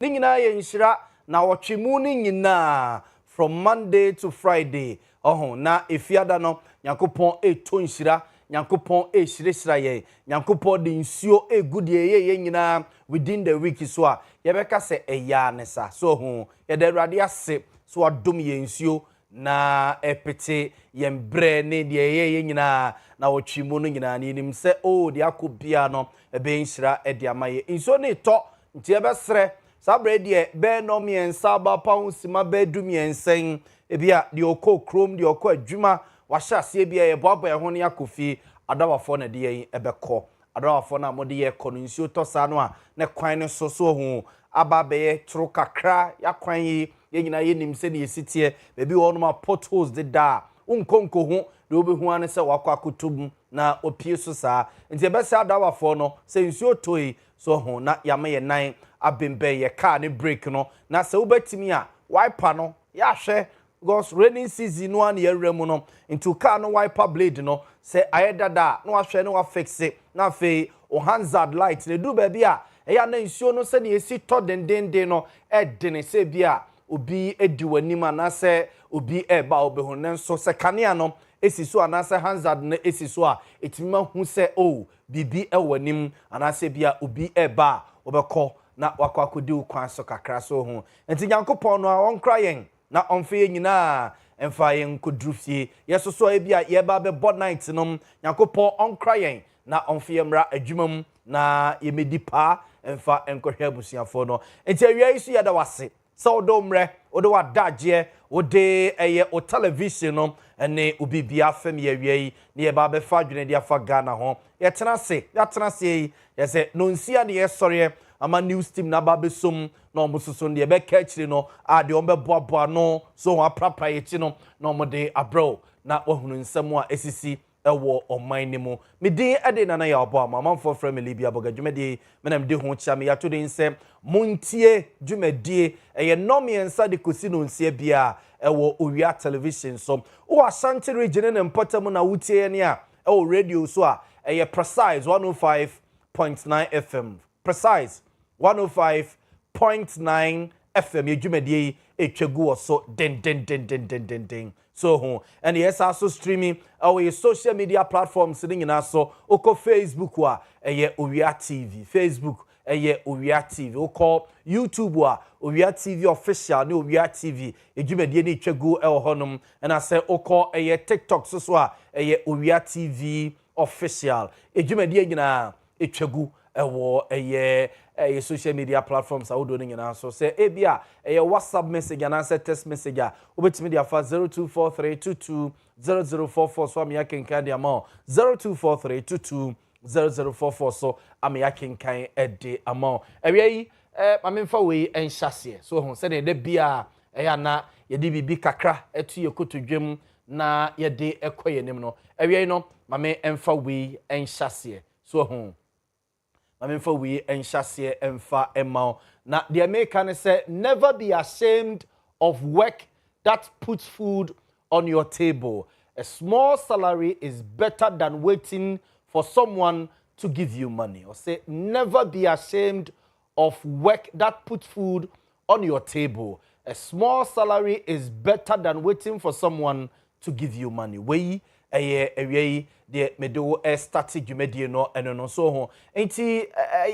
Ni nyina ye nhyira na wotwemu ni nyina from Monday to Friday. Na efiada no Nyankopon eto nhyira, Nyankopon ehyiresira ye, Nyankopon de nsuo egudie ye nyina within the week so a ye beka se eya ne sa. So ye de Awurade ase so adom ye nsuo na epete ye mbre ne de ye nyina na wotwemu no nyina ni nim se de akobia no ebe nhyira e de amaye. Nsuo ne to nti ye besre sabre de be no miensa ba pa hosima be du miensen ebia de okọ krom de okọ adwuma wahyase bia ye boabo ho ne akofi adawafo na de yen ebekọ adawafo na mode ye kọ no nsuo to sa no a ne kwan ne so ho aba be ye tro kakra ya kwan yi ye nyina ye nim se ne yesitie bebi wo no ma potholes de da unkonko ho de obehu ane se wakọ akotum na opie so sa nti ebesa adawafo no se nsuo toyi so ho na yama ye nan abembe ye car ne break no na se wobetimi a wiper no ya hwe because raining season no an ye remu no into car no wiper blade no se ayedada no ahwe no wa fix it na fe o hazard light ne du ba bia eya na nsuo no se ne esi to dendende no edene se bia obi edi wanim na se obi eba obehu ne nso se kanea no esi so anase hazard na esi so a etimi ma hu se bibi ewanim anase bia obi eba obekọ na wakwakodi ukwan so kakra so ho enti Nyankopon no a onkra yen na onfe nyina emfa yen kodrufie yeso so ebia ye ba be bod night no Nyankopon onkra yen na onfe yemra adwumam na yemedi pa emfa enkohwe abusuafo no enti awia isu ya da wase so odomre odo wadaje ode eye o television no ene obibia fam ye awia yi ne ye ba be fa dwene dia fa Ghana ho ye tena se ye se no nsia ne ye sore ama news team na babesom na omususun de be kachiri no ade ombe boaboa no so aprapa yechi no na omode abro na wahunu nsem a esisi ewo oman ne mu medin ade na Yaw Boamah manfo family bia bogadwumede menam de ho chia me yato de nsem Montie dwumedie eye nomiensa de kosi no nsia bia ewo Owia television so o Ashanti region ne mpotam na wutie ne a ewo radio so a eye precise 105.9 FM precise 105.9 FM yedwumedie etwagu so den so and yes also streaming our social media platforms nyina so oko Facebook wa eye Owia TV Facebook eye Owia TV oko YouTube wa Owia TV official ne Owia TV yedwumedie ne etwagu honum and ase oko eye TikTok so a eye Owia TV official yedwumedie nyina etwagu eye social media platforms awodo ne nyina so say ebia WhatsApp message and answer text message obetimi dia fa 0243220044 so am yakenkan dia ma 0243220044 so am yakenkan ede ama ewia yi mamemfa we enhyase so ho se de bia na yede bibi kakra etu yekotodwem na yede ekoyenim no ewia yi no mame emfa we enhyase so ho Mamemfa we enhyase emfa emma na the American say never be ashamed of work that puts food on your table. A small salary is better than waiting for someone to give you money. Or say never be ashamed of work that puts food on your table. A small salary is better than waiting for someone to give you money. We de medo static dwumedie no eno no so ho enti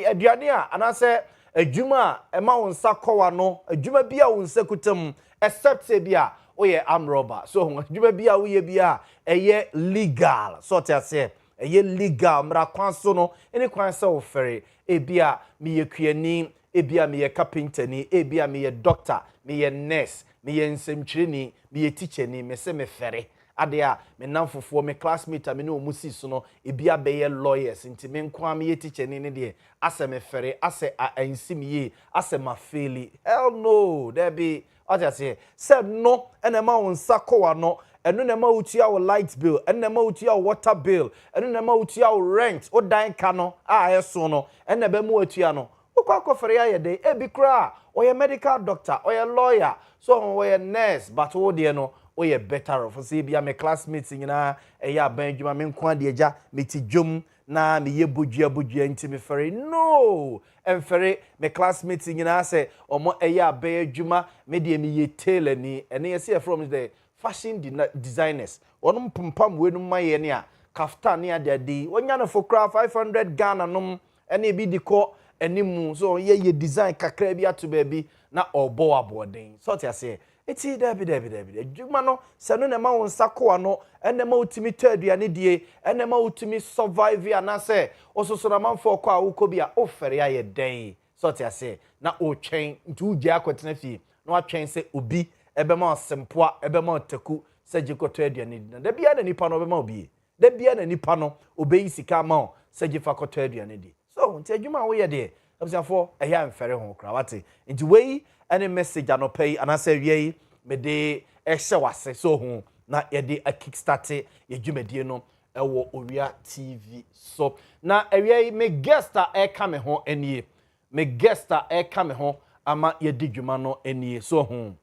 aduane a anase adwuma ema wonsa kowa no adwuma bia wonsa kutam except say bia oye am robber so ho adwuma bia wo ye bia eye legal so te ase eye legal mra kwan so no eni kwan se wo fere bia me ye kuani bia me ye carpenter ni bia me ye doctor me ye nurse me ye nsemtwireni me ye teacher ni me se me fere adea me namfofo me classmate me no musi so no ebia be ye lawyers nti me nkwa me ye teacher ni de ase me fere ase ansim ye ase ma faili hell no there be oja said no ene ma wonsa kowa no eno na ma utia wo light bill eno na ma utia wo water bill eno na ma utia wo rent o dan ka no eso no eno be mu utia no ukwa fere ya de ebi kra oye medical doctor oye lawyer so oye nurse but wo de no oyɛ better off say bia me classmates nyina ɛyɛ aban adwuma me nko ade agya me ti dwom na me ye bodua nti me fere no emfere me classmates nyina sɛ omo ɛyɛ aban adwuma me de me ye tailor ni ɛne yɛ say from the fashion designers onom pumpam we no maye ne a kaftan ne ade wonya no for 500 Ghana nom ɛne bi di kɔ animu so ye design kakra bi ato baabi na obo aboden so te ase eti dabi adwuma no se no na ma won sakoa no ene ma utimi taduane die ene ma utimi survive ana se ososo na manfo kɔ a wokɔ bi a ofere aye den so te ase na o twɛn ntu ugye akwetena fi na watwɛn se obi ebema osempoa ebema otaku se gikoto aduane di na da bia na nipa no obema obi da bia na nipa no obeyi sika ma o se gifa koto aduane di so nti adwuma wo ye de abusiafo eya mfere ho kra wate nti wei any message anopay anase wie me de ehye wase so hu na ye de a kickstart ye dwumadie no ewo Owia TV so na ewie me guest a ka me ho anie me guest a ka me ho ama ye di dwuma no anie so hu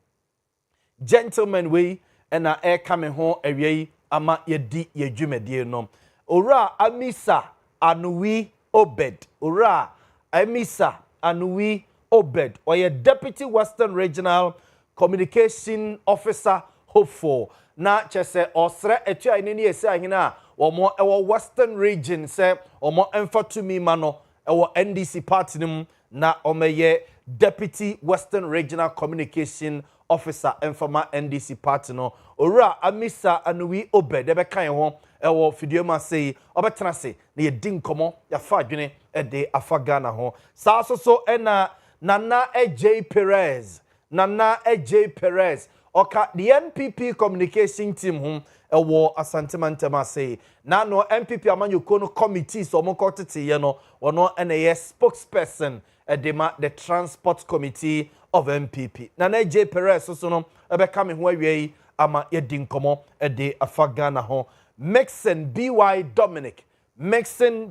gentleman wei na ka me ho ewie ama ye di ye dwumadie no ora amisa anuwi obed ora amisa anuwi Obed, or your Deputy Western Regional Communication Officer, hopeful. Na chese osre etu ainini ese ahina omo ewo Western Region se omo emfa to me mano ewo NDC party nim na omeye Deputy Western Regional Communication Officer emfama NDC party no ora amisa anuwi Obed ebe kan ho ewo fidioma sei obetena se na ye din komo ya fa adwene e de afaga na ho sa so ena Nana AJ Perez. Oka the NPP communication team ewo asantemantema say. Na no NPP amanyoko no committee so mo kotete ye no ono ene spokesperson edema the transport committee of NPP. Nana AJ Perez so no ebeka me ho awie ama yedi nkomo ede afaga na ho. Mixon BY Dominic. Mixon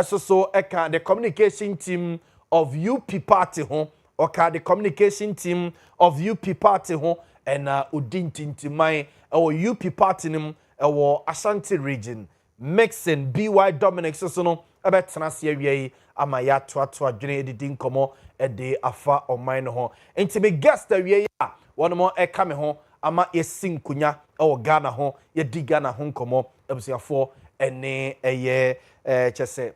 so eka the communication team of UP party ho oka the communication team of UP party ho and udintintimai our UP party nim our Ashanti region Mixon BY Dominic so no ebetena se awie ama ya toato adwene edidi nkomo ede afa oman ho enti me guest awie a one mo eka me ho ama yesinkunya Ghana ho yedi Ghana ho nkomo ebusiafo ene eye chese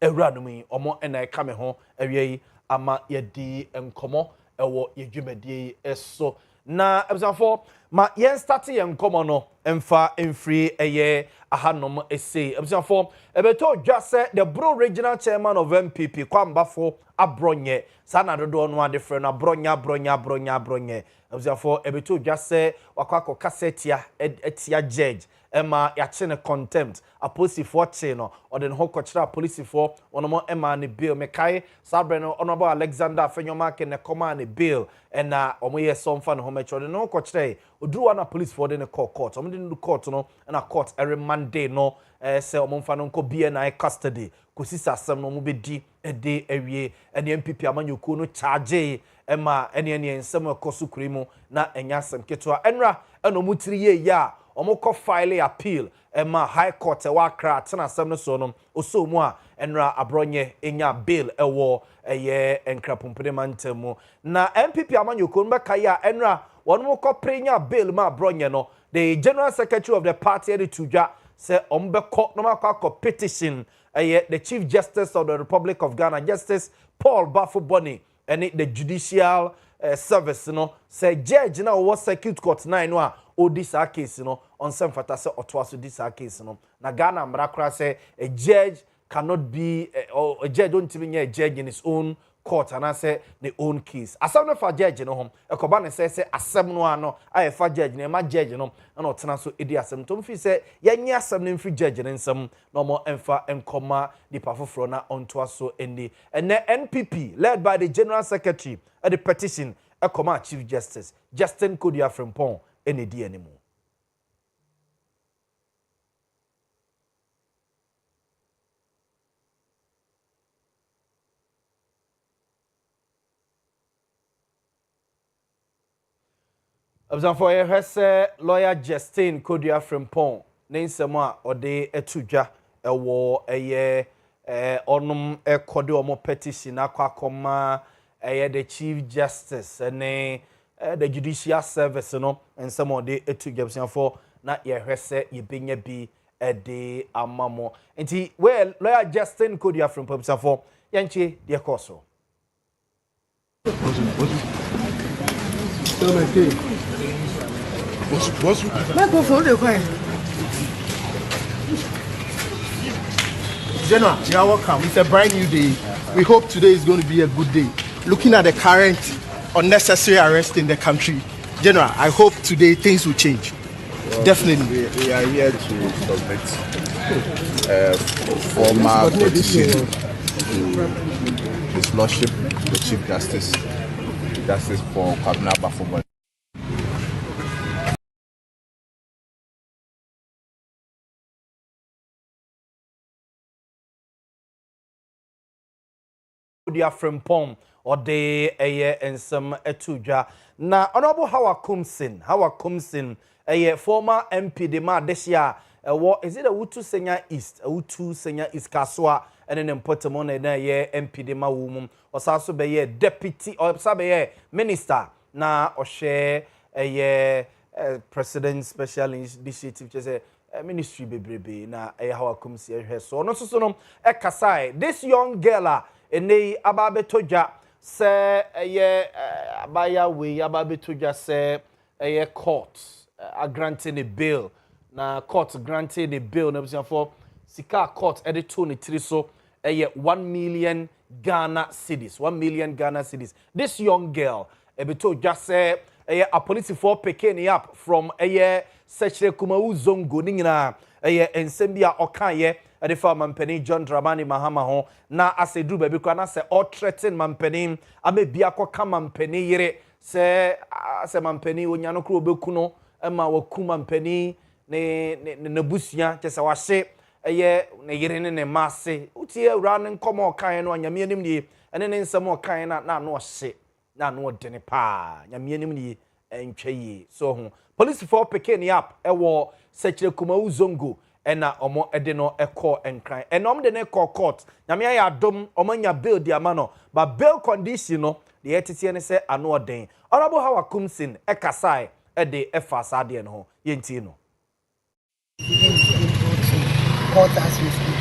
ewranumi omo ena eka me ho awie ama yedi enkomo ewo yedwumadie eso na ebusiafo ma yen start yen nkomo no emfa emfree eye ahanom ese ebusiafo ebeto dwase the bro regional chairman of MPP kwambafo abronye sana dodo no ade frɛ no abronye ebusiafo ebeto dwase wakwakọ kasetia etia judge ema yache ne contempt aposifo che no ode ne hokọchira policefo onomo ema ne bill mekai sabre no honorable Alexander Afenyoma ke ne command ne bill ena omoye somfa ne homecho de no hokọchira oduru na policefo de ne court omo de no court no na court every Monday no se omomfa no nko BNI custody kosisa asem no mo bedi ede awie ene MPP amanyoko no charge ema ene ensem ekosukuri mu na enya asem ketwa enra eno mutiri ye ya omoko file appeal ema high court e wa kra tena asem no so no osomu a enra abronye enya bail ewo eye enkrapompede mantemu na MPP amanyoko no beka ya enra wono ko prenya bail ma abronye no the general secretary of the party ede tudwa se ombeko no makwa petition the Chief Justice of the Republic of Ghana, Justice Paul Bafo-Boni, and the Judicial Service, say judge now was circuit court 9 no this case, on some fatase or twice this case, Na Ghana Mrakra say a judge cannot be or a judge don't even a judge in his own court and I say the own case. As some of a judge home, a cobana says a seven no, I a fa judge name my judge and not so idiasem. Tom fi say, ya some free judge and some no more emfa and comma the pafofrona onto us so in the and the NPP led by the General Secretary at the petition a comma Chief Justice Justin Kodia Frimpong any day anymore. Abzanfo ye hwese lawyer Justin Kodua Frimpong ne nsɛm a ɔde etudwa ɛwɔ ɛyɛ ɔnom ɛkɔde ɔmo petition akɔakɔma ɛyɛ the chief justice ne the judicial service no nsɛm ɔde etudwa abzanfo na ye hwese ye benya bi ɛde amamo nti we lawyer Justin Kodua Frimpong abzanfo yɛnche de kɔso What's microphone? General, you are welcome. It's a brand new day. We hope today is going to be a good day. Looking at the current unnecessary arrest in the country, General, I hope today things will change. Well, definitely. We are here to submit formal petition to His Lordship, the Chief Justice for Kwabena Bafo. Dia Frimpong or de eye ensem etudwa na honorable Hawa Kumsin former MP de ma this year is it a Wutu Senya East Kaswa and an important na ye MP de ma wumum osaso be ye deputy or sabe minister na oshe president special initiative chese ministry bebrebe na Hawa Kumsin so no so no ekasai this young girl ene ababetoja se abaya we ababetoja se court granting a bail na court granting a bail na for sika court edito ni triso 1 million Ghana cedis 1 million Ghana cedis this young girl ebetoja se a police for picking up from Sechre Kumawu Zongo ningina ensembia okaye the fa mampeni John Dramani Mahama ho na asedru baby kwa na se all threaten mampeni amebia kwa mampeni yire se mampeni onyano kro obeku no ma waku mampeni ne busua chese wahye ne yire ne maase utie ura ne nkomo kan no anyame anim ni ene ne nsem okan na no ohye na no dene pa nyame anim ni entwayi so ho police for picking up ewo Sechre Kumawu Zongo ena omo ede no ekọ enkran enom de ne ekọ court nyame ya adom omanya bail di amano but bail condition no de yetete ne se ano oden honorable Hawa Kumsin ekasai ede efa sade no yenti no court as we speak.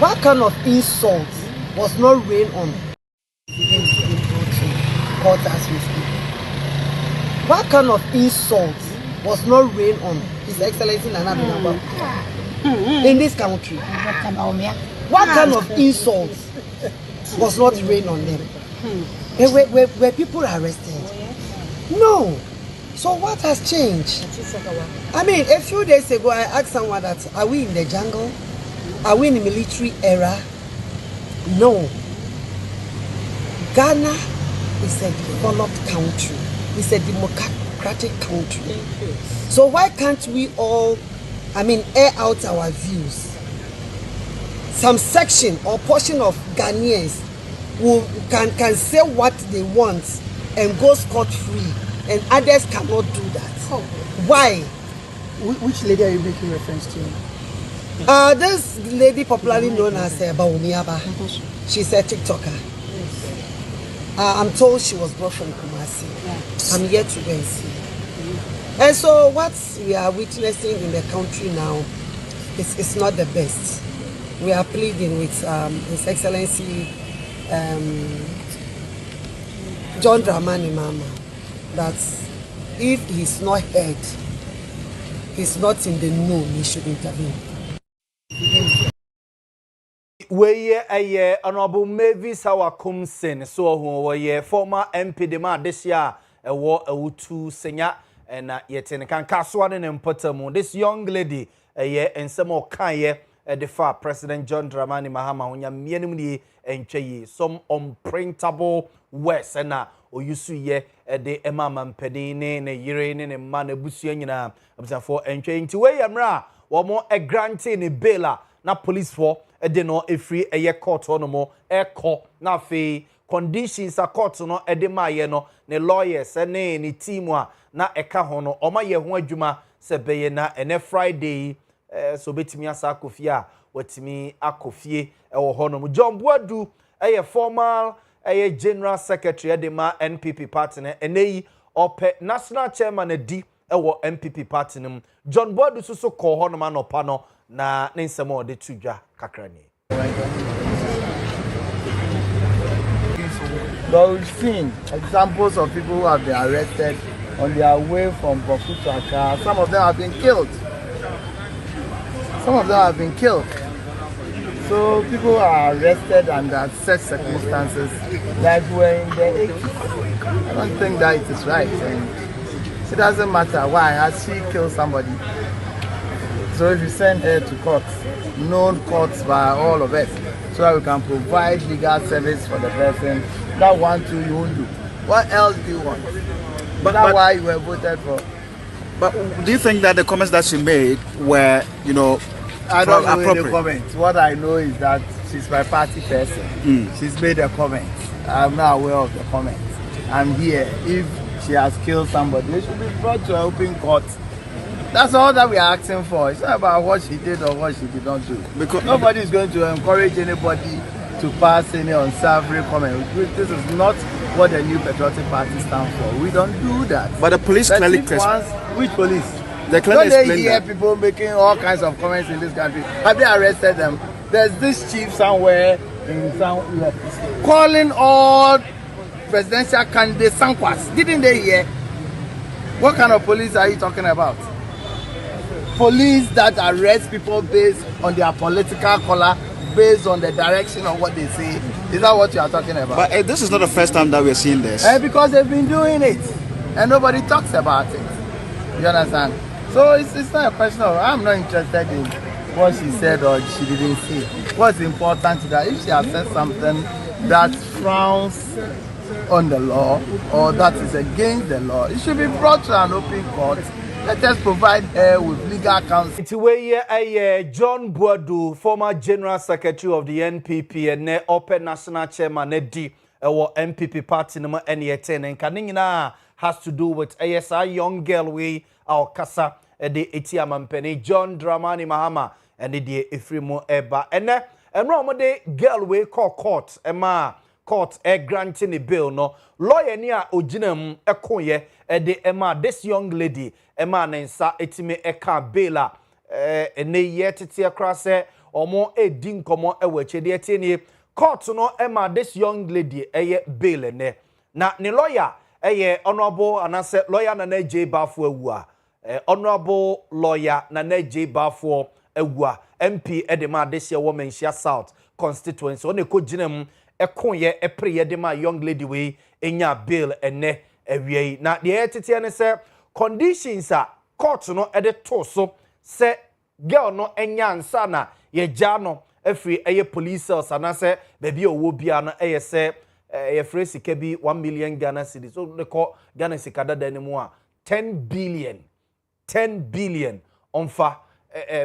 What kind of insult was not rained on court as we speak? What kind of insult was not rained on His Excellency Nana Addo in this country? What kind of insult was not rained on them? Were people arrested? No. So what has changed? I mean, a few days ago, I asked someone that, are we in the jungle? Are we in the military era? No. Ghana is a developed country. It's a democratic country. So why can't we all, air out our views? Some section or portion of Ghanaians can say what they want and go scot-free, and others cannot do that. Oh. Why? Which lady are you making reference to? This lady popularly known as Baumiyaba. She's a TikToker. I'm told she was brought from Kumasi. Yeah. I'm yet to go and see. And so what we are witnessing in the country now is not the best. We are pleading with His Excellency John Dramani Mahama that if he's not heard, he's not in the know, he should intervene. Weye honorable Mavis Hawa Kumsin so who former MP de ma this year Wutu Senya and yet in kan kaswa ne mpatamu this young lady ensem okaye the far President John Dramani Mahama onya mienum ni entwayi some unprintable words na oyusu ye de emama mpedi ne yire ne ma na busua nyina absafo entwayi nti we yamra wo mo grante ne bail na police for de no efri court no mo eko na fe conditions a court no ede ma ye no ne lawyers ne ne team a na eka ho no oma ye ho adwuma se beye na ene Friday so betimi asa akofie a watimi akofie ewo ho no John Boadu formal general secretary ede ma NPP party ne eneyi ope national chairman edi ewo NPP party nim John Boadu so ko ho no ma no pa no na ne nsemo de tudwa kakrani. But we've seen examples of people who have been arrested on their way from Boku to Accra. Some of them have been killed. So people are arrested under such circumstances like we're in the 80s. I don't think that it is right. And it doesn't matter why. Has she killed somebody? So if you send her to court, known courts by all of us, so that we can provide legal service for the person, that one too you won't do. What else do you want? That's why you were voted for. But do you think that the comments that she made were, I don't know the comments. What I know is that she's my party person. She's made a comment. I'm not aware of the comments. I'm here. If she has killed somebody, they should be brought to an open court. That's all that we are asking for. It's not about what she did or what she did not do. Because nobody is going to encourage anybody to pass any unsavory comment. This is not what the New Patriotic Party stands for. We don't do that. But the police clearly... Which police? They clearly don't they hear people making all kinds of comments in this country? Have they arrested them? There's this chief somewhere in somewhere calling all presidential candidates sankwas. Didn't they hear? What kind of police are you talking about? Police that arrest people based on their political color, based on the direction of what they say. Is that what you are talking about? But this is not the first time that we're seeing this. Because they've been doing it and nobody talks about it. You understand? So it's not a question of, I'm not interested in what she said or she didn't say. What's important is that if she has said something that frowns on the law or that is against the law, it should be brought to an open court. Let us provide her with legal counsel. It's where John Boadu, former general secretary of the NPP and open national chairman Edi or NPP party number NE10 and Kanina has to do with a young girl we our casa the Etiaman Penny John Dramani Mahama and the Efrimo Eba and Romade girl we call court court granting a bill no lawyer near Ojinam Ekoye the Emma this young lady Emma Nensa etime eka bela ene yetete across omo edin komo eweche de etene court no Emma this young lady bail ne na ne lawyer honorable anase lawyer na J Bafo awua honorable lawyer na J Bafo awua MP edema this year woman share South constituency one ko ginam ekoye epre edema young lady we enya bail ene awie na de etete ne se conditions a court no to so se girl no enya nsa na ye ja no afri police cells anase baby owo bia no se ye fresi ka bi 1 million Ghana cedis so they call Ghana sikada danimu a 10 billion onfa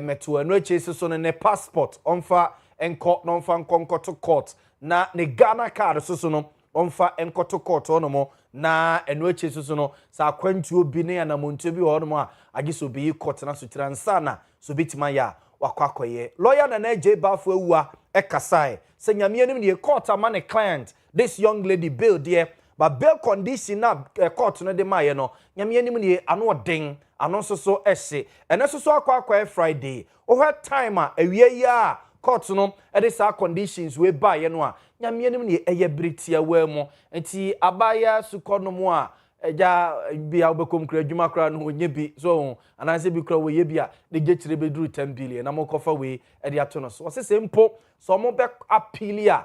meto eno chase so ne passport onfa enko no onfa nkonko to court na ne Ghana card so no onfa enko to court onomo na eno chase so no sa kwantu obi ne na Montie bi onomo a agiso bi court na so tiransa na so bitima ya wakwakoye lawyer na J Bafo awua ekasai se nyame anim ne court amane client this young lady bail there but bail condition na court no de maye no nyame anim ne ano odin ano so ehye ene so akwa Friday o time a awie ya court no e sa conditions we ba ye no a nyame anim ne eye britia wa mu enti abaya sukono mu a eja bia obekom kra adwuma kra no onye bi so ananse bi kra we ye bia de gechire beduru 10 billion na mokofa we e de ato no so se mpo so mo be appeal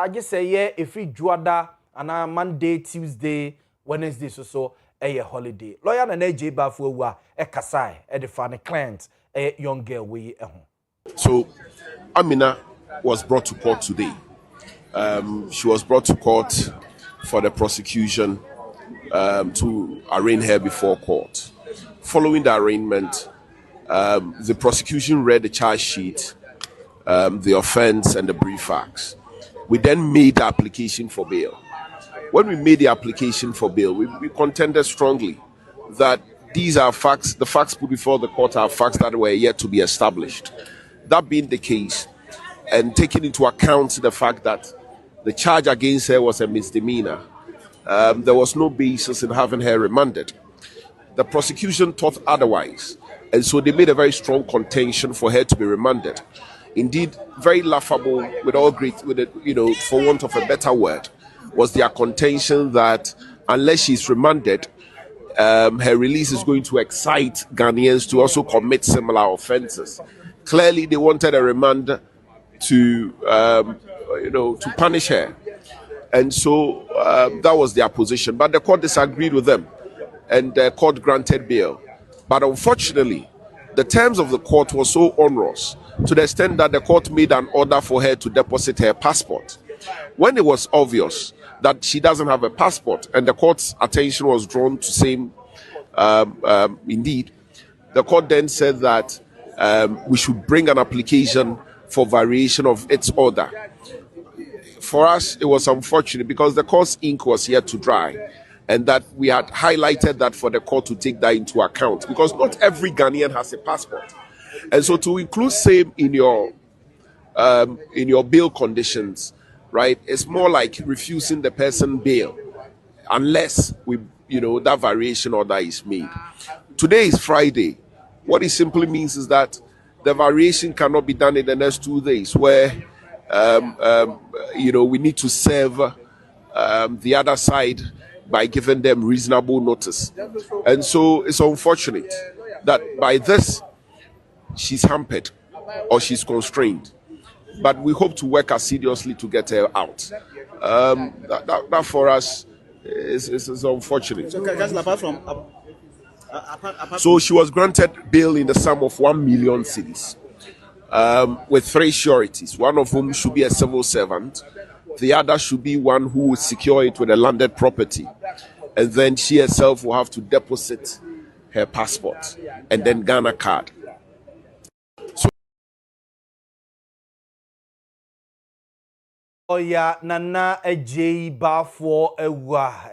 age say ye every juada ana Monday Tuesday Wednesday so a holiday lawyer na J Bafo awua e kasai e de fa ne client young girl we So Amina was brought to court today. She was brought to court for the prosecution to arraign her before court. Following the arraignment, the prosecution read the charge sheet, the offense and the brief facts. We then made the application for bail. When we made the application for bail, we contended strongly that these are facts, the facts put before the court are facts that were yet to be established. That being the case, and taking into account the fact that the charge against her was a misdemeanor, there was no basis in having her remanded. The prosecution thought otherwise, and so they made a very strong contention for her to be remanded. Indeed, very laughable, with all great, with it, for want of a better word, was their contention that unless she's remanded, her release is going to excite Ghanaians to also commit similar offences. Clearly, they wanted a remand to punish her, and so that was their position. But the court disagreed with them, and the court granted bail. But unfortunately, the terms of the court were so onerous to the extent that the court made an order for her to deposit her passport. When it was obvious that she doesn't have a passport, and the court's attention was drawn to same, indeed, the court then said that we should bring an application for variation of its order. For us, it was unfortunate because the court's ink was yet to dry, and that we had highlighted that for the court to take that into account, because not every Ghanaian has a passport. And so to include same in your bail conditions, right, it's more like refusing the person bail unless that variation order is made. Today is Friday. What it simply means is that the variation cannot be done in the next 2 days, where we need to serve the other side by giving them reasonable notice. And so it's unfortunate that by this she's hampered or she's constrained. But we hope to work assiduously to get her out. That for us is unfortunate. So she was granted bail in the sum of 1 million cedis, with 3 sureties. One of whom should be a civil servant. The other should be one who would secure it with a landed property. And then she herself will have to deposit her passport and then Ghana card. Lawyer Nana J. Bafo Ewa,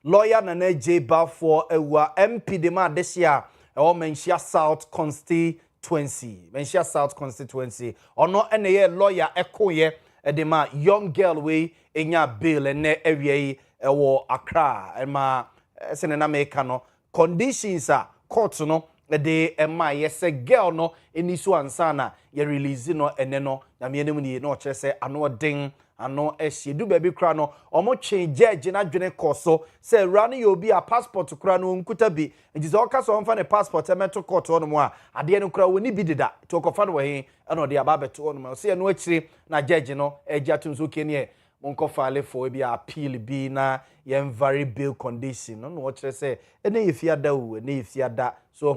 Lawyer Nana J. Bafo Ewa, MP Dema this year, or Menchia South constituency. Menchia South constituency. Or no any lawyer Ekoye, Edema, young girl way in your bill and ne area or Accra, and ma Senana Mekano. Conditions are court no. De ema yes a girl no eni so ansana ye release no ene no na me enem ni no kire se ano den ano ehie du baby kra no omo twen judge na dwene koso se run ye obi a passport kra no nkuta bi nti se oka so mfa ne passport emeto court no mo a ade no kra woni bi dida to okofa no he eno de aba beto no mo se no akire na judge no eja tun so kenie monko file for bi appeal bi na ye very bill condition no no kire se ene ye fiada wo ene ye fiada so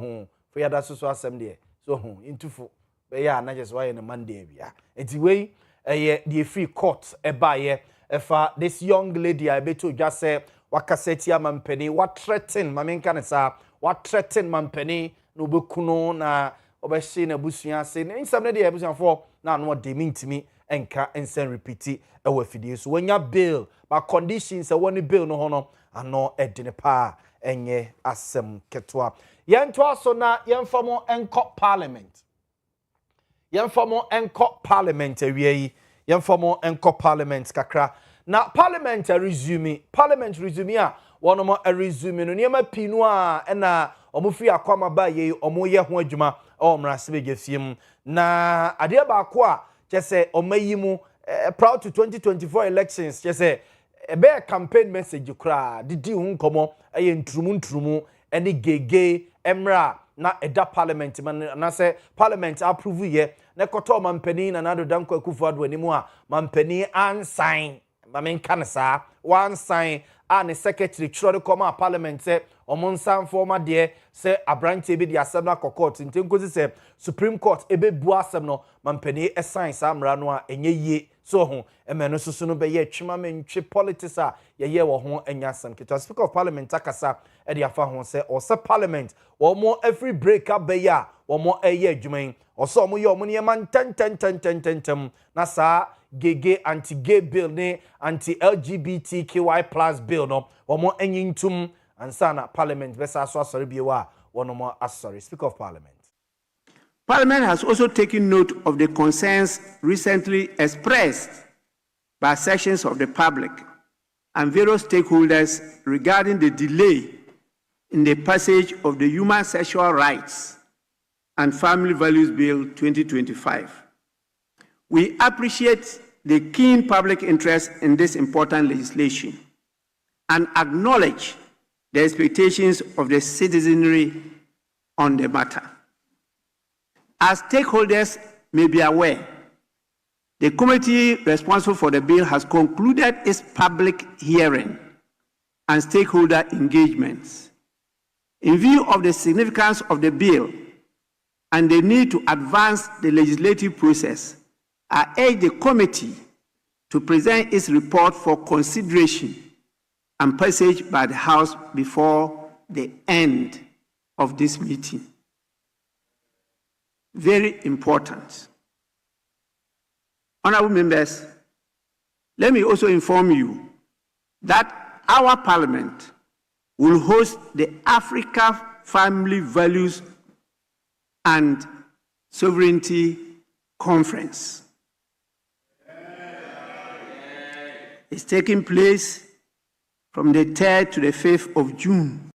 for yada so asem de so intufu be ya na just why na Monday bia enti we the free court ebaye efa this young lady I beto just say wakaseti amampeni what threaten mamenka ne sa what threaten mampeni no bekuno na obehye na busua ase na nsam na de busua for na no de mintimi enka ensen repeat e wa fidie so wanya bill but conditions e woni bill no ho no ano edine pa enye asem ketwa yento aso na yemfamo enko parliament yemfamo enko parliament awie yemfamo enko parliament kakra na parliament resume a wono mo resume no niema pinu a na omofiri akwama ba ye omoye ho adwuma o mrasebe gefiem na ade ba ko a chese omayimu proud to 2024 elections chese ebe campaign message kra didi hu nkomo eye ntrumu eni gege emra na eda parliament man na se parliament approve ye na koto mampani na nado danko akufo animu a mampani ansign mamen kansa one sign and secretary chiro koma parliament se omonsan former de se abrante bi de asem na court ntenkozi se supreme court ebe bu asem no mampani assign samra no a enye yie so ho emeno susu no be ye twima mentwe politics a ye wo ho enya asem keto speaker of parliament akasa e de afa ho se o se parliament wo mo every break up be ya wo mo eye adwuman o so mo ye o mo ne man ten na sa gay anti-gay bill ne anti-LGBTQI plus bill no omo enyintum ansana parliament besa so asori biewa wonomo asori. Speaker of Parliament. Parliament has also taken note of the concerns recently expressed by sections of the public and various stakeholders regarding the delay in the passage of the Human Sexual Rights and Family Values Bill 2025. We appreciate the keen public interest in this important legislation and acknowledge the expectations of the citizenry on the matter. As stakeholders may be aware, the committee responsible for the bill has concluded its public hearing and stakeholder engagements. In view of the significance of the bill and the need to advance the legislative process, I urge the committee to present its report for consideration and passage by the House before the end of this meeting. Very important. Honorable members, let me also inform you that our Parliament will host the Africa Family Values and Sovereignty Conference. It's taking place from the 3rd to the 5th of June.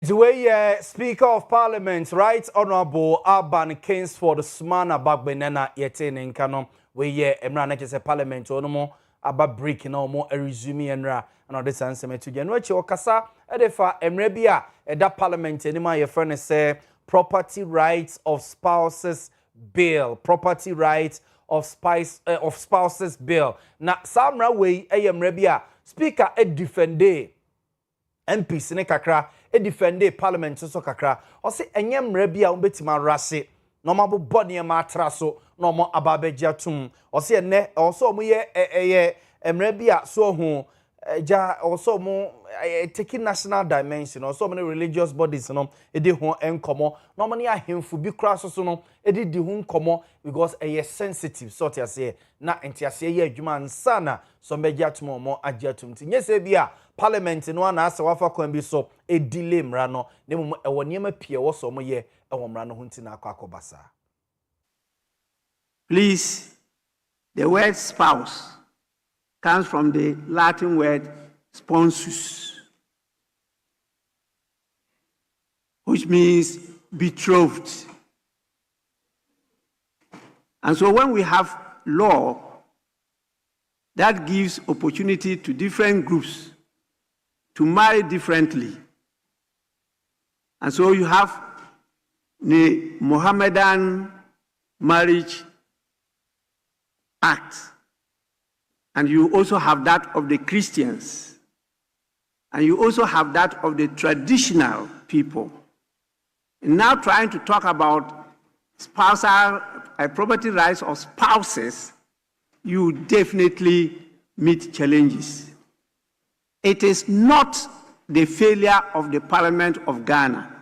The way Speaker of Parliament, Right Honorable Alban Kingsford Sumana Bagbenana Yetene Nkano, we Emra Nakese Parliament, Onomo, Aba break no more a resume enra, and all this answer to January Okasa, Edefa Emrebia, that Parliament, anima your friend say, Property Rights of Spouses Bill, Property Rights of Spouses Bill. Na Samra way, Emrebia, Speaker defende MP sine kakra defende Parliament so kakra o se enyem rabia umbetima rase no mabo bone ma atraso no mo ababegia tum o se ene o so mo ye emrabia so hu ja o so mo taking national dimension o so many religious bodies no e de ho enkomo no mo ne ahemfu bi kra so no e di ho nkomo because e sensitive sort ya say na entiase ye adwuma nsana so megia tum mo agia tum ti nyese bia Parliament no na asa wafa kwan bi so e delay mra no ne mum e woniema pie wo so mo ye e wo mra no hunti na akobasa. Please, the word spouse comes from the Latin word sponsus, which means betrothed. And so when we have law that gives opportunity to different groups to marry differently. And so you have the Mohammedan Marriage Act, and you also have that of the Christians, and you also have that of the traditional people. And now trying to talk about spousal property rights of spouses, you definitely meet challenges. It is not the failure of the Parliament of Ghana.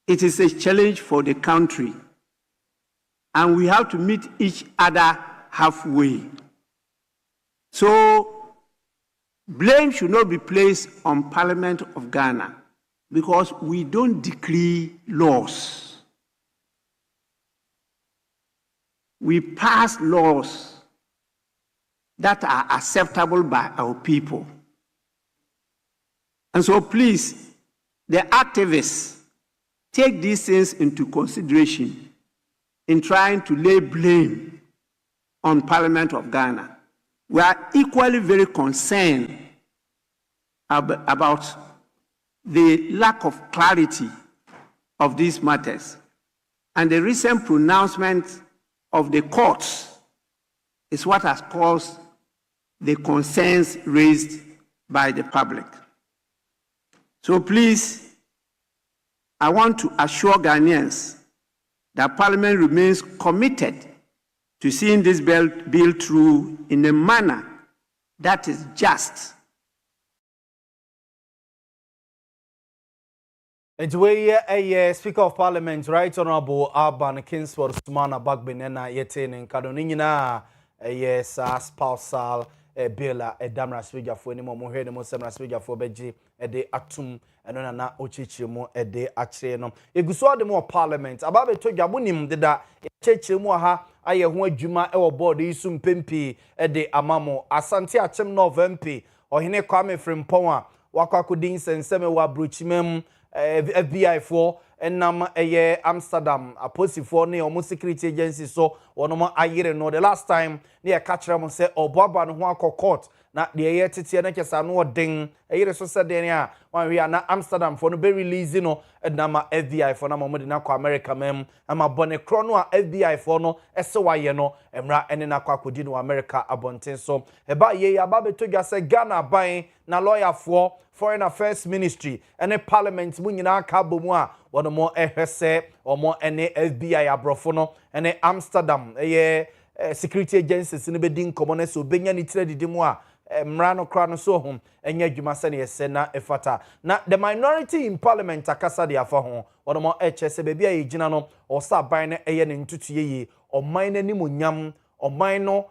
It is a challenge for the country. And we have to meet each other halfway. So, blame should not be placed on Parliament of Ghana because we don't decree laws. We pass laws that are acceptable by our people. And so please, the activists, take these things into consideration in trying to lay blame on Parliament of Ghana. We are equally very concerned about the lack of clarity of these matters. And the recent pronouncement of the courts is what has caused the concerns raised by the public. So please, I want to assure Ghanaians that Parliament remains committed to seeing this bill through in a manner that is just And we a Speaker of Parliament, Right Honorable Alban Kingsford Sumana Bagbin yete in Kadonina a spousal bill a damra speaker for any more head and most speaker for Beji a day atum and on na ochichimu a day acheno. A guswa de more parliament about to Gabunim did that chechimu ha aye ho adwuma e wo board isum pempi e de amamo asante achem no vmp ohene kwame frimpon a wakwakodin senseme wa bruchimem FBI for enam eye Amsterdam aposifo ne omo security agency so wono ayire no the last time ne catch them say oboaba no ho akọ court na de eye tete na kesa no odin ayire so said den a wan we na Amsterdam for no be release no enam FBI for na mo de na kwa America mem ama bone kro no a FBI for no ese waye no emra ene na kwa kodi no America abonten so eba ye aba betogya se Ghana ban na lawyer for Foreign Affairs Ministry and Parliament mu nyina ka bomu a wono mo ehwese omo ene FBI abrofo no ene Amsterdam security agencies ne bedin komo so benya ni tire didimu a mra no kra no so hom enya adwuma se ne yese na efata na the minority in parliament akasa de afa ho wono mo ehwese bebi a yegina no osa ban ne eye ne ntutu yeye oman na nimonyam oman no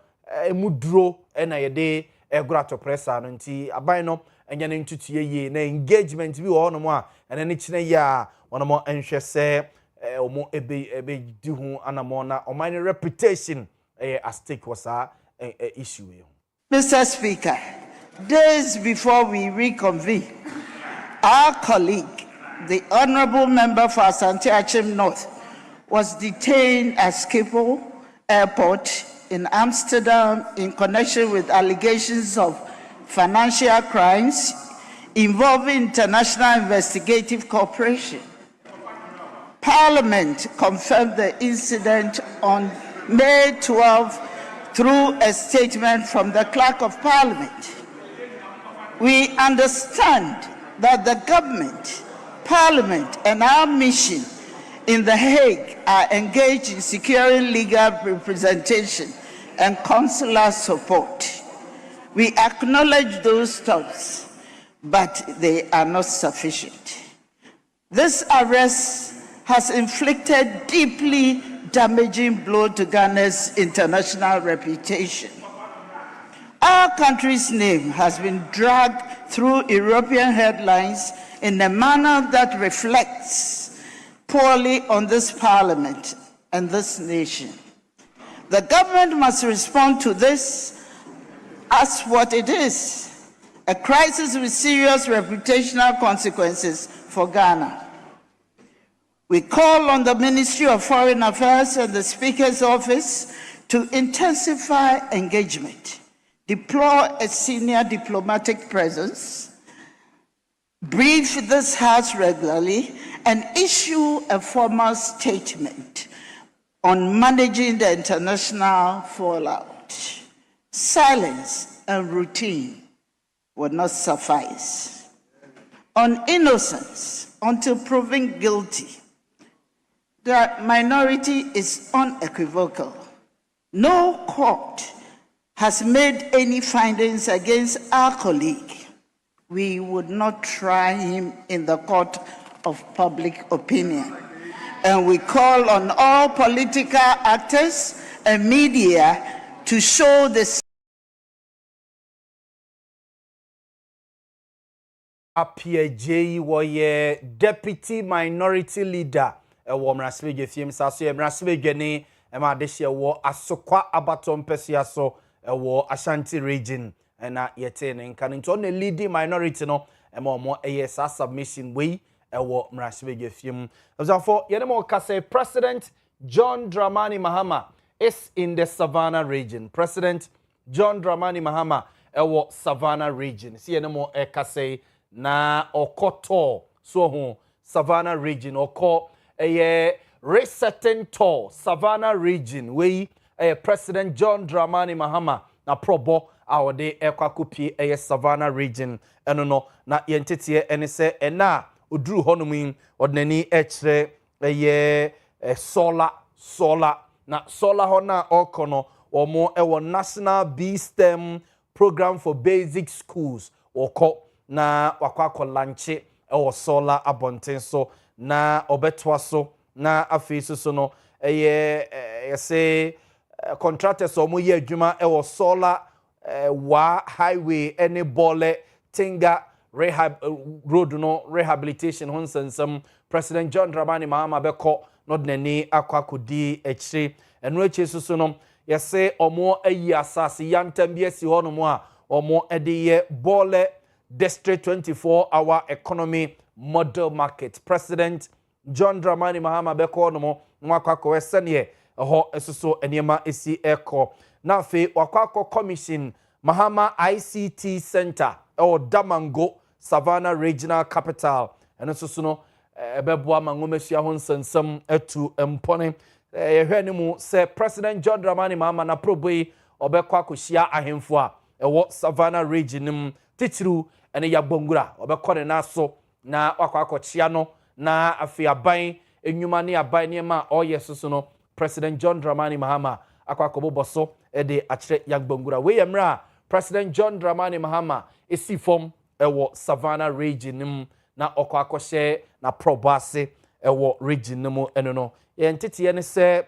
emuduro na yede egorato pressa no nti aban no enya ne ntutu yeye na engagement bi wo no mo a ene ne kine ya wono mo enhwese omo ebe di hu anamo na oman reputation a stake was a issue. Mr. Speaker, days before we reconvene, our colleague, the Honourable Member for Asante Achem North, was detained at Schiphol Airport in Amsterdam in connection with allegations of financial crimes involving International Investigative Corporation. Parliament confirmed the incident on May 12 through a statement from the Clerk of Parliament. We understand that the government, Parliament, and our mission in The Hague are engaged in securing legal representation and consular support. We acknowledge those steps, but they are not sufficient. This arrest has inflicted deeply damaging blow to Ghana's international reputation. Our country's name has been dragged through European headlines in a manner that reflects poorly on this parliament and this nation. The government must respond to this as what it is, a crisis with serious reputational consequences for Ghana. We call on the Ministry of Foreign Affairs and the Speaker's Office to intensify engagement, deploy a senior diplomatic presence, brief this House regularly, and issue a formal statement on managing the international fallout. Silence and routine would not suffice. On innocence, until proven guilty, the minority is unequivocal. No court has made any findings against our colleague. We would not try him in the court of public opinion. And we call on all political actors and media to show the Apia was deputy minority leader. Ewo mrasibege fiem saso mrasibege ni ema dehye wo asokwa abaton pesia so ewo Ashanti region na yete ne nka nto na leading minority no ema omo sa submission we ewo mrasibege fiem for yene mo kase President John Dramani Mahama is in the Savannah region. President John Dramani Mahama ewo Savannah region si yene mo kase na okoto so ho Savannah region oko resetting tour Savannah region we President John Dramani Mahama na probo awode ekwakopie Savannah region eno no na yentete ene se ena oduru honum odnani ekire solar na solar hona okono omo ewo National Bee STEM program for basic schools oko na wakwako lanche ɛwɔ solar abonten so na obetwa so na afei so no yɛse contractors omo yɛ adwuma ɛwɔ solar wa highway any bole tinga rehab road no rehabilitation ho nsensem President John Dramani Mahama beko no dnani akwakodi ekire eno echi so no yɛse omo ayi asase yantam bi asi ho no mo a omo ede ye bole district 24-hour economy model market. President John Dramani Mahama beko no mo nwakwakọ esene ho esoso eniema esi eko na fe wakwakọ commission Mahama ICT Center or Damango Savannah Regional Capital and esoso no ebeboa mangomesia ho nsensem etu empone yehwe ni mu se President John Dramani Mahama na proboi obekọ akohia ahemfo a ewo Savannah region nim titiru ene yabongura obekọ ne naso na wakwakochia no na afi aban enwuma ne aban ne ma oye soso no President John Dramani Mahama akwakoboboso ede akire yagbongura we yemra President John Dramani Mahama esi fom ewo Savannah region nim na okwakohye na probase ewo region nim eno no yentete ne se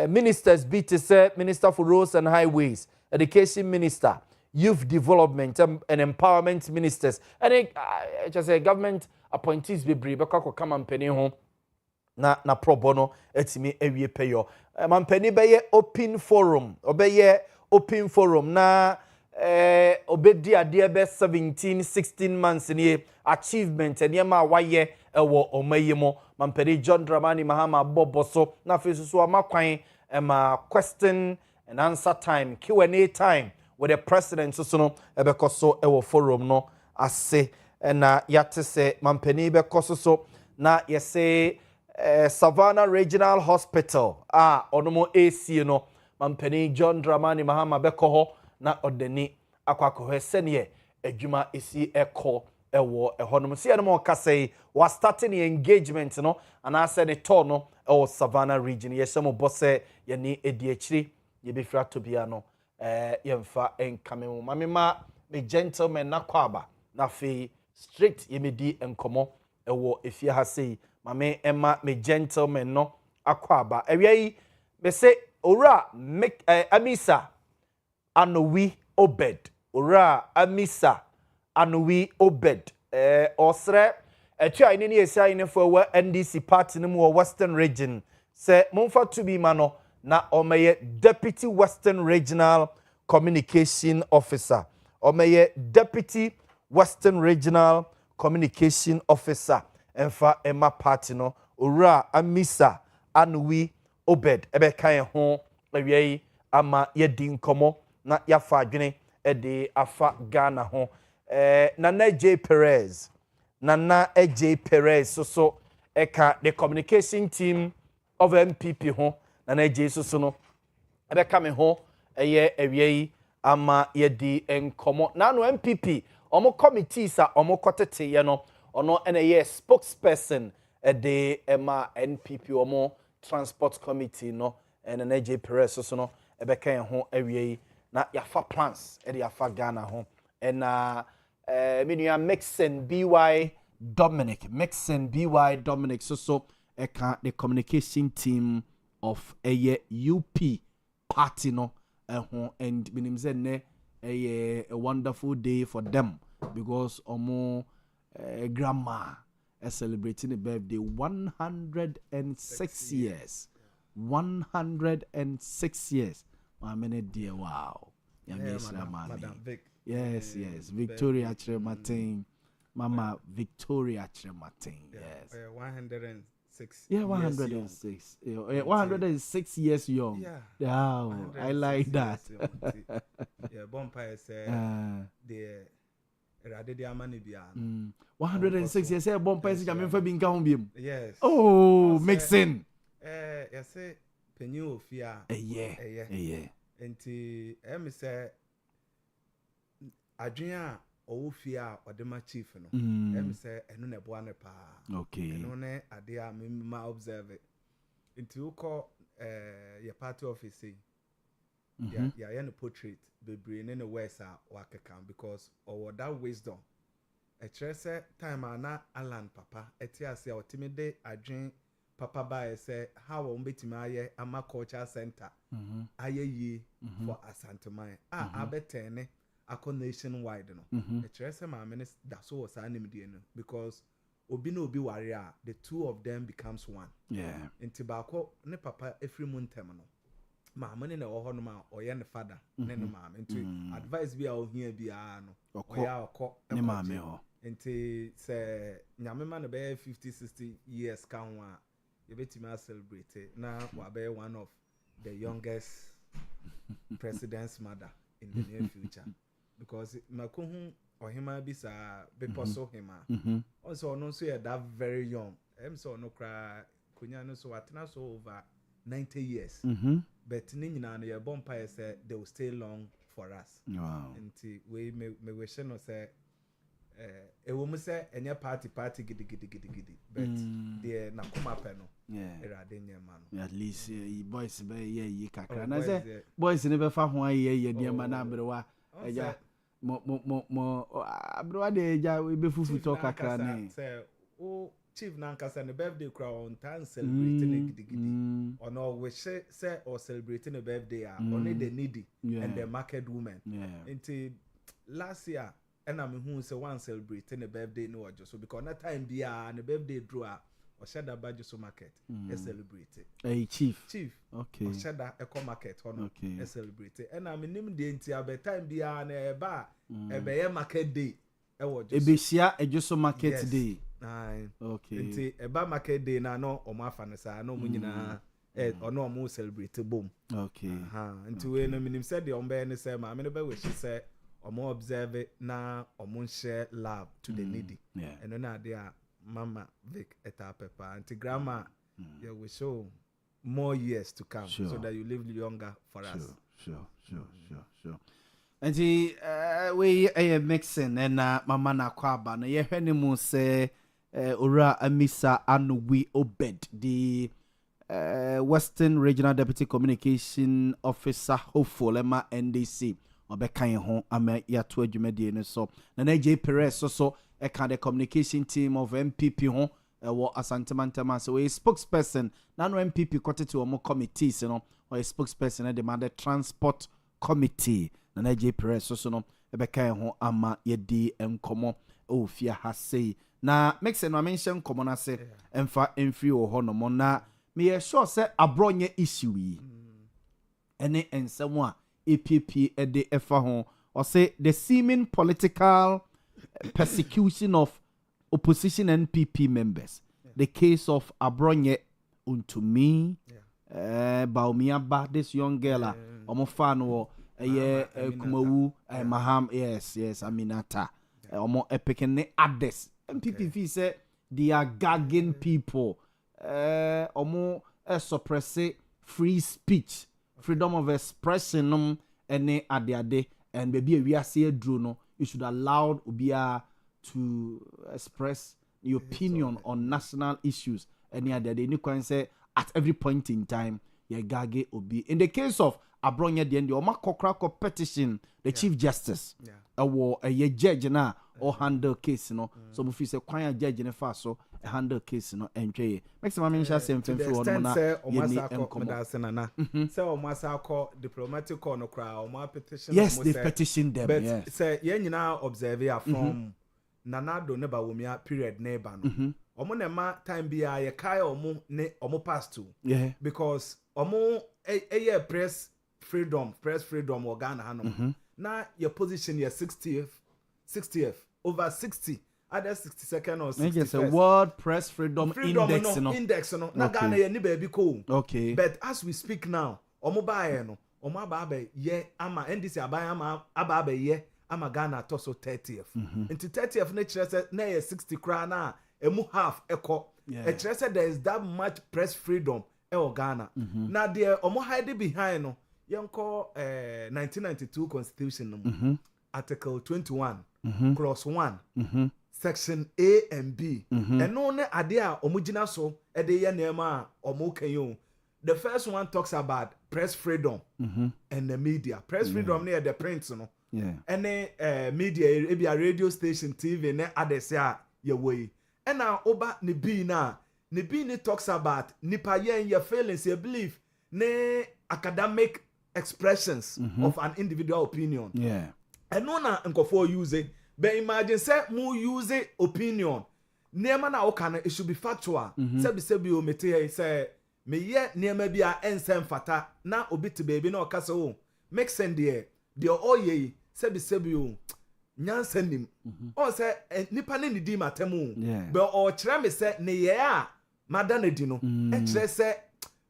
ministers be to say Minister for Roads and Highways, Education Minister, Youth Development and Empowerment Ministers and just a government appointees be brave come and penny home na pro bono etimi ewie peyo mampani be open forum obeye open forum na obedi ade be 16 months ni achievement and yema waye ewo omayemo mampani John Dramani Mahama boboso na fesusu amakwan question and answer time Q&A time with the president so no ebekoso ewo forum no ase na yate se mampani be koso na yese Savannah Regional Hospital onomo AC no mampani John Dramani Mahama beko ho na odeni akwakohwe sene adwuma esi eko ewo ehonom se no kasei was starting the engagement no and I said it no ewo Savannah region yesemo bose ye ni edi akiri ye befra tobia no yemfa enkame mu mamema me gentleman na kwaba na fe straight ye medi enkomo ewo efia ha sei mame emma me gentleman no akwaba ewiai me say ora make amisa anowi obed ora amisa anowi obed osre etua ini ni esi ayine fo wa NDC party no mu Western region say momfa to be mano na omeye deputy Western regional communication officer omeye deputy Western regional communication officer emfa emma party no ora amisa anowi obed ebe kan ho awiei ama yedi nkomo na yafa adwene ede afa Ghana ho Nana J Perez so eka the communication team of MPP ho Nana J so no ebe kame ho eye awiei ama yedi enkomo na no MPP omo committees a omo kotete ye no ono ene ye spokesperson de ema NPP omo transport committee no Nana J Perez so no ebe kan ho awiei na yafa plans e de yafa Ghana ho and media Mixon BY Dominic so eka the communication team of a UP party no and minim say ne a wonderful day for them because omo grandma is celebrating a birthday 106 years 106 years my dear wow Madam Vic. Yes, Victoria Trematin. Mama Victoria Trematin. Yes. 106. Yeah, 106. 106 years young. Yeah. Wow, I like that. Yeah, Bompire said the Radidi Amanibia. 106 years. Bompire is coming for being Gambium. Yes. Oh, mixing. Yes, Penny Fia. Yeah. And say adwena ofia odema chief no say eno na boa ne pa okay eno ne ade a me observe nti uko your party office ya no portrait bebre ne west a wakeka because or that wisdom a trese time ana Alan papa etiase a otimi de adwen papa ba say how on betima aye ama culture center aye yi for Asanteman abetene akọ nationwide no a trese ma me da so was animdie no because obi no obi ware a the two of them becomes one nti ba akọ ne papa efri mu ntem no maame ne na wo hono ma oye ne father ne no maame nti advice bi a ohia bi a no oya okọ ne maame ho nti se nyame ma no be 50-60 years ka ho a you betima celebrate na wa be one of the youngest president's mother in the near future because makohu ohima bi sa be poso hima also no so that very young so no kra kunya no so atena so over 90 years but ni nyina no ye bompa say they will stay long for us nti we me wish no say ewo mu say enye party gidi but the na kuma pe no erade nyema no at least boys be ye kakra na say boys ne be fa ho aye nyema na abrewa eja mo abrewa de eja we be fufu to kakra ne say o chief nankasa ne birthday crowd on time celebrating gidi or no we say or celebrating a birthday only the needy and the market women until last year and I'm who say one celebrating a birthday no just so because that time be and the birthday draw or shada badge so market celebrate chief okay or shada eco market on celebrate and I'm nim the entire time be and e market day Ebesia ejoso market day. Okay. Nti eba market day na no omo afa ne sa no mu nyina ono omo celebrate bom. Okay. Nti we no minim say de ombe ne say ma me no be we say omo observe na omo share love to the needy. And na dey mama Vic eta papa nti grandma we show more years to come so that you live longer for us. Sure. And we mixing and mama na kwaba no ye hwene mu se ora amisa anwi obed the Western Regional Deputy Communication Officer hopeful ema NDC obekan ho ama ya to adwumade ne so na J Perez so e ka the communication team of MPP ho wo Asanteman so a spokesperson na no MPP kwatete omo committees no or a spokesperson de man the transport committee na J Perez so no ebekan ho ama yedi enkomo ofia ha sei na make sense no mention komo na se emfa emfri wo ho no mo na me sure say abronye issue yi ene ensemo a EPP ede efa ho or say the seeming political persecution of opposition NPP members the case of abronye untumi Baumia this young girl omo fan wo kumawu maham yes Aminata omo epic ne others MPP say they are gagging people omo suppress free speech freedom of expression any ade and baby we are say dro no you should allow obia to express your opinion on national issues any ade any can say at every point in time ye gage obi in the case of abronye the end o makokra petition the chief justice wo a judge na or handle case no so we feel say kwan judge ne fa so a handle case no entwe maximum mention same thing for one na ye nana say o masa call diplomatic call no kra o petition yes they petition them but yes say ye nyina observe ya from nanado ne ba womia period ne ba no omo na ma time bia ye kai omo ne omo pass to because omo press freedom or Ghana hanom na your position your 60th over 60 other 62nd or 60th it's a world press freedom index no na Ghana ye ni baby ko okay but as we speak now omo ba no omo aba ye ama NDC aba ye ama Ghana to so 30th into 30th na kire na ye 60 kra na emu half eko kire there is that much press freedom or Ghana na there omo hide behind no yanko 1992 constitution article 21 clause 1 section A and B and no ne ade a omugina so e de ye nema omo kan the first one talks about press freedom and the media press freedom near the print no any media ebi a radio station TV ne adese a ye wey and now oba ne bi ne talks about nipa yen your feelings your belief ne academic expressions of an individual opinion and no na nkofo use it but imagine say mu use opinion nema na okana it should be factual say bi o mete say me ye nema bi a ensem fata na obi te baby na okasa o make sense there the oye sebi o nyansa nim o say nipa ne di matemu but o kire me say ne ye a mada na di no e kire say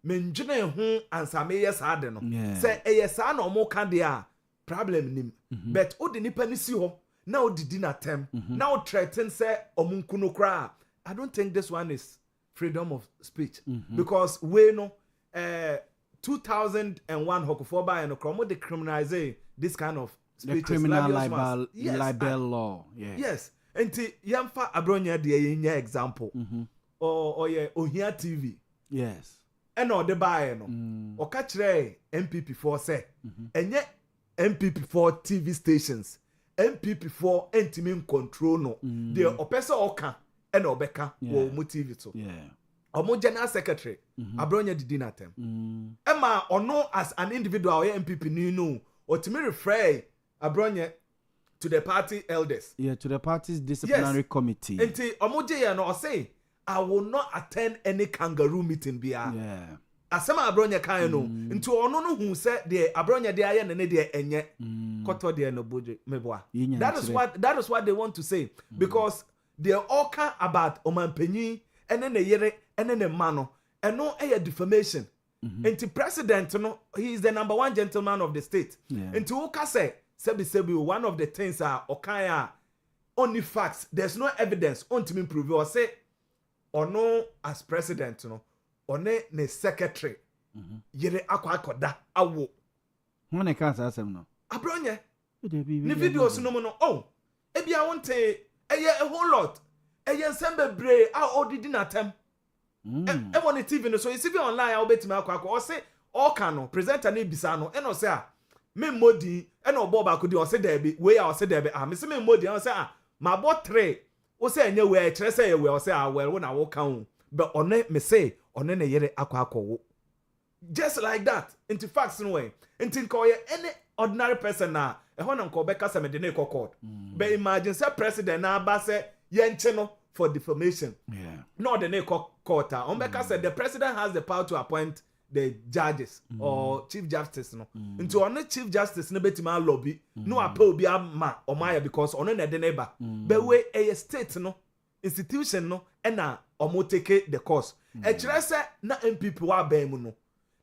me ndwene ho ansa me ye sa de no say e ye sa na o mo ka de a problem nim but o de nipa ni si ho na o didi na tem na o threaten say omunkuno kra. I don't think this one is freedom of speech because we know 2001 Hokofoba and Okromo decriminalize this kind of speech. The criminal libel law. Yes. And yamfa abronya de example. Or Ohia TV. Yes. And or the buy no. Or catch MPP4 say. And yet MPP4 TV stations. MPP4 intimate control no. The opesa oka and obeka wo mu TV so. Omo general secretary abronya didi na tem ema ono as an individual or MPP ni no otimi refer abronya to the party elders to the party's disciplinary committee enti omo je ya no say I will not attend any kangaroo meeting bia asema abronya kan no nti ono no hu say the abronya de aye ne de enye koto de no boje meboa that is what they want to say because they all care about omanpanyi ene ne yere ene ne mano eno a defamation enti president no he is the number one gentleman of the state enti uka say sebi one of the things are okaya only facts there's no evidence on to prove or say or no as president no one ne secretary yere akoda awo one can't asem no abronye ni videos no no oh ebia wonte eye a whole lot eye nsembe bre a odidi na tem on the TV no so you see online I bet me akwa o say all can presenter na bisa no e no say me modi e no obo ba ko di o say there be we o say there be me say me modi o say ma bo 3 o say enye we kire say we o say well we na wo kan but on me say on na yere akwa wo just like that into facts no way into call any ordinary person na e ho na nko be ka say me de na court but imagine say president na ba say ye nche no for defamation. Not the court. Ombeka said the president has the power to appoint the judges or chief justice. No, into on the chief justice, no betima lobby. No appeal be a ma or maya because on the neighbor. But we a state no institution no and na omo take the course. Say na MPP wa be mu no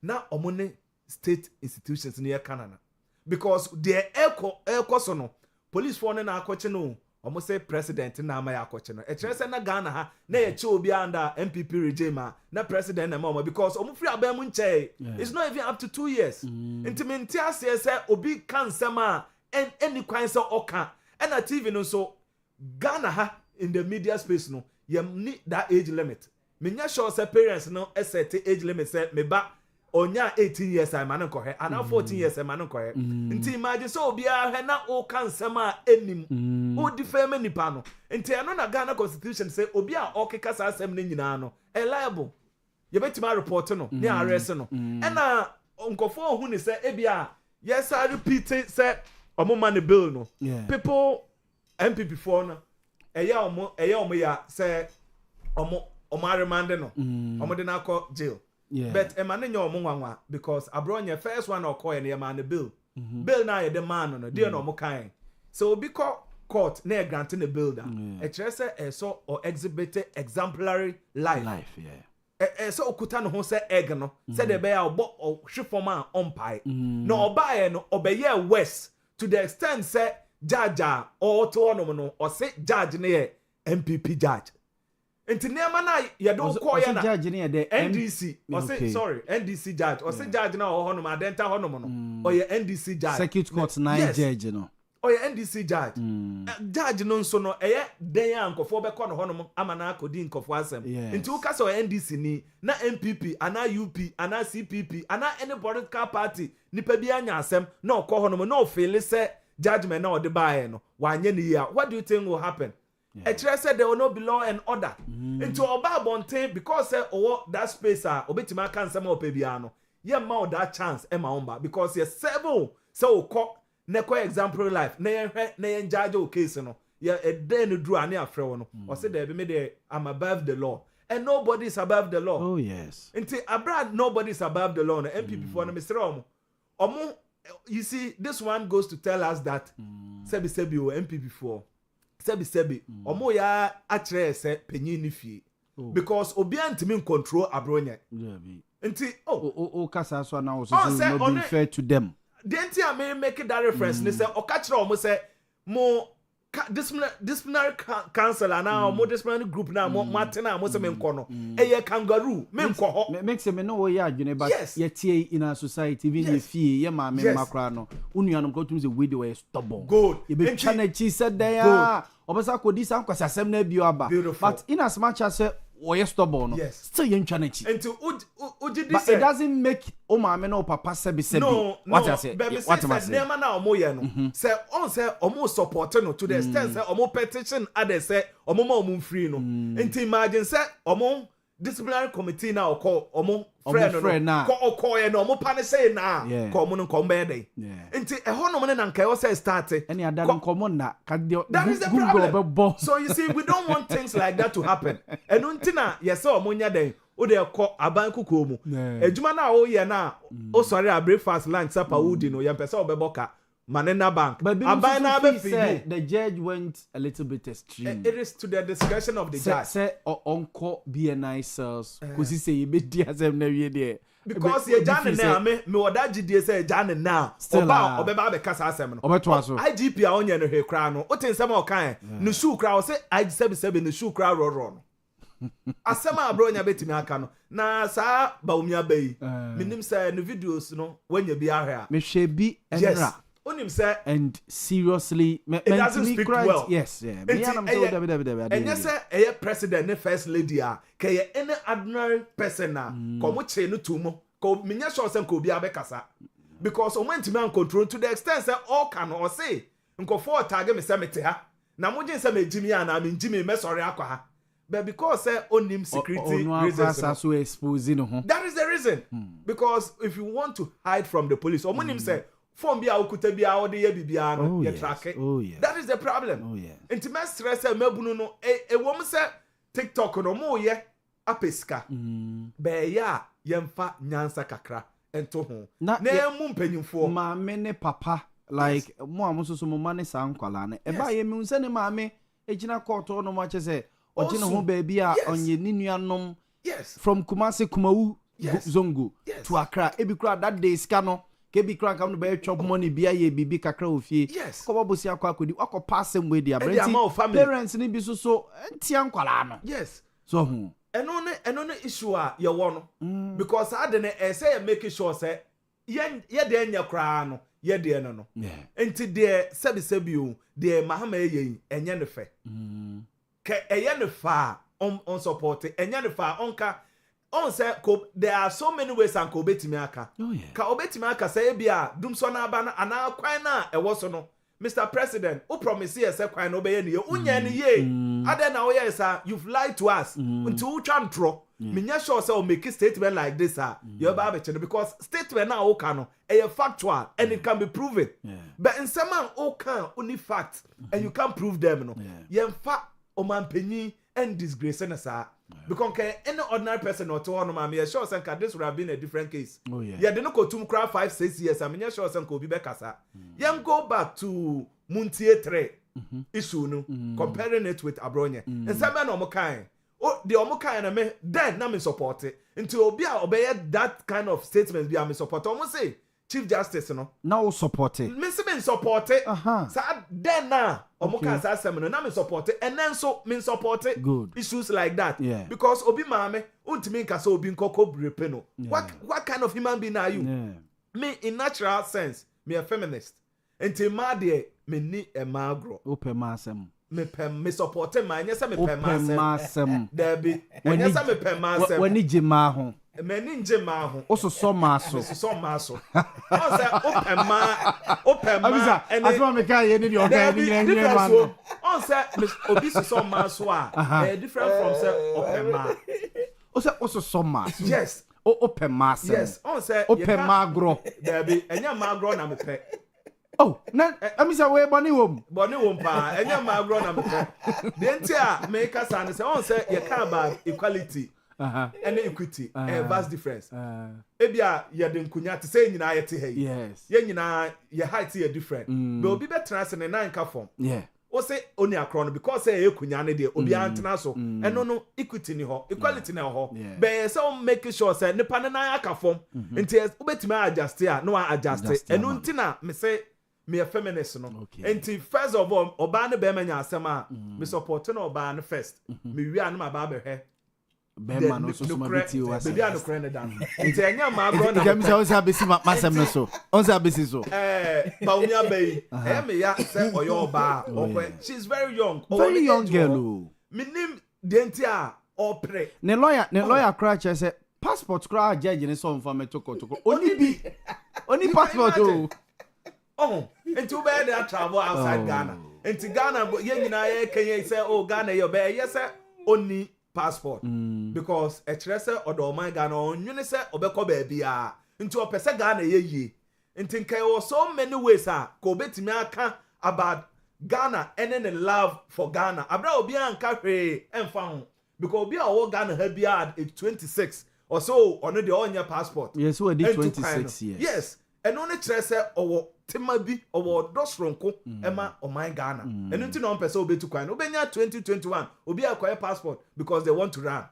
na omone state institutions near Canada because the echo so no police for na akoche no. Almost say president na ama ya koche no e kire se na Ghana ha na ye che obi under MPP regime na president na mama because omu free abam nche it's not even up to 2 years intimate ase say obi kan sema and any kwan say oka and na TV no so Ghana ha in the media space no ye need that age limit me nya sure say parents no set age limit say me ba onya 18 years I man ko he and 14 years I man ko he nti imagine so obi a he na o kan sema enim o defame nipa no nti eno na Ghana constitution say obi a o keka sa asem ne nyina no e liable ye betima report no ne arrest no and na nkofo hu ni say ebi a yes I repeat say omo man bill no people MPP4 no eya omo ya say omo arremand no omo de na ko jail. But emane nyo omunwanwa because abronya first one or call and man the bill. Bill na the man no dey no mo kan. So be court na granting the bill da. E kire say so or exhibit exemplary life. So okuta no ho say egg no. Say the be a obo hwefom a ompai. No obae no obeye west to the extent say judge or to no or say judge na MPP judge. Enti nema na ye do call ya na judge ne de NDC or say sorry NDC judge or say judge na ho no ma denta ho no no or ye NDC judge circuit court 9 judge no or ye NDC judge judge no nso no eye den ya nkofo be ko no ho no ama na akodi nkofo asem enti wo ka so NDC ni na MPP ana UP ana CPP ana any political party nipa bi anya asem na okọ ho no na o feel say judgment now the buy no wanye ni ya what do you think will happen a church said there will not be law and order into oba bonten because that space obetima kan sama opebia no ye ma that chance e ma omba because ye seven so ko ne ko example life na ye judge o case no ye e dey no dru ane afre wo no o say there be me there I'm above the law and nobody is above the law. Oh yes. Until abroad nobody is above the law. No MP before no Mr. Omo, you see this one goes to tell us that sebi o MP before sebi omo ya atre se penyin ni fie because obi antimi control abronya. Yeah be. Until kasa so na so no be fair to them. The entity I may make that reference they say okachira omo say mo disciplinary council and now more disciplinary group now more martina mo se me nko no eye kangaroo me nko ho make se me no wo ya adwene but yet in our society even if ye ma me makra no unuanom ko tum se we dey were stubborn good e be twanechi said there obasa ko dis am kwasa asem na bio aba but in as much as we stubborn no still ye twanechi until but it doesn't make o ma me no papa sebi no what I say what I say nema na omo ye no say on say omo support no to the extent say omo petition others say omo ma omo free no until imagine say omo disciplinary committee na call omo friend no call ye no omo pane say na call omo no come be dey until e ho no mo na nkai o say start any other come na that is the problem. So you see we don't want things like that to happen and until na yes omo nya den o de call aban kuko mu ejuma na o ye na o sorry a breakfast lunch supper woody no ye pese obeboka Manena Bank. But the judge went a little bit extreme. It is to the discretion of the judge. Say onko BNI cells. Because he say you be DSM na wie there. Because ye jane na me oda gidie say jane na obeba be kasa asem no. Obeto aso. IGP a onye no hwe kra no. O tin sem o kan. No shoe kra o say IG77 no shoe kra ro no. Asema abronya betimi aka no. Na sa ba umia bayi. Minim say no videos no when you be ahia. Me hwe bi enra. Onim say and seriously it doesn't speak well. Yes, yeah. Me am so and yes say a president ne first lady a kay any ordinary person na komo che no tumo ko minya sure say ko bi abekasa because o went man control to the extent say all can or say nko for tag me say mete ha na mo gin say me jimi ana me jimi me sorry akwa ha but because say onim security reasons so exposing no that is the reason because if you want to hide from the police or monim say phone bia okuta bia wo de ye bibia no ye track it. That is the problem. Intimate stress e mabunu no e wom say TikTok no mo ye apeska be ya yemfa nyansa kakra ento ho na mu mpanyimfo ma me ne papa like mo amuso so mo mane sa nkwala na e ba ye mi unse ne ma me ejina court no ma che say ogina ho ba bia onye ni nuanom from Kumasi Kumawu Zongo to Accra e bi kura that day ska no kebi kran kam no be chop money bia ye bibi kakra ofie ko bobosi akwa akodi akọ pass em we dia parents ni bi so entia nkwala no so eno ne issue a ye wo no because ade ne say make sure say ye de anya kra no ye de no enti de sebi o de mahama ye enye ne fe ke eye ne fa on support enye ne fa onka on say there are so many ways and ko betimi aka ka obetimi aka say bia dumso na aba na ana kwan na e wo so no Mr. President who promise ye say kwan no be ye ne unya ne ye ade na wo ye say you've lied to us until you try tro minya sure say o make a statement like this you ba be chene because statement na o ka no e factual and it can be proven but in some man o kan only fact and you can't prove them no ye mfa o man penyi and disgrace na sa because any ordinary person or to no me sure say this would have been a different case yeah they no go to cry 5-6 years I mean sure say ko bi be kasa yam go back to Montie 3 issue no comparing it with Abronya and some man omo kan the omo kan na me then na me support it until obi a obey that kind of statements be am support omo say Chief Justice no now support it me say me support it sa then na omo kan sa asem no na me support it and then so me support it issues like that because obi maame untimi nka so obi nkoko brepe no what kind of human being are you me in natural sense me a feminist until ma de me ni e magro open ma asem me support ma nyesa me pe ma asem there be nyesa me pe ma asem wani jima ho meni nje ma ho oso so ma so o say Abisa, asma me ka ye ni the oga ni man. On say obi so man so different from say open man. O say also some mass. Yes. Open mass. Yes. On say open magro. There be enya magro na me pe. Oh, na amisa we boni wom. Boni wom pa enya magro na me pe. The entia make us and say on say you can about equality. And equity, vast difference. Ebia ye de nkunya te say nyina ye te hey. Yes. Ye nyina ye height ye different. But obi betra ase ne nan ka form. Yeah. O say oni akro no because say ye kunya ne de obi antena so. Eno no equity ni ho, equality na ho. Be say on make sure say nipa ne nan aka form. Nti obetimi adjust ya, no adjust. Eno nti na me say me a feminist no. Nti first of all oba ne be manya asema me support no oba ne first. Me wi anu ma ba be he. Bema no so ma biti o ase. Baby anu kra ne dan. Nti enya ma agro na. Nti say o say abesi masem no so. On say abesi so. Ba umi abai. Me ya say oyo oba. She's very young. Very young girl. Minim denti a opre. Ne lawyer cry say passport cry judge ne so mfa me toko. Oni passport o. Oh, nti ube dey travel outside Ghana. Nti Ghana ye nyina ye Kenya say oh Ghana ye be ye say oni passport because a trese or do my Ghana on you say obeko baby into a pesa Ghana ye nti nkai so many ways ko betimi aka about Ghana and then the love for Ghana abra obi anka hwe emfa ho because obi a wo Ghana ha bia at 26 or so on the onya passport yes we did 26 years yes and only trese or tema bi owo dosronko ema o my Ghana enu nti no mpese obetu kwan obenya 2021 obi akoye passport because they want to run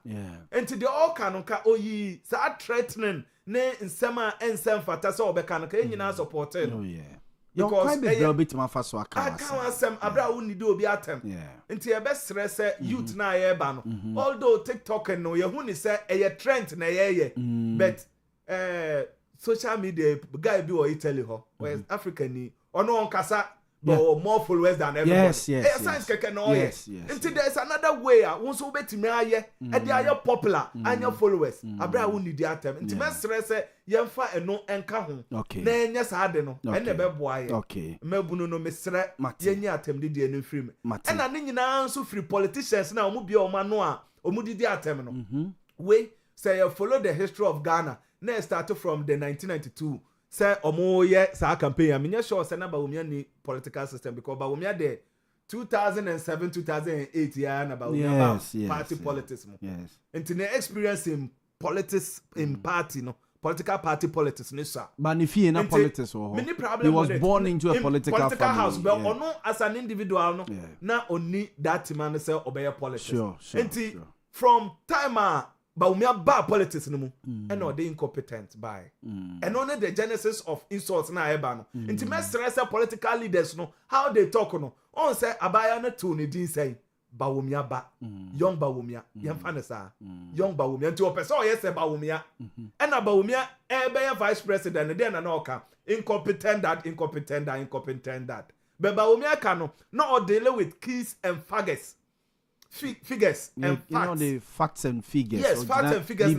enti the all kanonka oyi sa threatening ne nsema ensem fata so obeka no ka enyina support no because e bit ma fa so aka asem abra uni do obi atem enti e be stress youth na ye ba no although TikTok no ye hu ni say e trend na ye but social media guy be or Italy ho West Africa ni ono on kasa more followers than everybody yes science keke no until there's another way won so betimi aye e dey aye popular anya followers abra won need atem until me stress yemfa eno enka ho na enya saade no e na be boa ye mabunu no mesre yenyi atem de no free me e na ne nyina so free politicians na omu bia omano a omu didi atem no we say you follow the history of Ghana. Na started from the 1992 say omo ye sa campaign am sure say na ba wumia ni political system because ba wumia the 2007 2008 ya na ba wumia party politics mo into the experience in politics in party no political party politics no sir but if he na politics he was born into a political house but ono as an individual no na oni that man say obey politics sure. From time but we are bad politics no mu and or they incompetent by and only the genesis of insults na eba no nti me stress political leaders no how they talk no on say abaya na to ne din say bawumia ba young bawumia yemfa ne sa young bawumia nti o person o yes bawumia and bawumia e be vice president dey na oka incompetent that but bawumia ka no no deal with keys and figures and facts. You know the facts and figures. Yes, facts and figures.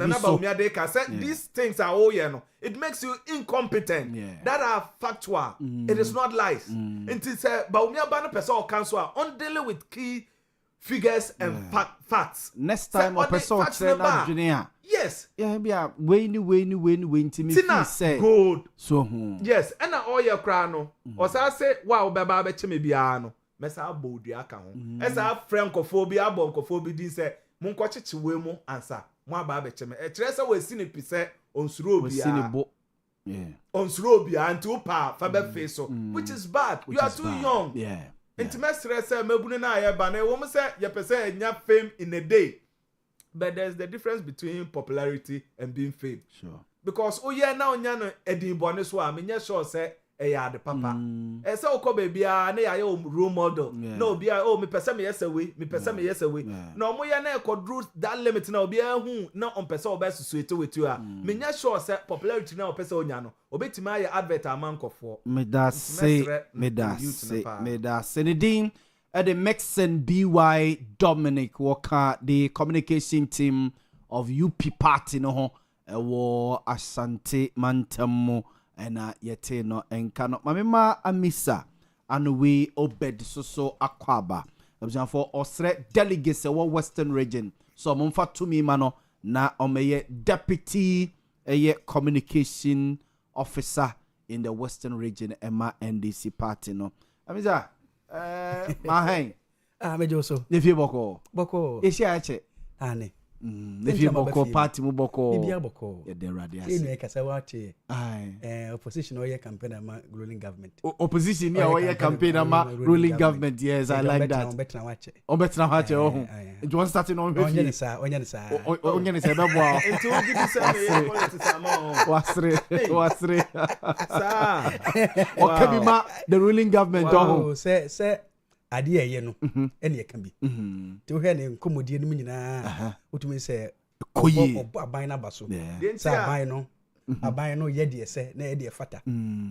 These things are all it makes you incompetent. That are factual. It is not lies. It is Baumia Bana person council on dealing with key figures and facts. Next time a person say that engineer. Yes. Yeah, be a way to me say good. So yes, and all your crown. Or say wow baba be chimi biano. Mesa bodu aka ho esa francophobia boncophobia din say monko chechewe mu ansa mo aba be cheme e kire say we si ne pise onsuro obia onsuro obia anti pa fa be face so which is bad you are too young intimate stress say mabunu na aye ba na wo mo say ye pese enya fame in a day but there's the difference between popularity and being famous because na onya no edin bone so a menye sure say the papa say okọ bebia na ya role model no bia me pese me yes away no mo ya na ekodru that limit na obia hu na on pese obasusuete wetu a menya sure say popularity na opese onya no obetima ya advert amankofo me da say ne din the Mexican BY Dominic Walker the communication team of UP party no ho wo Asante Mantamo ɛna yɛte no ɛnka no mamema amisa ano we obed so akwaba for osre delegates wɔ western region so momfa tumi ma no na ɔmɛyɛ deputy communication officer in the western region Emma NDC party no amisa mahen mejo so nefie boko esia ache ane nefie boko party mu boko bibia boko ye de radio ase enu kasa wache opposition or campaign ama ruling government opposition ya or campaign ama ruling government yes I like that obetra wache oh you want starting on onye ni sa bebo nti o gidi say me politics ama wasre sa okabima the ruling government oh say ade eye no ene ye kan bi te wo he ne nkomodie no nyina wotumi se koyi aban na baso sa aban no ye de se na ye de fata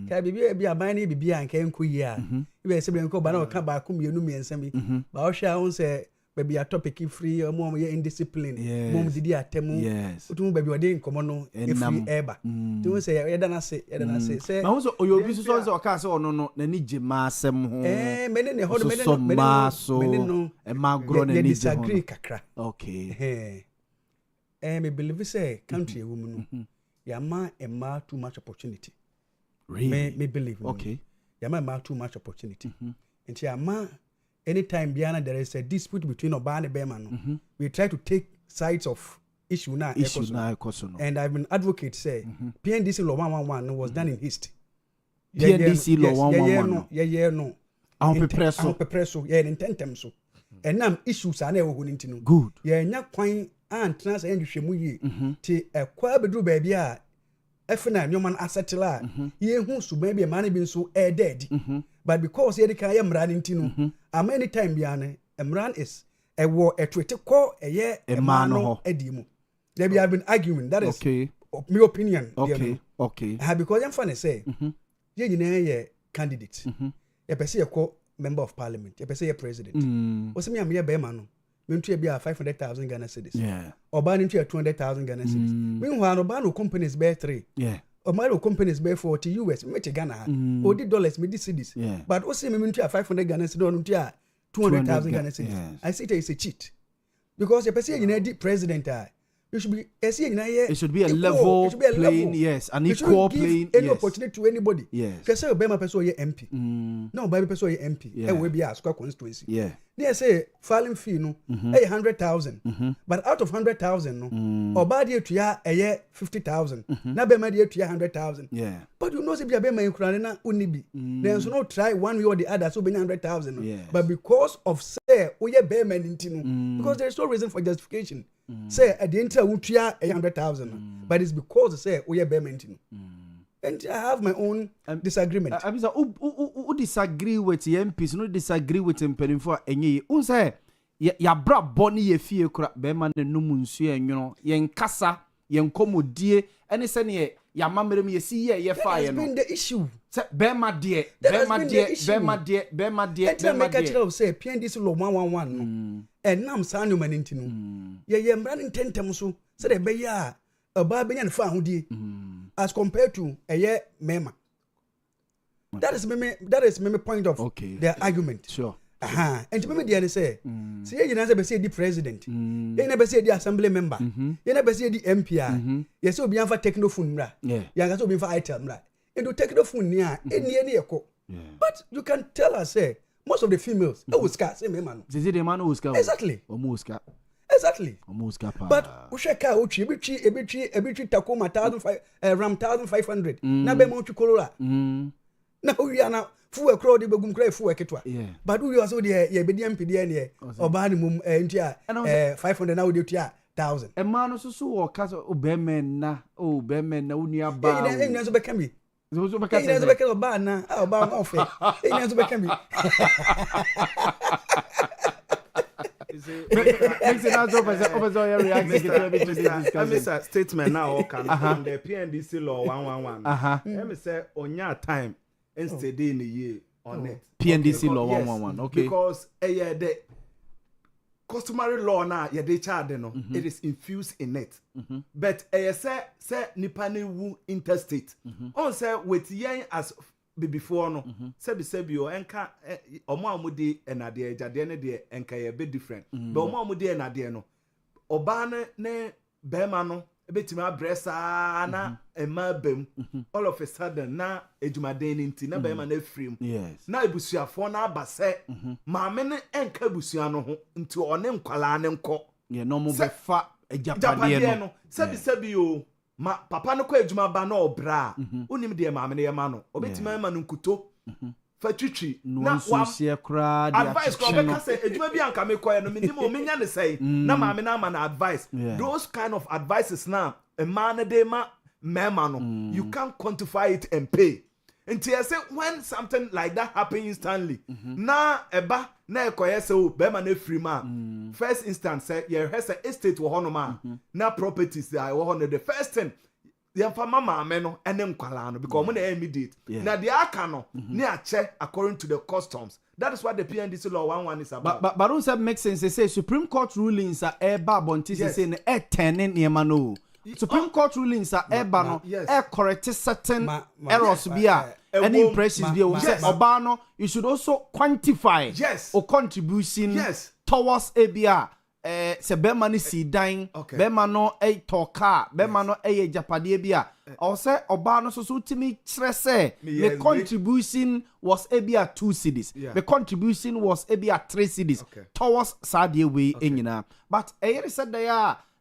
ka bi aban na bi anka enkoyi a bi se bre nko ba na ka ba ko mienu miensa bi ba wo hwa won se baby a topic free mo ye indiscipline mom didi atemu wotumi baby ode nkomo no e free eba te wo se ye dana se se ma wo so oyobi so so ka se ono no na ni gema asem ho mene ne ho mene no e magro na ni disagree kakra okay me believe say country e wo mu no ya ma too much opportunity really me believe okay ya ma too much opportunity nti ya ma anytime biana there is a dispute between Oba and Bema no we try to take sides of issue na ekoso and I've been advocate say PNDC law 111 was done in haste PNDC law 111 no on prepresso intentem so and nam issues are na wo nti no good nya kwan antra say nhwehwemu yi ti ekwa bedru ba bia efena nyoman assettle a ye hu suban bi ma na bi nso dead but because ye kan ye mran nti no many time bia ne mran is ewo etwete ko eye ema no edimu there be have been arguing that is okay my opinion okay because I'm funny say ye nyina ye candidate ye pese ye ko member of parliament ye pese ye president o se me am ye be ma no mentu bia 500,000 Ghana cedis oba ni 200,000 Ghana cedis meanwhile oba no companies be 3 Omaro companies be 40 US me Ghana odi dollars me di cedis but o se me mentu 500 Ghana cedis on 200,000 Ghana cedis I see it is a cheat because the person you di president it should be it should be a level playing yes an equal playing any opportunity to anybody yes because say Obama person ye MP no Obama person ye MP e we be ask constituency they say filing fee no 100,000 but out of 100,000 no Oba dey tuya 50,000 na Bema dey tuya 100,000 but you know say Bema nkura na unibi then so no try one way or the other so be 100,000 but because of say we Bema ntino because there is no reason for justification say at the end utuya 100,000 but it's because say we Bema ntino and I have my own disagreement. I mean, who disagree with the MPs, no disagree with him for any. Who say ya bra boni ye fie kura bema ne numu nsu ye nyono ye nkasa ye nkomodie ene se ne ya mamere ye si ye fa ye no. That's been the issue. Say bema die say PNDC law 111 no. And nam sa no maninti no. Ye mbra ntentem so say de be ya Oba benya ne fa hodie as compared to a mema. That is me point of their argument. Sure. And to me they say see you never say the president. You never say the assembly member. You never say the MP. You say obi anfa technophone mra. You say obi anfa item mra. And to technophone nia any eko. But you can tell us say most of the females Oscar say mema no. Is it the man Oscar? Exactly. Oscar. Exactly. But usheka uchi ebitri Tacoma 1,500 na be mo chukolora na we na fuwe crowd begum cry fuwe ketwa but we also the ye be MPD ne oba ni mum ntia 500 na we dey 1,000 e man no so wo kasa obemen na unia ba e nso be kan bi so be kan nso be kan oba na oba mo fe e nso be kan bi Mr. Statement now can on the PNDC law 111. Let me say on your time instead in a year on it. PNDC law 111. Okay. Because the customary law na ye de charge no it is infused in it but say nipa ne wu interstate on say with yen as before no sebi o enka omo amudi enade ejade ne de enka ye be different but omo amudi enade no oba ne bema no ebetima bresa na ema bem all of a sudden na ejumaden nti na bema na frame na ebusuafo na abase maame ne enka busua no ho nti one nkwala ne nko ye no mo be fa ejapade no sebi o ma papa no kwa ejuma ba na obra onim de maame ne yema no obetima ma no nkuto fa twitwi na wa kra dia advice ko be ka say ejuma bi anka me koye no mindim o menya ne say na maame na ma na advice those kind of advices now a man de ma mema no you can't quantify it and pay until I say when something like that happen instantly na eba na ekoye say o be ma na free man first instance say your estate wo hono ma na properties there wo hono the first thing the mama no ene nkwala no because mo na immediate na the aka no ni ache according to the customs. That is what the PNDC law 11 is about. But also make sense. They say Supreme Court rulings are Montie say ne turning niema no. Supreme Court rulings are no correct certain errors bia any impressions bia we say oba no you should also quantify or contribution towards abia se bema ni si dan bema no toka bema no japade bia or say oba no so ultimate kire say the contribution was abia 2 cities the contribution was abia 3 cities towards sadie way enyina but here said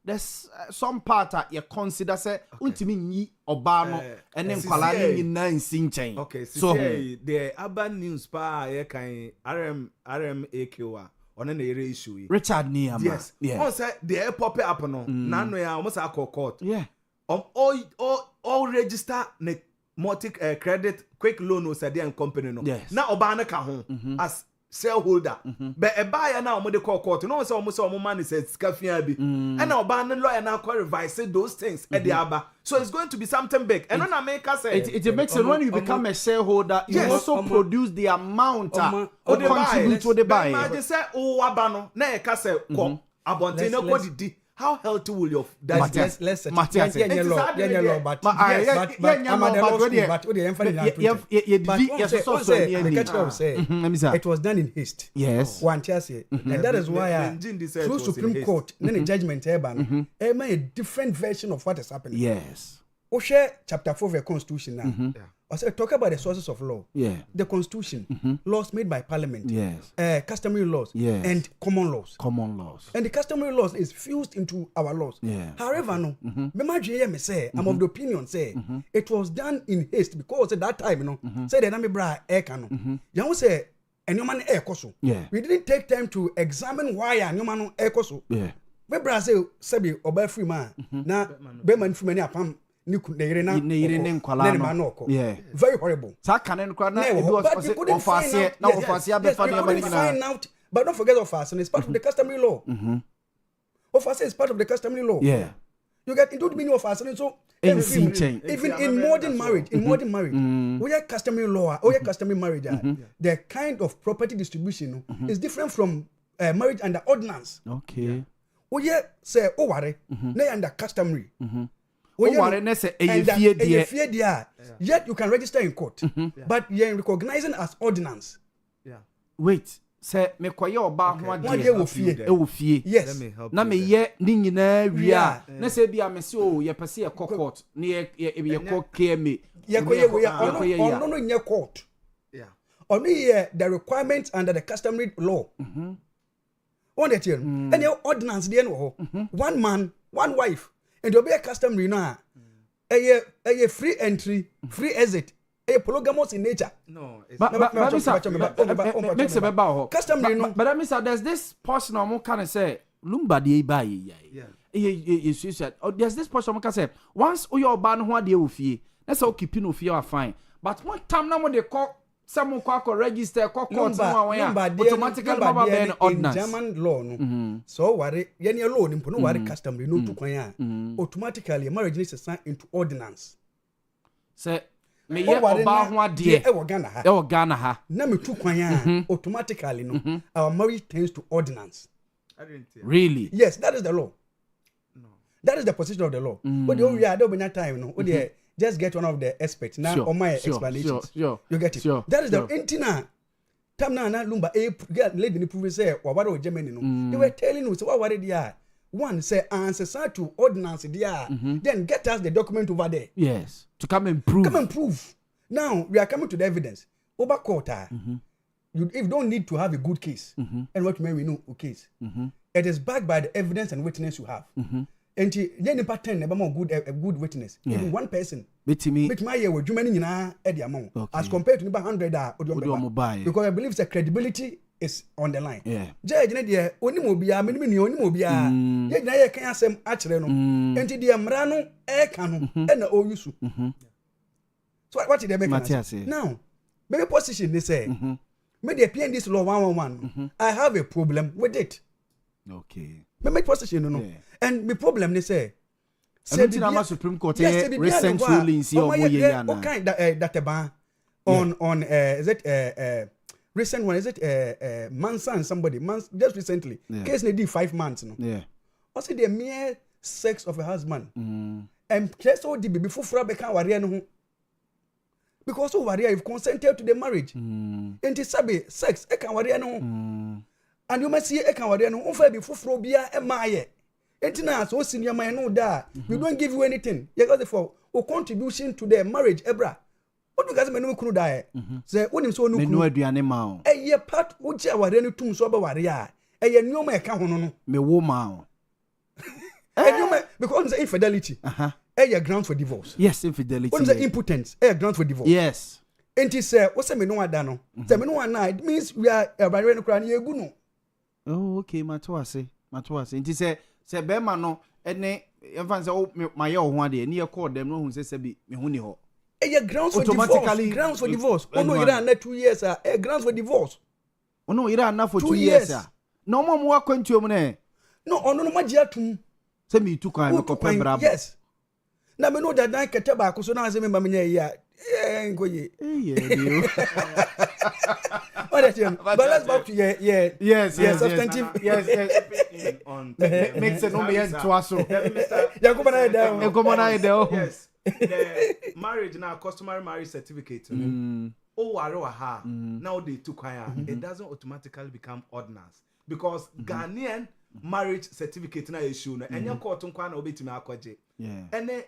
there's some part you consider say ultimate nyi oba no ene nkwala ni nyina nsi nchen so the urban news pa ye kan RMAQ on an area issue. Richard Niama. Yes. On say the pop up no. Nano ya almost a court. Yeah. All register ne multi credit quick loan no said and company no. Yes. Now obana ka ho as shareholder. But a buyer now mo de court. No say almost all money said scafia bi. And now obana lawyer now call revise those things at the aba. So it's going to be something big. And on America say it makes sense when you become a shareholder, you also produce the amount of contribute to the buyer. Imagine say abano na e ka say ko abonte na ko didi. How healthy will your let's it was done in haste. Yes. One say and that is why through Supreme Court then judgment a different version of what is happening. Yes. Oshe chapter 4 of the Constitution now. I said talk about the sources of law. The Constitution, laws made by Parliament, customary laws, and common laws. And the customary laws is fused into our laws. However, no, I'm of the opinion say it was done in haste because at that time, say the name bra ekano. You say and man ekoso. We didn't take time to examine why and man ekoso. We bra say sebi oba free man na be man free many apam. Very horrible. But don't forget offense, it's part of the customary law. Offense is part of the customary law. You get into the meaning of offense, so even in modern marriage, we have customary law, or customary marriage. The kind of property distribution is different from marriage under ordinance. Okay. We say worry, under customary. Yet you can register in court, but you're recognizing as ordinance. Wait, say me kwaye oba ho ade e wo fie. Yes. Na me ye ni nyina wia. Na say bia me se o ye pese ye court na ye ko KMA. Ye ko ye ono no nye court. Yeah. Only the requirements under the customary law. On that here. And your ordinance there no. One man, one wife. And you'll be a customary now. A free entry, free exit, a polygamous in nature. No, it's makes a baba customary. But I mean, there's this portion of kind of say, Lumba de buy. There's this portion of say, once your ban what they will fee, that's all keeping of you are fine. But one time now when they call someone call register call court automatically in ordinance. German law no. So worry any law no worry customary no to kwan automatically marriage is signed into ordinance. Say me ye oba ho ade e wo Ghana ha na me to kwan automatically no our marriage turns to ordinance. I didn't hear. Really? Yes, that is the law. No. That is the position of the law. But the Owia, don't be that time, no. Just get one of the experts now on my explanations. Sure. You get it? Sure. That is the intina. Time now, Lumba, lady, the prove say, or what Germany, no. They were telling us what they are. One say answer to ordinance, then get us the document over there. Yes. To come and prove. Come and prove. Now we are coming to the evidence. Over court, you don't need to have a good case. And what may we know a case? It is backed by the evidence and witness you have. And then pattern never more a good witness. Even one person. But my year with many in the amount as compared to 100 because I believe the credibility is on the line. Yeah. Judge Nadia, only mobia, minimum, only mobia. Yet I can't say actually. And the Amrano, air canon, and the Oyusu. So what did they make us now? Maybe position they say. Maybe appear in this law 111. I have a problem with it. Okay. Make position, no. And the problem they say. The Supreme Court recent rulings that ban on is it recent one, is it Manson somebody just recently case they did 5 months, no. Yeah. Also the mere sex of a husband. And case all the before Frabeka warrior no. Because of warrior if consented to the marriage. And it sabi sex e can warrior no. And you must see e can warrior no unfa before Frobia e maye. Entina so senior man no da. We don't give you anything. You got for contribution to the marriage ebra. What do you guys menu kunu da say wonim so no kunu. Menu aduane ma o. Ye part wo je warrior no tum so ba warrior. Ye nyoma e ka ho no. Me wo ma o. Nyoma because infidelity. Ground for divorce. Yes, infidelity. What is the impotence? Ground for divorce. Yes. And he said, what's a menu adano? The menu one night means we are a barren crown ye guno. Oh, okay, Matuase. And he said, Bema no, and everyone say, oh, my own one day, near court them, no one says, be me ho. Grounds for divorce. Grounds for divorce. Oh, no, you ran 2 years, grounds for divorce. Oh, no, you ran enough for 2 years. No more more quentum. No, oh, no, my dear to send me to come. Yes. Na me know that I can tell back so now say me mama ya go ye. But let's back to yes substantive on makes it no me to us so. Yakuba na down. Yes. The marriage now customary marriage certificate. Oh ha. Now they took it doesn't automatically become ordinance because Ghanaian marriage certificate na issue no enya court nkwa na obetimi akoje. Ene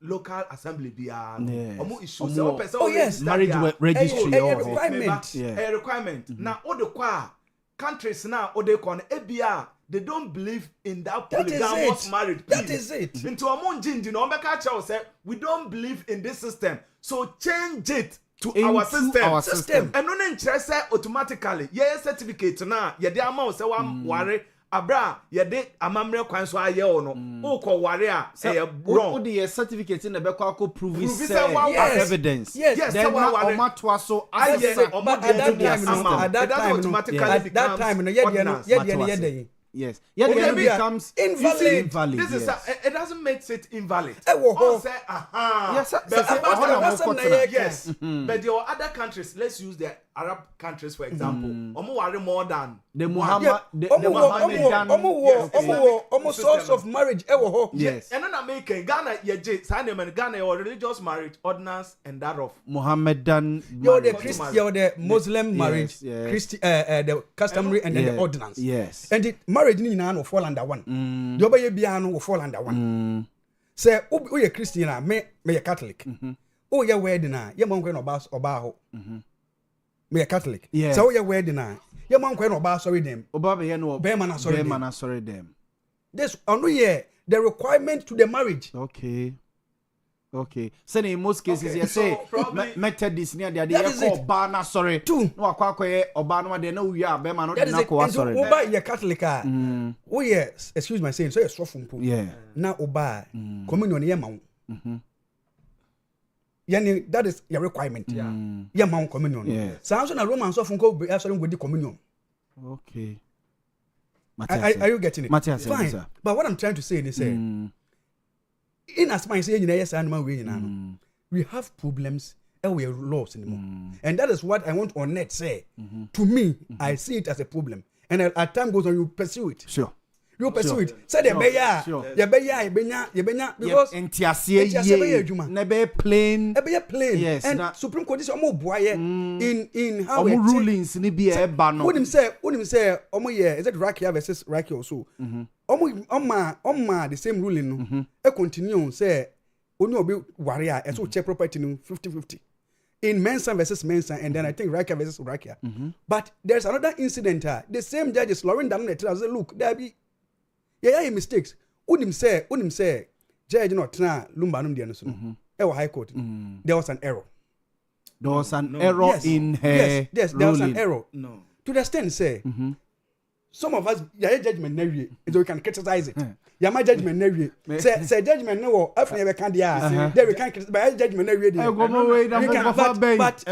local assembly bia omo issue say person yes marriage registry a requirement na o de kwa countries na o de kon ebia they don't believe in that polygamous marriage. That is it. Into omo njindi na ombeka cha say we don't believe in this system, so change it to our system. And no nkyere say automatically ye certificate na ye de ama say wa ware abra yede amamre kwan so aye o no ukọ ware a wrong o the certificate in the be kwa prove evidence yes then o ma to so at that time no ye yes it becomes invalid. This is it doesn't make it invalid. Say yes, but there are other countries. Let's use the Arab countries for example. Omo worry more than the Muhammadan source of marriage. Yes. And then American Ghana Ghana or religious marriage ordinance and that of Muhammadan. You're the Muslim marriage, the customary and then the ordinance. Yes. And the marriage ni na no fall under one. The obey bia no will fall under one. Say who you Christian me a Catholic. Oh your wedding na your mom no oba ho. Me a Catholic. So your wedding na your mom no oba sorry them. Oba be no be man sorry them. This on the requirement to the marriage. Okay. So in most cases, you say Methodist near the idea called Bana sorry. Two. No, Oba no de no we are be man not sorry. Oba you Catholic. Oh yes, excuse my saying. So you're from yeah. Now Oba communion ye ma. Yani that is your requirement. Yeah, mount communion. Yeah. So na Roman so fun ko be sorry with the communion. Okay. Are you getting it? Matthias, fine. Sir. But what I'm trying to say is in as much as yes we have problems and we are lost anymore. And that is what I want on net say. To me, I see it as a problem. And as time goes on, you pursue it. Sure. you pursue it say the beya yebenya because entiasie ye na be plain yes and supreme court is omo boaye in how omo rulings ni bi e ba no wonim say omo ye is it Rakia versus Rakia also omo the same ruling no e continue say oni obi ware a so check property no 50-50 in Mensa versus Mensa, and then I think Rakia versus Rakia. But there's another incident. The same judge is slowing down the trial. Say, look, there be mistakes. Unim say, judge not na lumba num dianusun. Ewa High Court. There was an error. There was an error in her. Yes, there was an error. No. To the extent say, some of us, judgment never, so we can criticize it. My judgment never. Say judgment no. After we can there we can criticize. But judgment never. But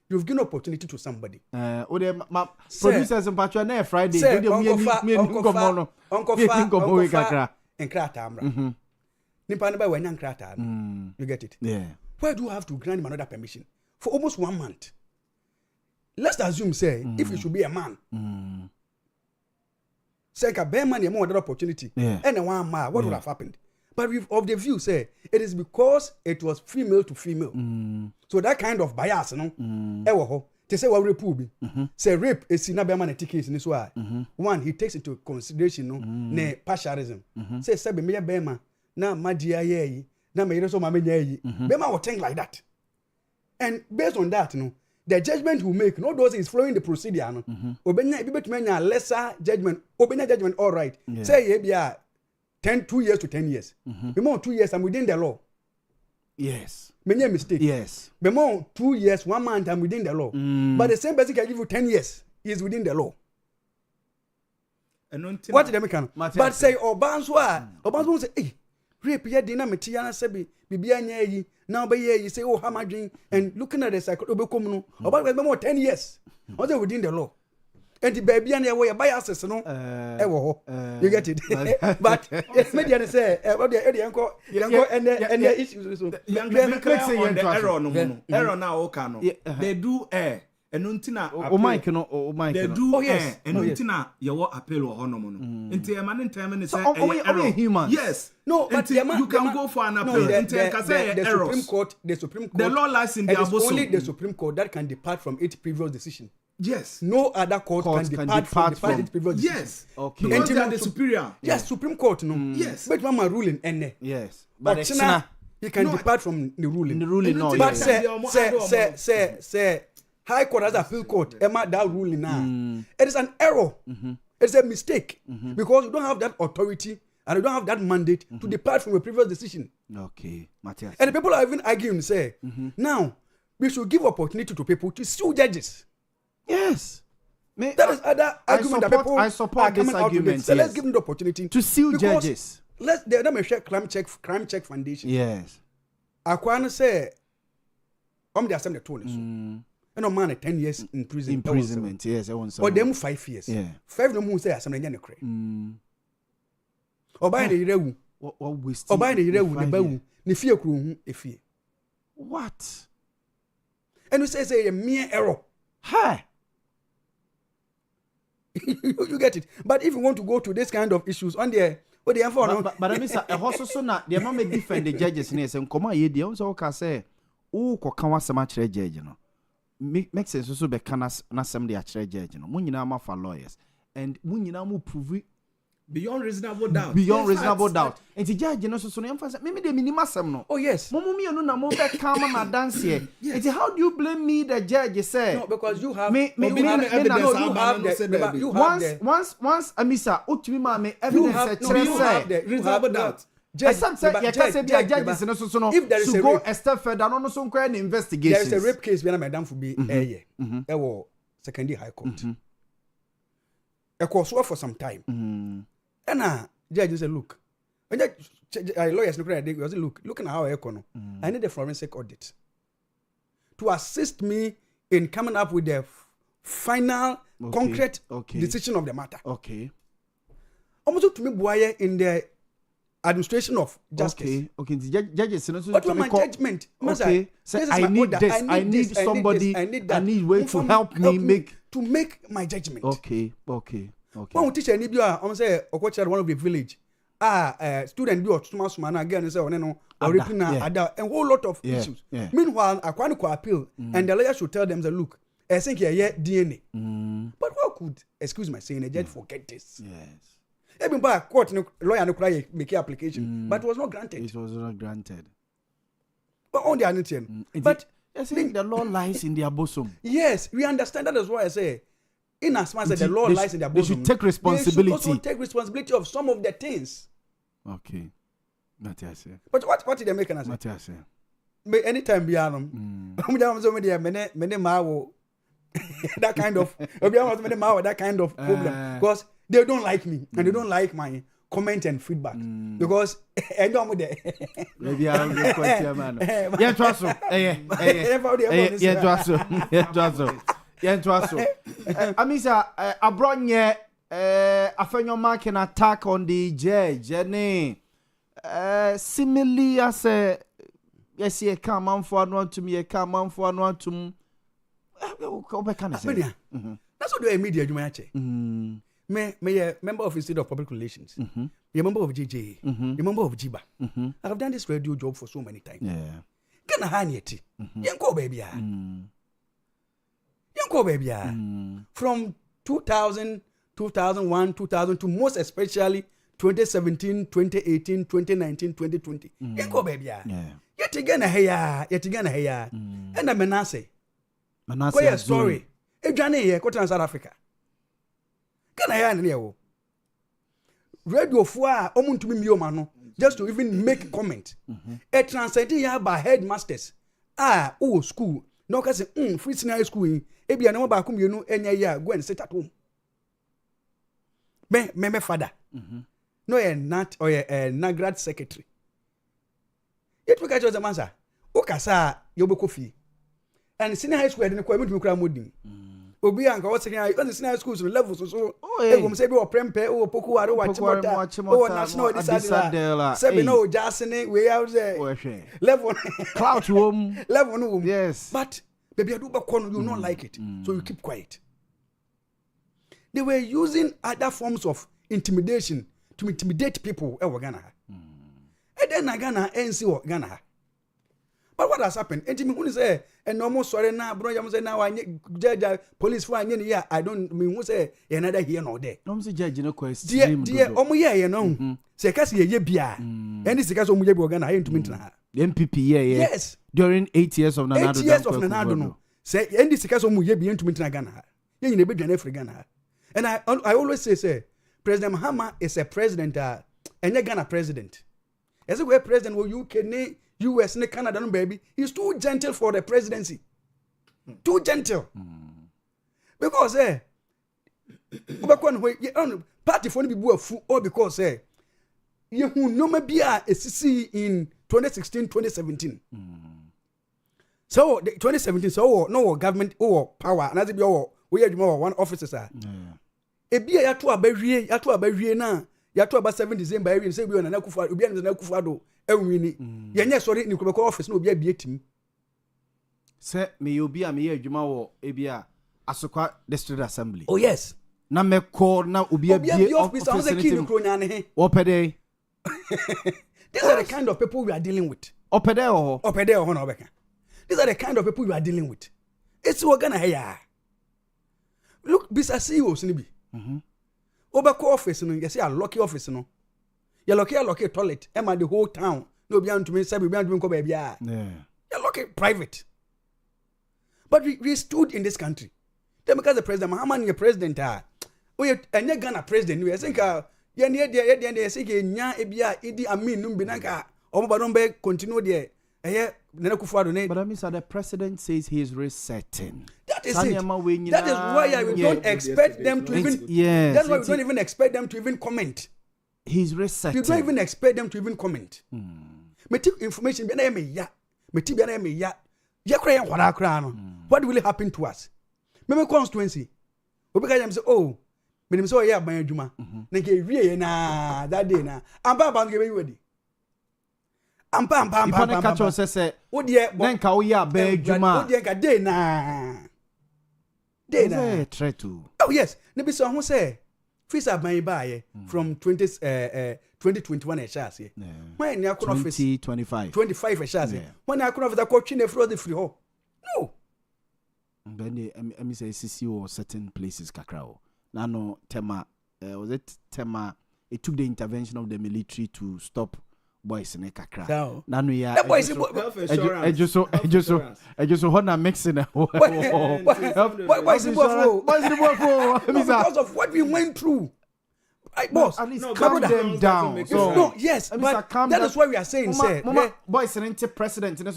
you've given opportunity to somebody. Producers and patron na Friday. You get it? Yeah. Why do you have to grant him another permission for almost 1 month? Let's assume, say, if you should be a man, say, a bear man, you more other opportunity, and a 1 man, what would have happened? But we of the view say it is because it was female to female, so that kind of bias, no, they say what rape will be. Say rape is in a bear man a ticket in this way. One, he takes into consideration, no, ne partialism. Say, Sabi me a bear man, na madia ye, na me so mama ye, bear man will think like that, and based on that, no. The judgment we make, no those is following the procedure. No, obenya ibi betumenya lesser judgment, obenya judgment all right. Say ye be 2 years to 10 years. Be more 2 years I'm within the law. Yes. Many mistake. Yes. Be more 2 years, 1 month I'm within the law. But the same person can give you 10 years. He is within the law. What did they make? But say Obanswa say, hey, rape ya dina metiana sebi bibia nya yi. Now by year you say, oh, how am I doing? And looking at the cycle, about more 10 years. Also within the law. And the baby and your biases, no? You get it. But it's media say, about the uncle and the issues. Error now, they do air. And untina they do and untina your appeal or honomono. Into a man in time and say human. Yes. No, but you can go for an appeal. The Supreme Court, the law lies in the only the Supreme Court that can depart from its previous decision. Yes. No other court can depart from its previous decision. Yes. Okay. Because they are the superior. Yes, Supreme Court, no. Yes. But mama ruling and yes. But you can depart from the ruling. The ruling, no. But say High Court as appeal court, Emma that ruling now. It is an error. It's a mistake because you don't have that authority and you don't have that mandate to depart from a previous decision. Okay, Matthias. And the people are even arguing, say, now we should give opportunity to people to sue judges. Yes. That is other argument that people I support this argument. So let's give them the opportunity to sue judges. Let me share crime check foundation. Yes. Akwana say, they are the tone. And a man 10 years in prison. Imprisonment, yes, I want some. Or them 5 years. Yeah. 5 no more say something in the cray. Or by the Yerewu. Or wasting. Or by the Yerewu, the Bawu, the fear crew, a fear. What? And we say a mere error. Hi. You get it. But if you want to go to this kind of issues on there, what they have for but I mean, a horse so not the mama defend the judges and come here, the also can say, oh, Kokawa Samach judge, you know. Make sense also be canas na some the actual judge no mun nyina ma for lawyers and mun nyina mo prove beyond reasonable doubt and the judge no so no emphasize me the minimum sam no oh yes mo me no na mo be calm na dance here and how do you blame me the judge say no because you have once amisa otumi ma me evidence say reasonable doubt. Except say you can say the judges no so if there is to go a step further no so an investigation. There is a rape case when madam for be e was secondary high court. E course for some time. And judge say look. When lawyers look at it, looking at how I I need a forensic audit to assist me in coming up with the final concrete decision of the matter. Okay. Almost to me boy in the administration of justice. Okay. Judges, but my judgment, okay. So I need this. I need somebody. I need way to help me make my judgment. Okay. One teacher ni bi a say okocha one of the village. Student bi otuma na again say one no or ada a whole lot of issues. Meanwhile, akwani ko appeal and the lawyer should tell them that look, I think here DNA. But how could, excuse my saying, a judge forget this? Yes. Even by court, lawyer no cry make application, but it was not granted. It was not granted. But on the other hand, but I think the law lies in their bosom. Yes, we understand that. Is why I say, in as much as the law lies in their bosom, they should take responsibility. They should also take responsibility of some of the things. Okay, Montie. But what did they make an Montie? Anytime beyond that kind of that kind of problem because they don't like me and they don't like my comment and feedback because I don't know maybe I'll get question man. Yeah, trust me. Amisa, Abronye, Afenyo mark an attack on the judge. Similarly, as a yes, you come on for one to me, you come on for one to me. That's what the media do. Me a member of the Institute of Public Relations. A member of JJ. A member of Jiba. I've done this radio job for so many times. Can I hand it? Yanko baby. From 2000, 2001, 2002, most especially 2017, 2018, 2019, 2020. Yanko baby. Yet again a hair. And a Manasseh. Quite a story. A journey here, South Africa. Can I hear any radio for to be mano just to even make comment. A transcending here by headmasters. School. No case free senior school. Ebi no ba kum you know enya ya go and sit at home. Me father. No a nat or a nagrad secretary. Yet we catch the mansa. Okasa yoboko fi. And senior high school didn't quite me cry modin. Obi anka what's senior schools levels so e go say be o prempe o poku waro o national this say no jasene we out there level clout room level no yes but baby adu ba kono you not like it so you keep quiet. They were using other forms of intimidation to intimidate people e Ghana. And then Ghana NC Ghana. But what has happened? Who say and no sorry now, bro. You say now I judge police for here. I don't mean who say another here no there. No say judge no question. Dear, you know. Say kasi ye bia. And this kasi omu ye bi Ghana here to meet na. MPP yes. During 8 years of Nanado. 8 years of Nanado no. Say and this kasi omu ye bi to meet na Ghana. Ye nyine be dwane free Ghana. And I always say President Mahama is a president and Ghana president. As a way president will UK US and Canada, no baby, he's too gentle for the presidency. Too gentle. Because party for be fool or because you who no maybe a SCC in 2016, 2017. So 2017, so no government or power, and as if we had more one officers are. A beer ya to a berry na ya to about 7 December, and say we are an Akufado. Yenya sorry ni kubeko office no obi abietim say me obi a me adwuma wo ebia Asokwa district assembly. Oh yes. Na me call na obi abie office opede. These are the kind of people we are dealing with. Opede ho no obeka. These are the kind of people we are dealing with. It's what Ghana here. Look, bisa CEOs ni bi. Obeko office no, you say a lucky office no. You lucky toilet. Emma the whole town. No be to me. Say be to me. Go baby. Yeah. You lucky private. But we stood in this country. Then because the president, Mahama is president. We and Ghana president. We think you say nya ebia Idi Amin numbi nanka. Omo don't be continue there. But I mean, so the president says he is resetting. That is it. That is why we don't expect them to even. Yes. That's why we don't even expect them to even comment. He's resetting. You don't even expect them to even comment. Information be na me ya. What will happen to us? Me constituency. Obika say, oh, Minim so ya ban adwuma. Na ke wie na that day na. Ampa ban ke be wedi. Ampa. Ipone catch us say. Wo de na nka wo ya ban adwuma. Wo de nka day na. Day na. Try to. Oh yes. Ne be so ho say. Fisa ban ba from 2021 chance ye. When ya kono office 2025 chance. When ya kono office ko twi na free the free ho. No. Then me say CC or certain places kakra. Now no tema was it tema it took the intervention of the military to stop boys in kakra. Now no ya boys I just wanna mixing because of what we went through. Boss, at least calm them down. So no, yes, but that is why we are saying, say, boys and president, and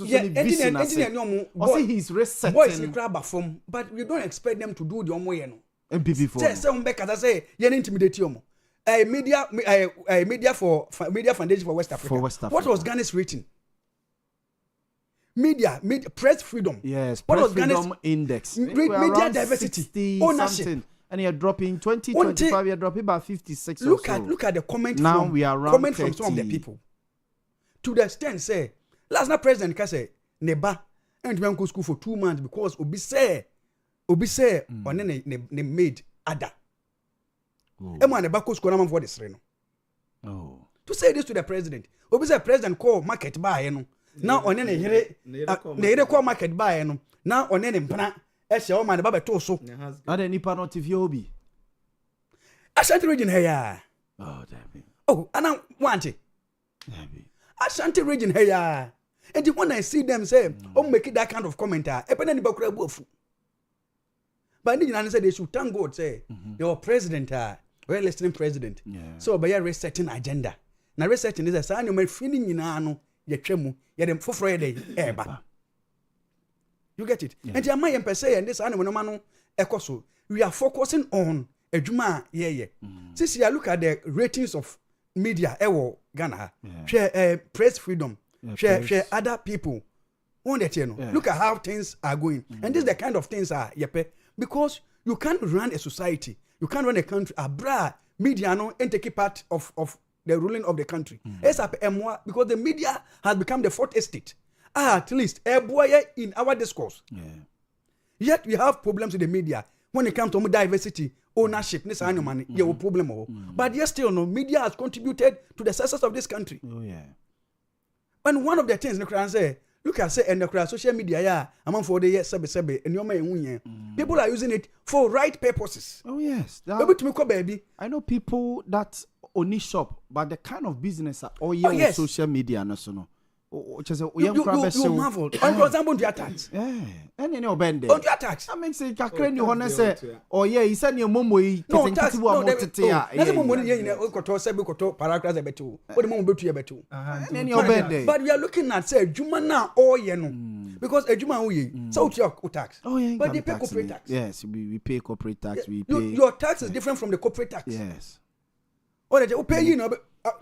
he's resetting. Boys in crab form, but we don't expect them to do the way. MPP for. Say, you intimidate you. Media Foundation for West Africa. What was Ghana's rating? Media, press freedom. Yes, what press was Ghana's freedom index? Media diversity, ownership. Something. And you're dropping 2025, you're dropping about 56 look or so. Look at the comment now from, we are around comment 30. from some of the people. To the extent, say, last night President can say, Neba, and we go school for 2 months because Obi say, or then they made Ada. Emma Neba go school for this reno. Oh. To say this to the president, Obi say President call market buy, now on any here, call market buy, now on any plan. Oh man, Baba Toso. Are there any part of Yobi? Ashanti region here. Oh, damn. Oh, and I want it. Ashanti region here. And when I see them say, oh, make it that kind of commenter, but I need to say they should thank God, say, your president, well listening president. So by a resetting agenda. Now, resetting is a sign of my feeling in Ano, Yachemu, Yadam for Friday, Eba. You get it? And your mind per se and this animal mano ekoso. We are focusing on ejuma Since you look at the ratings of media Ghana, share press freedom, share other people. Look at how things are going. And this is the kind of things are because you can't run a society, you can't run a country, media no and take part of the ruling of the country. Because the media has become the fourth estate. At least a boy in our discourse. Yet we have problems with the media when it comes to diversity, ownership, this money, you have a problem. But yet still no media has contributed to the success of this country. And one of the things say, look at say and the social media, among for the years and people are using it for right purposes. Oh yes. Baby. I know people that only shop, but the kind of business are all social media no. You marvel. For example, the attacks. And you know, bend on the attacks. I mean, say, Kakren, you want to say, oh, yeah, he said your momo. No, that's no, that's the moment you koto sebi koto paragraphs a betu. What the moment betu betu. And your bend. But we are looking at say Juma na all no because a Juma uye so your tax. Oh yeah, but they pay corporate tax. Yes, we pay corporate tax. We pay. Your tax is different from the corporate tax. Yes. Oh, they pay you no.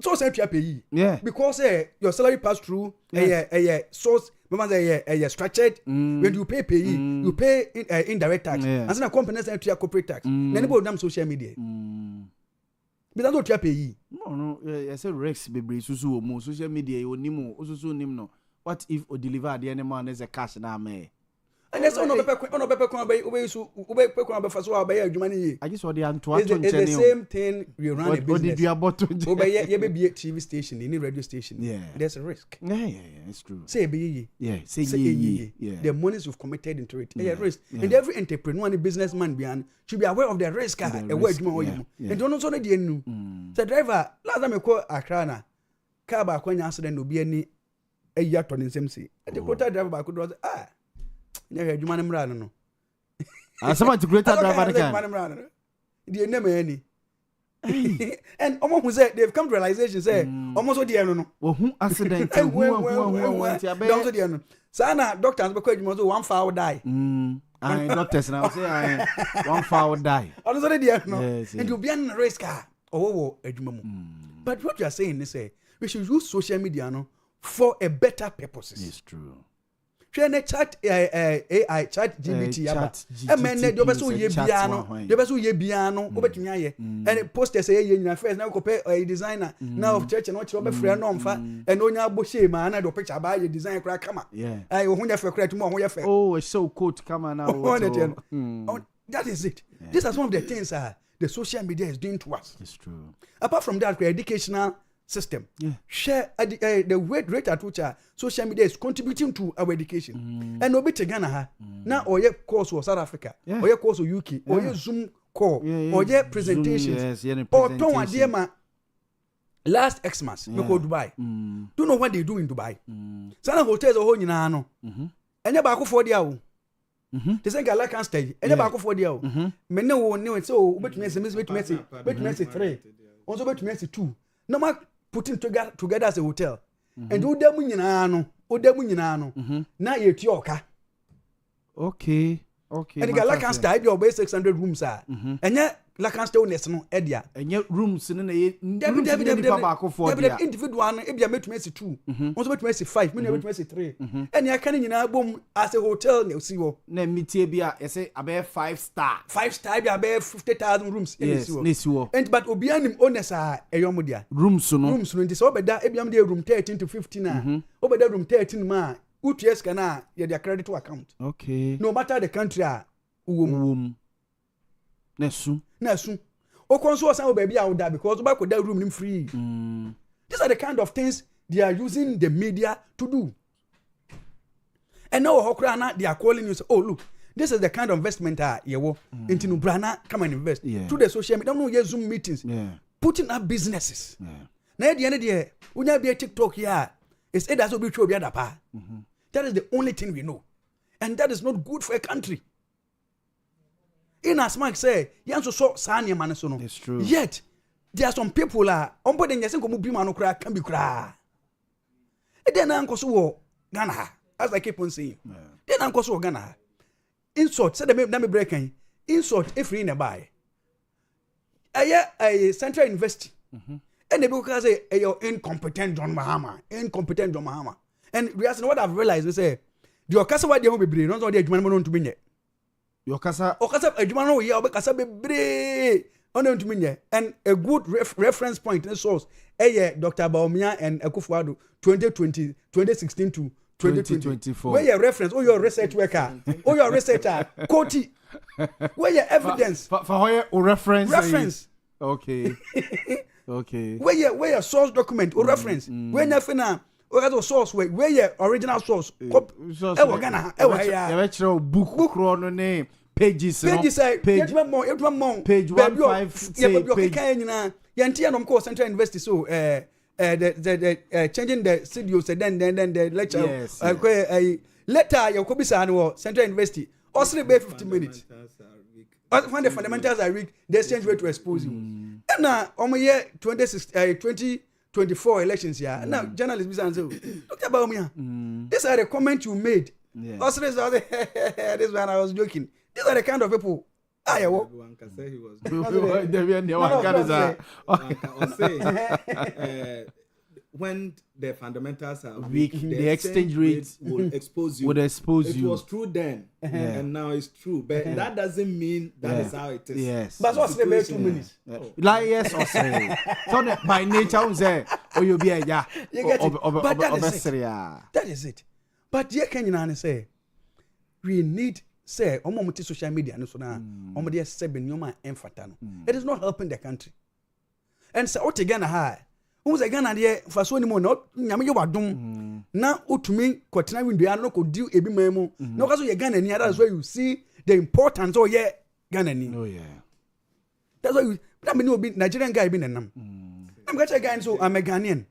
So say you pay. Yeah. Because your salary pass through a source. Remember structured. When you pay you pay indirect tax. And some companies say you corporate tax. Then about them social media. But that's what you pay. No. I say Rex baby. Susu social media. You nimo. Susu nimno. What if o deliver the any man as a cash na me? And that's ono bepe kwa I just saw the Antoine. It's the same thing we run a business. You be a TV station, any radio station. Yeah. There's a risk. Yeah, it's true. Say be say ye. The monies you've committed into it. Yeah, risk. And every entrepreneur and businessman behind should be aware of the risk. And don't also know the new. The driver, last time I call Accra, car back when accident will be any a year to the same sea. And the quota driver back was yeah, you man no. Someone to greater driver can. The name any. And almost who said they've come to realization say almost the no. Well, who accident? Who Sana doctors because you must 1 fowl die. I doctors now say 1 fowl die. Already there no. And you be an risk But what you are saying is say we should use social media no for a better purposes. It's true. hwe chat AI chat GPT aba men ne do be so ye bia no obetumi aye and posters ye nyina first na ko pe designer na of church na o kire be frɛ no mfa and onya aboshe ma na do picture ba ye design kra kama ai ho nya fe kra tuma ho ye fe it's so coat kama na that is it. This is one of the things the social media is doing to us. It's true. Apart from that, the educational system, share the rate at which social media is contributing to our education. And no bit Ghana now or your course was South Africa, or your course of UK, or your Zoom call, or your presentations, or don't dear ma. Last Xmas, you go Dubai. Do you know what they do in Dubai? Some hotels are holding no. And you back for the they say like can stay and back for the me no one so between between 3 also between 2 no ma putting together as a hotel and do dem nyina no na ye tuoka okay and the like can stay be about 600 rooms and la can stay honest no edia enye rooms no na ye back for the individual no e bia between 2 also between 5 me between 3 and ya kan nyina bom as a hotel na si wo na mitie bia you say about 5 star bia about 50,000 rooms in si wo and but obi anim owners eyom dia rooms no nti so obeda e biam dia room 13 to 15 obeda room 13 ma uts kana ya their credit account okay no matter the country uwom na su o konso san o baby awda because o ba ko that room nim free these are the kind of things they are using the media to do and now hokra na they are calling you say, oh look this is the kind of investment yewo into no brana come and invest through the social media don't know Zoom meetings putting up businesses na the end there unya be TikTok here it's either so be true be other pa that is the only thing we know and that is not good for a country. In as Mark say, yanso so sanya man so no. It's true. Yet there are some people on board the yasin ko mu bi man no kra can be kra. E den na nkoso wo Ghana as I keep on saying. Den na nkoso wo Ghana. Insult say na me break kan. Insult if in a buy. A Central University. And they because say your incompetent John Mahama. And we ask what I've realized we say the okasa wa dey ho bebre no so dey adwuma no ntumi nye. Okasa adwuma no ye obekasa bebre ono ntumi nye and a good reference point in source Dr. Boamah and Akufo-Addo 2016 to 2024 where your reference your research worker your researcher Koti where your evidence for your reference okay where your source document or reference where nothing now or source where your original source Ghana book chrono name pages page 1 page 156 yanti anom ko Central University so the changing the studios then the lecture later you ko bisa no Central University also be 50 minutes when the fundamentals are weak the exchange rate to expose you and now year 2024 elections here now journalists be saying Dr. Boamah these are the comments you made also this one I was joking. These are the kind of people. One can say he was. When the fundamentals are weak, the exchange rate will expose you. It was true then, and now it's true. But that doesn't mean that is how it is. Yes. But what's the best 2 minutes? Like yes or say. So by nature, we say, "Oh, you be a yeah." You get it. But that is it. But here can you say, we need. Say, omo social media no so na omo dey say benyoma emfata no. It is not helping the country. And say o te Ghana ha. Who say Ghana dey fa so ni mo no nyame ye wadom. Na otumi kotena window ya no ko di ebi mamu. Na okaso ye Ghana ni that's where you see the importance of ye Ghana ni. Oh yeah. That's why that me no be Nigerian guy be nanam. I'm going to guy so I'm a Ghanaian.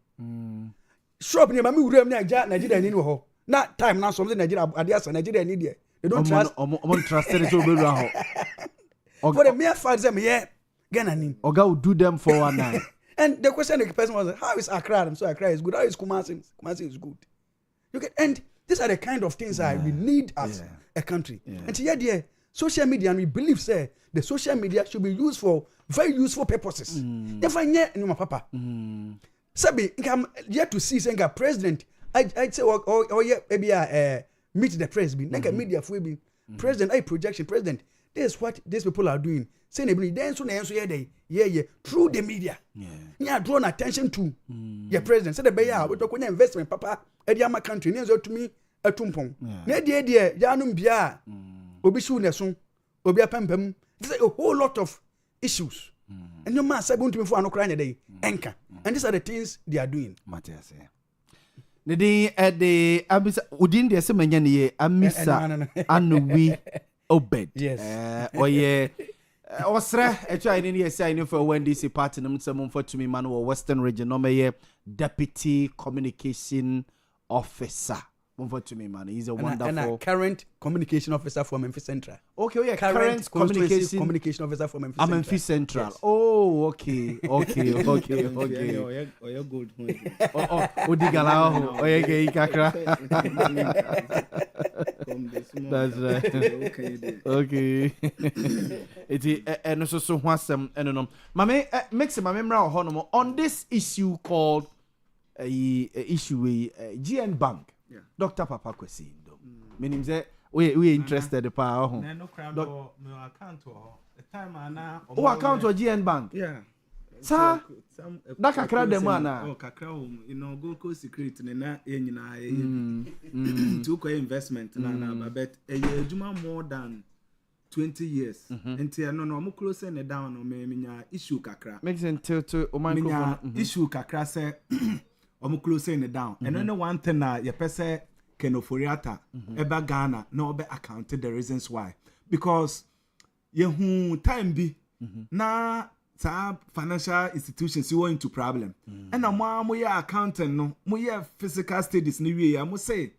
Shop ni ma me wura me Nigeria ni no ho. Na time na something Nigeria adiasa Nigeria ni there. They don't trust. Trust it to be wrong. For the mere fact that me Ghana ni. Oga will do them 419. And the question the person was, how is Accra? I'm so Accra is good. How is Kumasi? Kumasi is good. You get, and these are the kind of things we need as a country. And here, social media, and we believe, say, the social media should be used for very useful purposes. If I know, papa, Sabi, I'm yet to see saying a president. I'd say, oh yeah, maybe meet the press be nka media for be president I projection president this is what these people are doing say na be then so na enso yeah through the media yeah draw attention to your president say the be ya we talk investment papa e dey ama country na enso to me atumpon na dey ya no bia obi shu na so obi apempem there's a whole lot of issues and no man say going to me for anokra na dey enka and these are the things they are doing Matias Nidi the abisa udin de se manya ne amisa anowi obed oye osra etwa ni ne say ni for NDC party no nsem for tumi man wo western region no me deputy communication officer for tumi man he's a wonderful and a current communication officer for Memphis Central. Okay, yeah, current communication officer for Memphis Central. Yes. Oh, okay. Oh, you're good. Odigala. Oh, yeah, kakra. That's right. Okay. It and so wasem eno. Mame makes my memory on this issue called issue GN Bank. Yeah. Dr. Papa Kwesi Ndo. Meaning say we interested pa ho. No crowd no account the time ana account or GN Bank. Yeah. Sa da kakra dem ana. Oh kakra home go security na nyina to ko investment na but ejuma more than 20 years. Until no mo close ne down no me issue kakra. Makes until to o microphone issue kakra say omo closing it down and then one thing na your person kenoforiata eba Ghana no be accounted the reasons why because you time be na financial institutions you into problem and na mo ya accounting no mo ya physical studies ni we ya mo say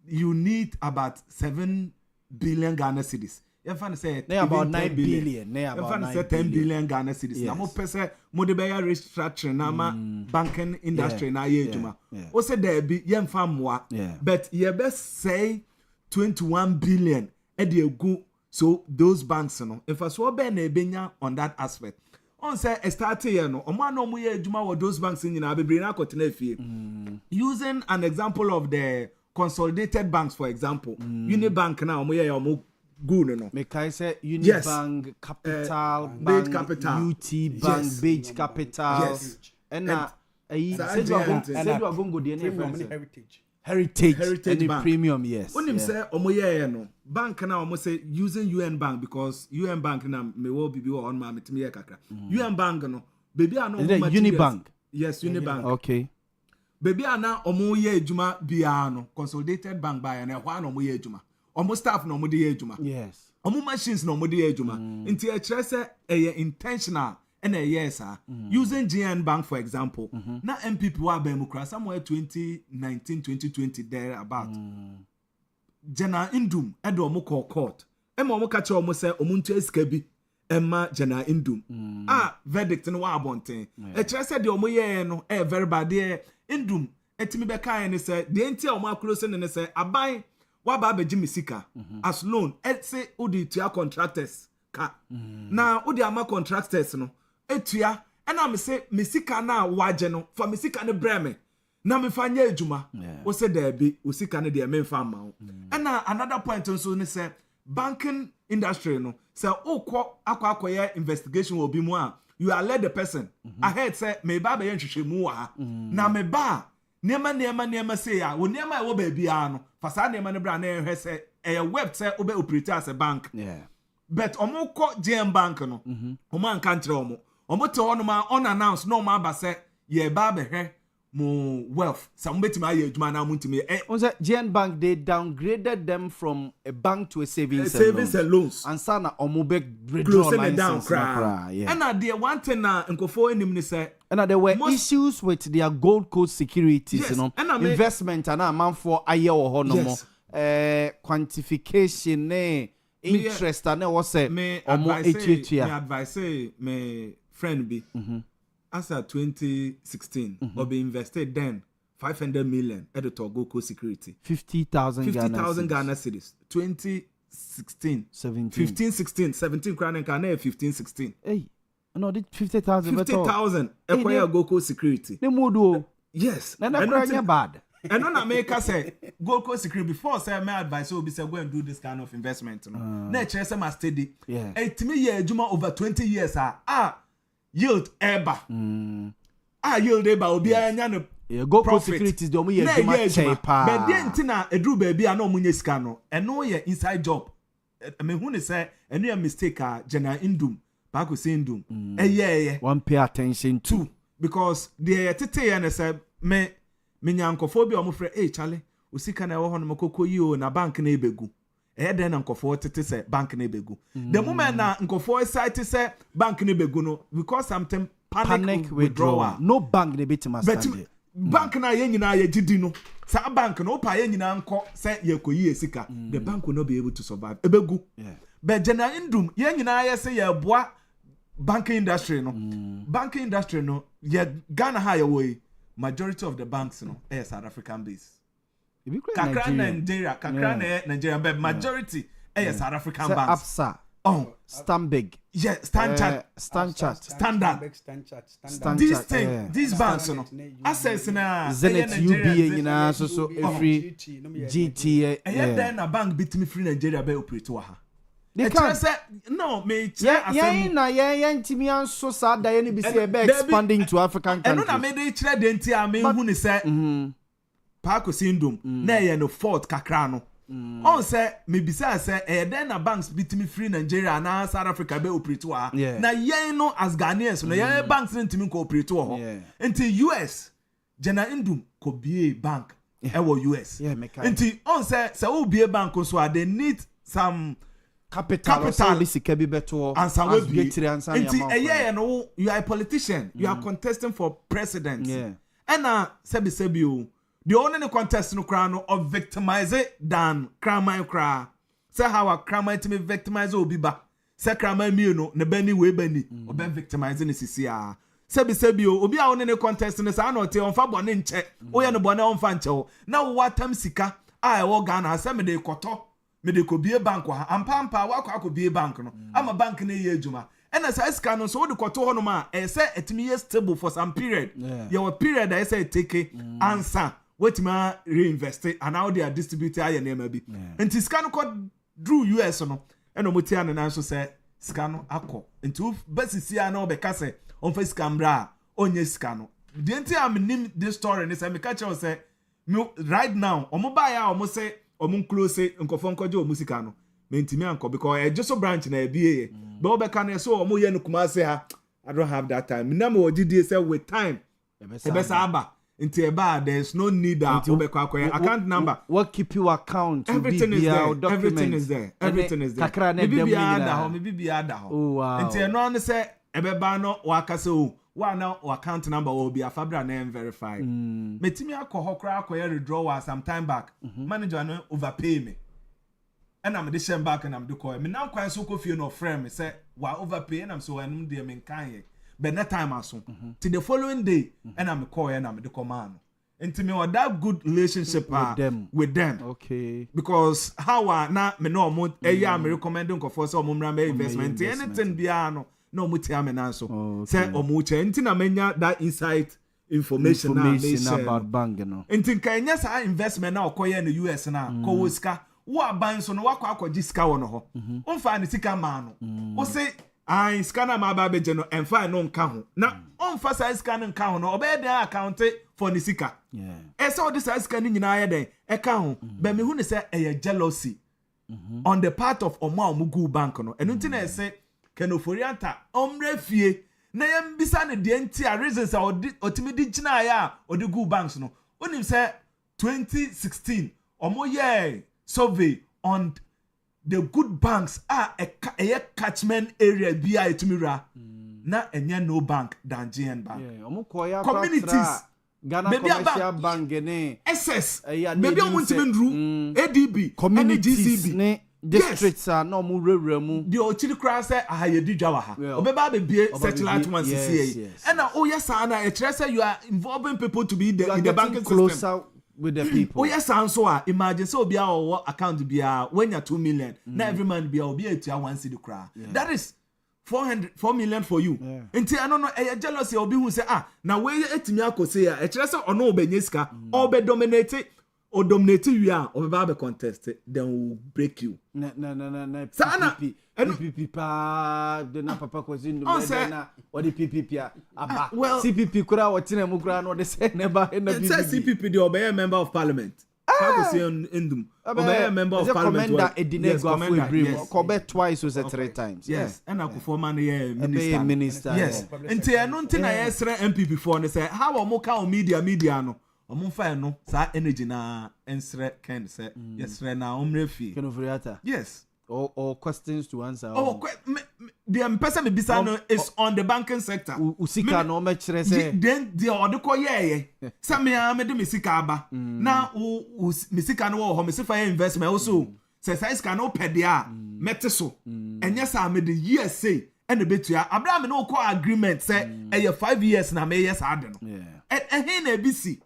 you need about 7 billion Ghana cedis. You find say about 9 billion. You find say 10 billion Ghana cedis. Yes. Na mo pese mo de be ya restructure na ma banking industry na ye ejuma. O say there be ye mfa moa. But ye be say 21 billion e dey go so those banks no. If so be na ebenya on that aspect. On say start here no omo na omo ye ejuma with those banks nyina bebre na kotena afie. Using an example of the consolidated banks for example. Unibank na omo ye omo good no. Make I say Unibank, yes. Capital, Bank, Capital, UT Bank, yes. Beige Capital, yes. And said you are going to the Heritage and Bank. Premium, yes. When him say omoye no bank na omo say using UN Bank because UN Bank na me wo bibi on ma metime kakra. UN Bank no baby ana omo Unibank. Yes, Unibank. Okay. Baby ana omo ye ejuma bia no consolidated bank buy na hwa na omo ye ejuma. Omo staff na omo de ejuma. Yes. Omo machines na omo de ejuma. Nti e kire se intentional and yes using GN Bank for example. Na MPP wa ba mu kra somewhere 2019 2020 there about. Jana Indum edo omo court. E mo ka che omo se omo ntu esika bi emma Jana Indum. Verdict no wa abonten. E kire se de omo ye no very bad there. Indum etimi be kan ne se de enti omo aklose ne se aban wa ba be jimisika as loan say odi tua contractors ka na odi ama contractors no etua ena me say misika na waje no for misika ne breme na me fanya ejuma wo say there be usika ne de me fa ma ena another point nso ne say banking industry no say akwa investigation will be more you alert the person ahead say me ba be nhwehwemu wa na me ba Nema say ya wo nema e wo ba bia no fa sa nema ne bra na ehwe say web say obe operate as a bank but omo ko GM Bank no omo anka ntre omo te ono ma unannounced no ma ba say ye ba be hwe mo wealth some betima aye adwuma na muntimi GN Bank they downgraded them from a bank to a savings and loans and sana omo be closing it down and the one thing na nkofo enim ni say and there were issues with their Gold Coast securities, you know, investment and a man for a year or no quantification, interest, and was say, me advice me friend be as at 2016 or be invested then 500 million at the Gold Coast security 50,000 Ghana cedis 2016 17 crown and Ghana 15-16 hey. No, did 50,000. 50,000. Acquire Gold Coast security. The mood. Yes. And that's bad. And on America say Gold Coast security before say my advice will be say go and do this kind of investment. Na chese must steady. To me year juma over 20 years yield eba. Yield eba obi anya no. Gold Coast securities the omo ye juma chepa. But the ntina edru baby na omo nye sika no. Eno ye inside job. Me hu ne say eno ye mistake General Indum. Back say Indum. One pay attention to because the tete and say me nyankofo bi omofre Charlie usika na wo hono makoko yi o na bank na ebegu den na nkofo tete say bank na ebegu the moment na nkofo site say bank na ebegu no because something panic withdrawal no bank na betima stand bank na ye nyina ye gidi no sa bank no pa ye nyina nko say ye koyi esika the bank will not be able to survive ebegu but General Indum ye nyina ye say ye boa banking industry no banking industry no ye Ghana ha ye way majority of the banks no South African base kakra Nigeria but majority South African banks Absa Stanbic Standard these banks no access na Zenith UBA nyina so every GT then a bank bitimi free Nigeria be operate wa ha they can say no me ntimi anso sa da ye ni bi say be expanding to African countries no na me dey kire de nti a me hu ni say Parko Sindom na ye no fort kakra no on say me bi say then na banks bitimi free Nigeria na South Africa be operate wa na ye no as Ghanaians no ye banks ntimi ko operate wa nti US General Indum ko bie bank e wo US nti on say wo bie bank so they need some capital sika bi beto and some way no you are a politician you are contesting for president and sebi o the only contest no cry no of victimize than crime cry say how a crime to me victimize obi ba say crime mi no ne bani we bani obe victimize ne sisi a sebi o obi a only contest no say na on fa bone nche o ye no bone on fa nche o na wo atam sika a wo Ghana say me dey koto me de ko bie bank ha ampa wa ko bie bank no ama bank na ye adwuma ena sa iska no so wo de koto ho no ma e say etimi ye stable for some period your period I say take answer wetima reinvest and how they are distributed aye na bi enti ska no ko drew US no ena mo tia na so say ska no akọ enti basisi a na obeka say on fa ska mbra onye ska no the enti am nim this story ni say me catch you say right now omo ba ya omo say omun close nkofo nkoje o musika no mentimi anko because ejeso branch na ebie be obeka na so omo ye no kuma say ha I don't have that time na me ogidi say with time ebesa aba nti eba there's no need that obeka akoya account number what keep you account everything is there bibi ada ho nti eno no say ebeba no wakase o one account number will be a fabra name verified. Metimi akọ kra akọ withdrawal some time back. Manager no overpay me. And I'm the same back and I'm the call. Me now quite so coffee no friend me say wa overpay and I'm so enum dey me kan. But that time aso. Till the following day and I'm call and I'm the command. And to me or that good relationship with them. Okay. Because how na me no mo me recommending for so mo investment anything biano. No muti amena so say omuche nti na menya that inside information about bank no nti kan nya sa investment na okoye no US na ko woska wo aban so no wakọ akọji sika wo no ho onfa ne sika ma no wo say ai sika na ma ba beje no enfa no nka ho na onfa sa sika no nka ho no obey den account for ne sika say all this sika ni nyina ya den e ka ho be me hu ne say e jealousy on the part of omo bank no enu nti na say kenoforianta omrefie na yembisa ne de nti a reasons a otimi di gina ya odi go banks no onim say 2016 omo ye survey on the good banks a catchment area bia etumira na enye no bank than GN bank omo koya communities Ghana Commercial Bank ne SS maybe omo ntimi ndru ADB communities districts are no mu rewremu the ochiri kra say ahayedi dwa ha obeba be bie satellite one CCA and oh yes na e kire say you are involving people to be in the banking closer system with the people oh yes so imagine so obi our account bia when you 2 million na every man bia obi etua 1 cedi kra that is 4 million for you. Nti I don't know jealousy obi who say na we etimi akose a e kire say ono obenye sika or be dominate or dominate you are or be contest then will break you. Na PPP pa de na papa kwezi ndo na what the PPP aba CPP kura wotina mu kura no de say never in the PPP. CPP the obey member of parliament. How say endum obey member of parliament. Commander Edinego Afuebrim Kobe twice was 3 times. Yes, and akufo man minister. Yes. Nti eno nti na yesre MPP for ne say how omoka o media no omfa no sa energy na ensre ken say yesre na omrefi Kenofriata. Yes. Or questions to answer. The person me bisa no is on the banking sector. Usika no me kire say. Then the odeko ye. Say me a me de misika aba. Na misika no wo ho me say investment also. Say size can no pede a mete so. Enye sa me the years say and the betua. Abraham no call agreement say 5 years na me years ade no. And he na bisi.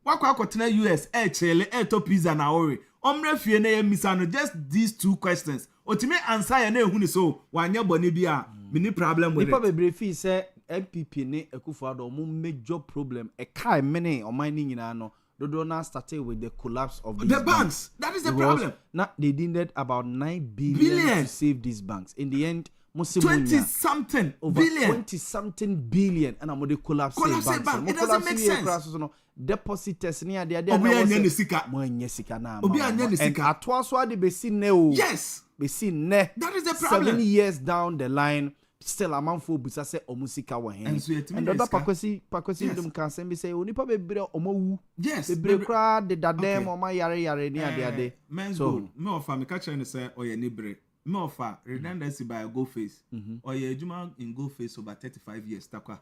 Wakwa akotena US chele to pizza na ori. Omre fie na ye misa no just these 2 questions. Otime answer ya na ehu ni so wanya boni bia mini problem with it. Nipa bebre fi say MPP ne Akufo-Addo mo major problem e kai mene oman ni nyina no dodo na started with the collapse of the banks. That is the problem. Now they needed about 9 billion to save these banks. In the end 20-something billion. 20-something billion and I'm collapse banks. It doesn't make sense. Depositors near the Obi anya ne sika. Mo anya sika na. Obi anya ne sika. Atwa so ade be si ne o. Yes. Be si ne. That is the problem. 7 years down the line still amanfo busa say omusika wa hen. And other pakosi dum kan say be say onipa bebre omawu. Yes. Bebre kra de dadem o ma yare ni ade. So me ofa me catch any say oye ni bre. Me offer redundancy by a go face or ye juma in go face over 35 years takwa.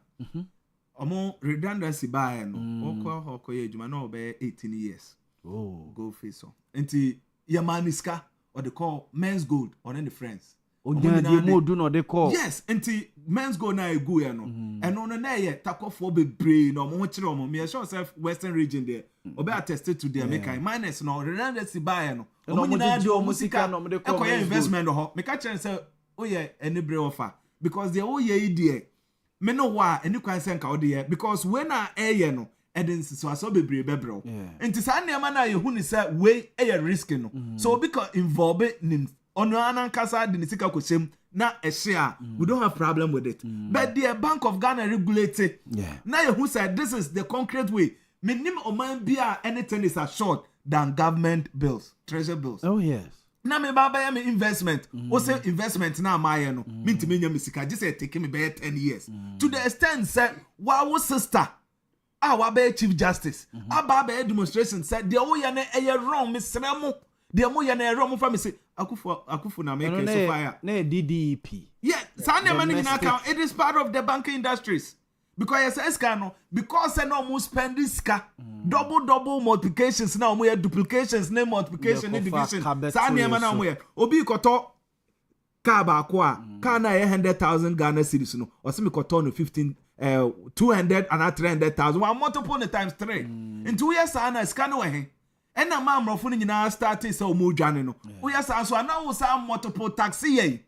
Omo redundancy by no oko ye juma no be 18 years. Go face so. Enti ye maniska or they call men's gold or any friends. They call. Yes, enti men's gold na egu ye no. Eno no na ye takwa for be brain no mo kire omo me sure self western region there. Obe attested to the American minus no redundancy by no. Musika no me call investment ho me catch say oye any bre offer because the oye idea me no wa any kwan say nka ode because when na eye no edin so bebre bebro enti sa na ma na ye hu ni say we eye risk no so because involve nim ono anankasa de ni sika kwosem na ehia we don't have problem with it but the Bank of Ghana regulated na ye hu say this is the concrete way minim oman bia anything is assured than government bills, treasury bills. Oh yes. Na me baba me investment. O say investment na amaye no. Me ntimi nya misika just say take me be 10 years. To the extent say wa sister wa be chief justice. Aba be demonstration say the Owia na eye wrong me sremo. The Owia na wrong fa me say akufu na make so fire. Na DDP. Yeah, sa na man ni account it is part of the banking industries. Because yes, no, because I know more spend this double multiplications now, we have duplications, name multiplication, division. Sani na we obi koto ka ba kwa ka na 100,000 Ghana cedis no. O se me koto no 200 and 300,000. We multiple times 3. In 2 years ana scan we hen. And na ma mrofo ni nyina start say o mo dwane no. O yes so ana wo sa multiple taxi ye.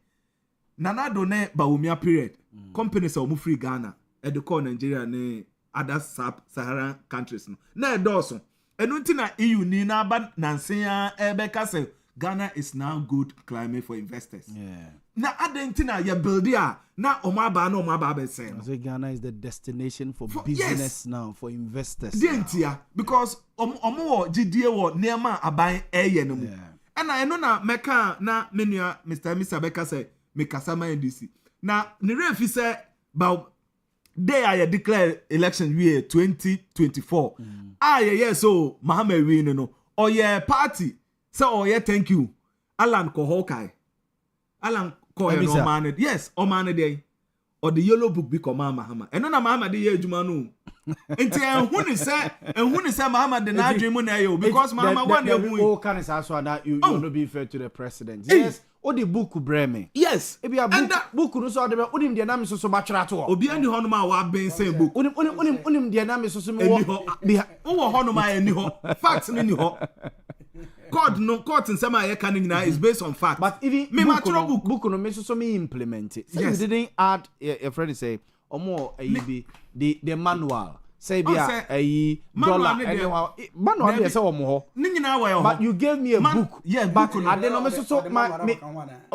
Nana do ne ba omia period. Companies o mo free Ghana. At the core Nigeria and other sub-Saharan countries. Na doso. Enunti na EU ni na ba nansia ebeka say Ghana is now good climate for investors. Yeah. Na adentina ya build ya na omaba na omaba be say. So Ghana is the destination for business now for investors. Dentia because omo GDA wo neema aban eye no mu. Na eno na meka na menua Mr. Beka say me kasama NDC. Na ni refi say ba they are declare election year 2024. So Mahama win no. Or yeah party. So yeah thank you. Alan Kohokai. Alan Kohokai no man. Yes, o man dey. Or the yellow book be command Mahama. And no na Mahama dey here juma no. Enti ehunu say Mahama dey na dream na yo because Mahama one dey hu. Oh can say so that you no be fair to the president. Yes. O the book breme. Yes. Ebi a book no so de be onim de na me so matchra to. Obi ani ho no ma wa ben say book. Onim de na me so me wo. Wo ho no ma ani ho. Facts ni ho. court in some is based on fact. But even me book no me so me implement it. So you didn't add a friend say or more the manual. Say be a dollar manual be say omo ho. But you gave me a book. Yeah, but I didn't know so my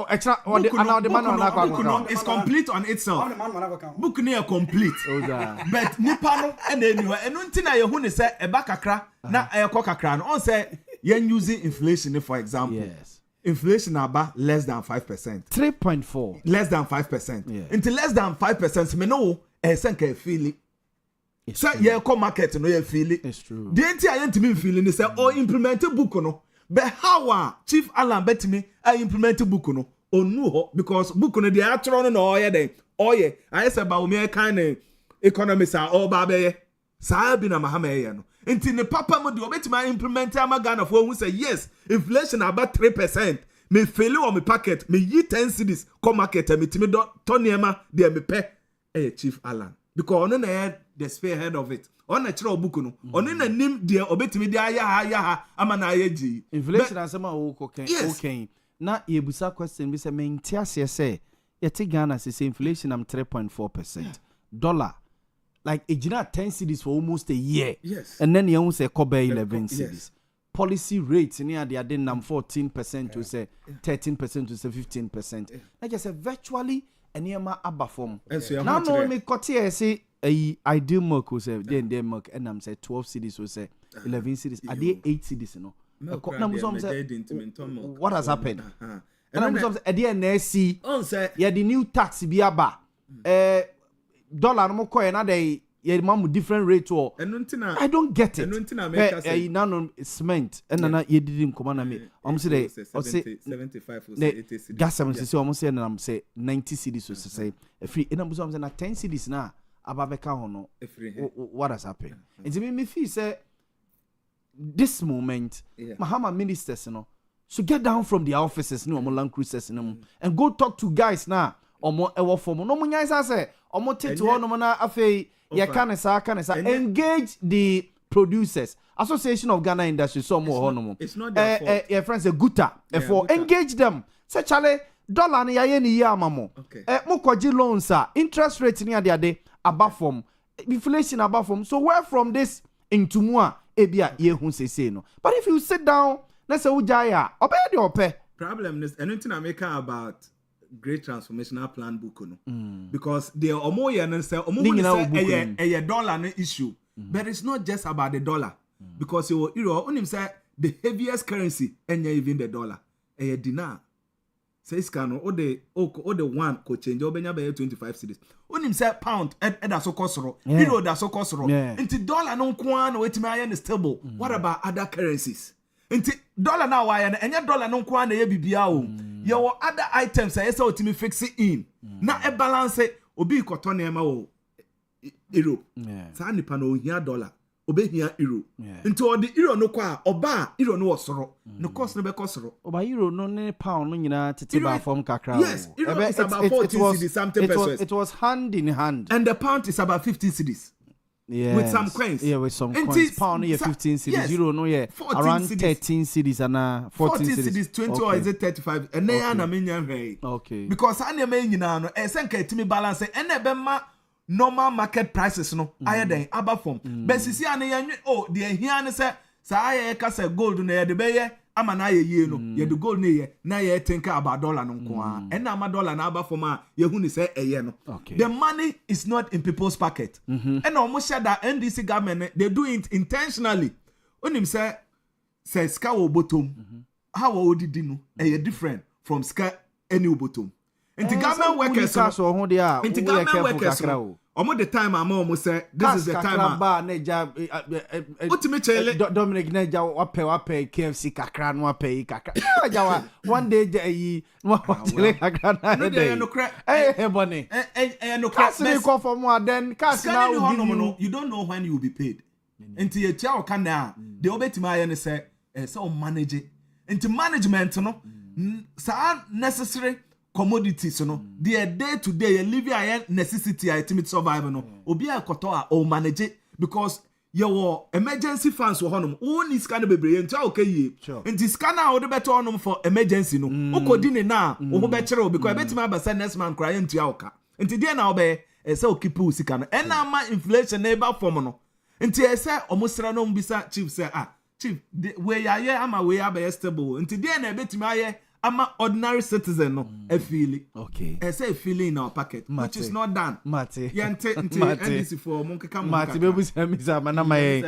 extra or the manual is complete on itself. Book near complete. But nipa no and anyway eno ntina ye hu ne say e ba kakra na e ko kakra no on say yen using inflation for example. Yes. Inflation about less than 5%. 3.4. Less than 5%. Until less than 5%, me know senka feel it. So yeah, come market no you feel it. It's true. The entire ain't me feeling is say or implement book no. But how Chief Alan bet me I implement book no. Onu because book no dey atro no oye den. Oye, I say ba me kind economists are all babe. Sa bi na mahama ye no. Until the papa mo de obetima implement am Ghana for who say yes, inflation about 3%. Me fail on me packet, me yi 10 cedis come market me timi turn niema dey me pay Chief Alan. Because on na the spearhead of it. On na chiro book no. On na nim dey obetimi dey aya ama na ayeji. Inflation asema wo okay. Na yebusa question be say me ntiase say yeti Ghana say inflation am 3.4%. Dollar like ejina 10 cedis for almost a year. Yes. And then you say cover 11 cedis. Policy rate near the adding 14% to say 13% to say 15%. Like I said, virtually anyama abba form. Now no me kotie say ideal milk will say then milk and I'm say 12 cedis will say 11 cedis. Are they 8 cedis no? What has happened? And I'm some say NSC. Yeah, the new tax be aba. Dollar no coin na dey ye mamu different rate or I don't get it. Now cement and na ye didn't come na me. Say 75 or 80 cedis. Gas say almost say na say 90 cedis so say free. And I'm say na 10 cedis na ababeka ho no. What has happened? And me feel say this moment Mahama ministers no should get down from the offices no land cruisers no and go talk to guys now. Omo ewo form no munya isa say omo tete ho no na afei ye kan sa engage the producers Association of Ghana Industry so mo ho no it's not their fault your friends a guta for engage them say chale dollar na ye ni ya amamo mo kwaji loans interest rate ni ade above form inflation above form so where from this into more ebia ye hu say no but if you sit down na say ujaya obey the ope problem is anything I make about great transformational plan book no because the omo ye no say omo say a dollar no issue but it's not just about the dollar because you onim say the heaviest currency enya even the dollar a dinar say scan o the one ko change obenya be 25 cedis onim say pound that so kosoro euro that so kosoro into dollar no kwa na wetima aye stable what about other currencies into dollar now why and dollar no kwa na ye bibia o your other items say otimi fix it in na e balance obi ikoto na ema wo euro sa nipa no hia dollar obi hia euro into the euro no kwa oba euro no osoro no cost no be kosoro oba euro no ne pound no nyina tete ba form kakra yes euro is about 14 cedis something pesos it was hand in hand and the pound is about 15 cedis. Yes. With some coins. Yeah, with some coins. Pound yeah 15 cedis. Yes. Euro no yeah around cedis. 13 cedis and 14 cedis. 20 okay. Or is it 35? And then na menya hwey. Okay. Because anya me nyina no e senka etimi balance and e be ma normal market prices no higher than aba form. But sisi ane ye the here ne say sa aye ka say gold no ye de be ye ama na ye no ye the gold ne ye na ye think about dollar no nko a and na ma dollar na aba form a ye hu ni say eye no the money is not in people's pocket and almost share that NDC government they do it intentionally onim say ska wo bottom how wo didi no eye different from ska any bottom into government workers so ho dey a into government workers omo the time am omo say this is the time ba na ja utimi chele Dominic na ja wape KFC kakra no wape kakra ja one day yi no chele kakra na dey boni no cash me call for more then cash now you don't know when you will be paid until you tell kana the obetima aye ne say so manage into management no sa necessary commodities no the day to day you live your necessity I ultimate survival no obi akoto a o manage because your emergency funds wɔ hɔnom woni sika no bebree nti okay yie nti sika na wo de beto hɔnom for emergency no okodi ne na wo ho bɛkyerɛ wo because ebetima abasa next man kra yɛ ntua woka nti deɛ na wo bɛ ɛsɛ okipu sika no ɛna ama inflation na eba form no nti ɛsɛ ɔmosra no mbisa chief sɛ chief we yɛ ama we abɛ stable nti deɛ na ebetima ayɛ ama ordinary citizen no a feeling okay a feeling in our pocket Mate. which is not done Mate. NDC for monkey come Mate bebu samisa manamaye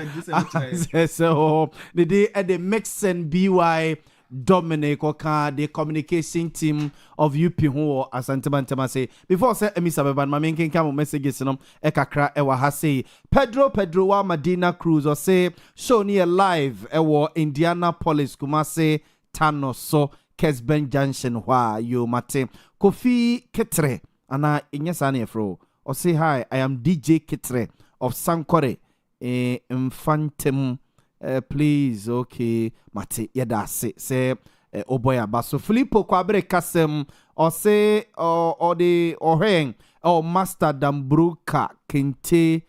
so the day at the mix and BY Dominic Oka the communication team of UP who asantema say before say emisa beban ma menken kam messages no e kakra e wa ha say Pedro wa Medina Cruz or say show near live e wo Indianapolis Kumasi Tano so Kesben Junction wa yo mate Kofi Ketre ana inyesane efro or say hi I am DJ Ketre of Sankore Infantem please okay mate yeda say Oboya baso Filippo Kwabre Kasem or say or the oheng or Master Dambruka Kente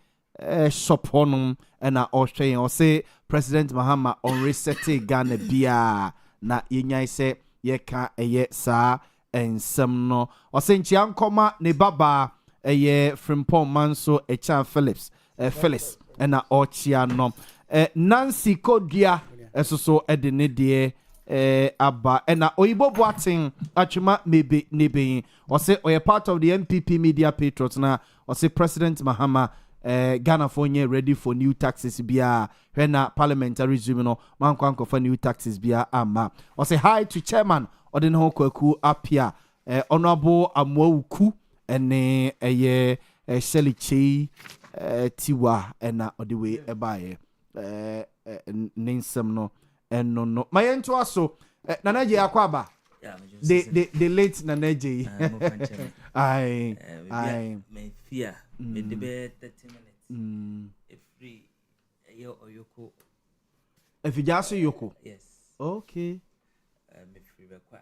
shop honum and Australian or say President Mahama on reset Ghana bia na yenya say yeka eye sa ensem no osenchia nkoma ne baba eye Frimpong Manso Echan Phyllis na ochia no Nancy Kodua esoso edene de aba na oyibo boatin atwema mebe nebe o say oye part of the MPP media patriots na o say President Mahama Ghana for ready for new taxes bia when parliamentary resume no mankwanko for new taxes bia ama o say hi to chairman odin ho kwaku apia honorable Amwuku ene eye Shelley Chei tiwa na odiwe ebaye ninsem no eno no mayento aso nanaje akwaba the late nanaje I me fear me debe 30 minutes free yo oyoko if you just yoko yes okay me free be kwa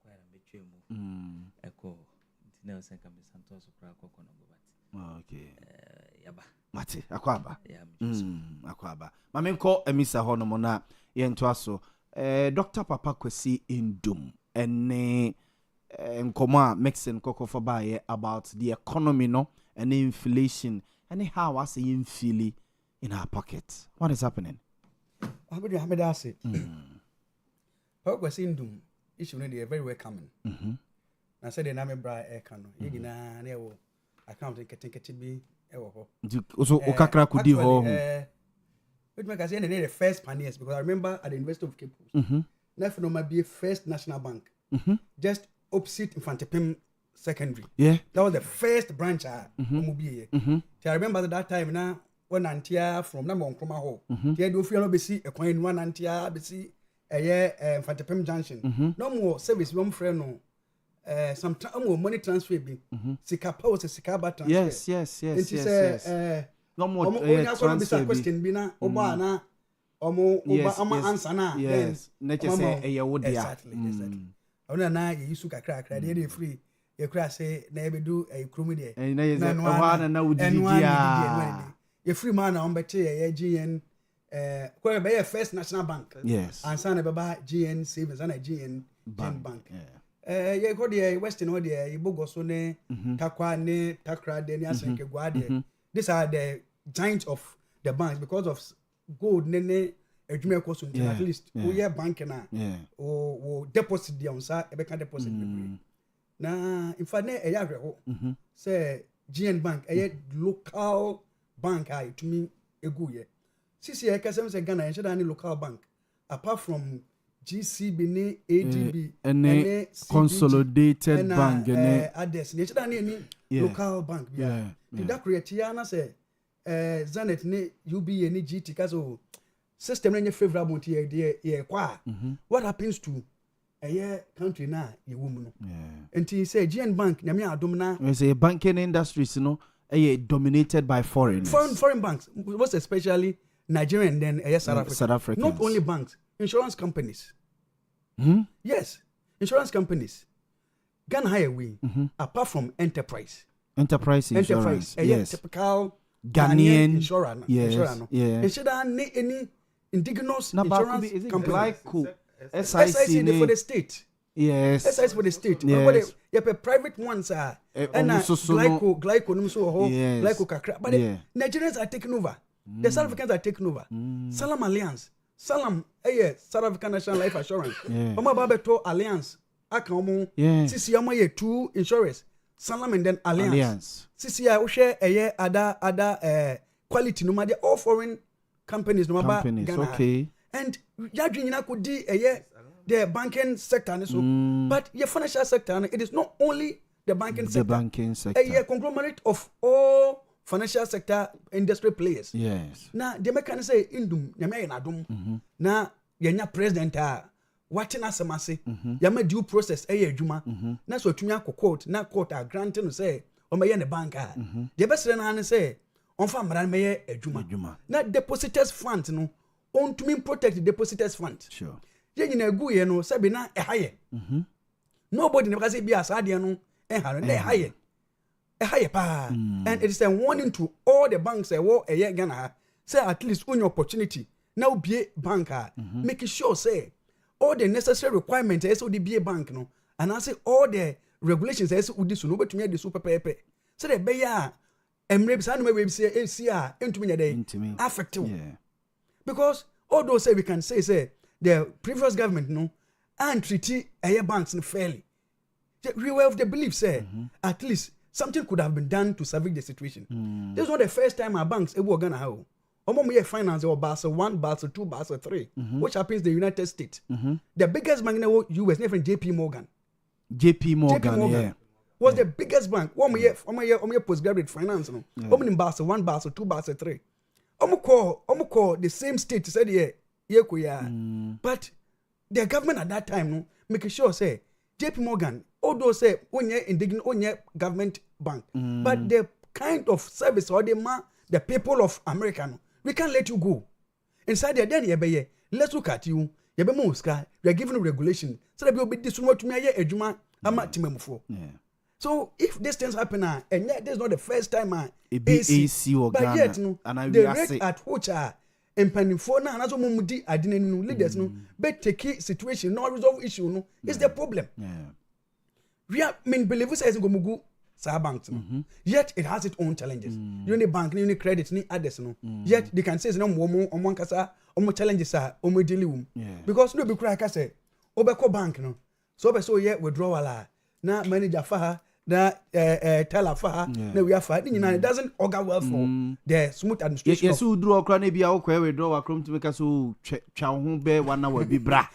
na me twemu eko ntina sen kam santos kra kokko no bobati okay yaba mate akwaba akwaba mamenko emisa hono mo na yento aso Dr. Papa Kwesi Indum ene nkoma mixing koko for baye about the economy no and inflation and how I say in feeling in our pocket. What is happening? I say Papa Kwesi Indum issue no dey very welcoming. I said the name bra e kan no yegina na ewo account ketekete bi ewo ho. So okakra kudi ho. Which make I say the first pioneers because I remember at the University of Cape Coast. Never might be a first national bank. Just opposite Infantepim Secondary. Yeah. That was the first branch I remember at that time now when Antia from number on Kroma Hall. They do feel no see a coin one Antia be a year Infantepim Junction. No more service one friend no. Some more money transfer be. Sika power sika ba transfer. Yes. No more transfer question bi na oba na omo answer na yes nature say e would exactly ona na ye isu kakra dey free ye kra say na e bedu e kromu dey na ye na wudi dia ye free man na on bete ye GN ko be ye first national bank yes answer na be ba GN savings and GN bank ye go dey western ho dey ye bogoso ne takwa ne takra dey ne asenke gwa dey. These are the giants of the banks because of gold nene edwuma cost at least we hear bank na o deposit the onsa e be can deposit na in fact na e ya hweho say GN bank e local bank ai to me eguye sisi e ka say Ghana e sheda ni local bank apart from GCB ni ADB and consolidated bank and others ni sheda ni local bank that create ya na say Zanet ni UBA ni GT kaso system na favorable to ye kwa what happens to a country na ye woman no and he say GN bank nyame adom na we say banking industries no dominated by foreign banks most especially Nigerian then South Africa not only banks insurance companies yes insurance companies Ghana Highway apart from enterprise insurance yes typical Ghanaian insurance. Yes. Any indigenous insurance company. SIC for the state. Yes. SIC for the state. Yes. You have private ones and glyco kakra. But the Nigerians are taking over. The South Africans are taking over. Salam Alliance. Salam South African National Life Assurance. Oma Babeto Alliance. Akamu. Sisi Ama 2 insurers. Salam and then Alliance. Sisi ya share other quality no matter all foreign companies no matter Ghana. Okay. And yadwina could di the banking sector but your financial sector it is not only the banking sector. The banking sector. A conglomerate of all financial sector industry players. Yes. Now the mechanic say indum nyame na dum. Na yenya president watching us amase. Yama due process adwuma. Na so tumi akọ na court are granting no say o meye ne bank the best na say on fa mara meye adwuma. Na depositors fund no on to protect the depositors fund. Sure. Yenya gu ye no sabi na ehaye. Nobody never say be asade no ehare na ehaye. Ehaye pa. And it is a warning to all the banks wo eye Ghana say at least on your opportunity now be bank make sure say all the necessary requirements as the be bank no and I say all the regulations as udi so no betumi ade super pepe say the be ya emre san me we say NCA entumi nyade affect because although say we can say the previous government no and treaty banks fairly we were of the belief say at least something could have been done to salvage the situation. This is not the first time our banks ever gonna have finance or Basel 1, Basel 2, Basel 3, which happens in the United States. The biggest bank in the US, JP Morgan. JP Morgan was the biggest bank. One year postgraduate finance. In Basel 1, Basel 2, Basel 3. Call the same state said but the government at that time making sure say JP Morgan, although say onye government bank, but the kind of service or the people of America, we can't let you go. Inside there, then let's look at you. We are giving regulation. So that we will be this much ejuma ama timemufo. So if these things happen and yet this is not the first time AC or but yet the rate at which empanifo na anazo mumudi adinenu leaders but take situation no resolve issue is the problem. We are believe says gomugu banks yet it has its own challenges. You need bank, you need credit, need others yet they can say no one kasa challenges dealing because no be cry say obeko bank so be so withdrawal na manager fa na teller fa na we fa it doesn't augur well for the smooth administration. Yes you draw kra na bia okwa withdraw akrom to make so twa ho be 1 hour bi bra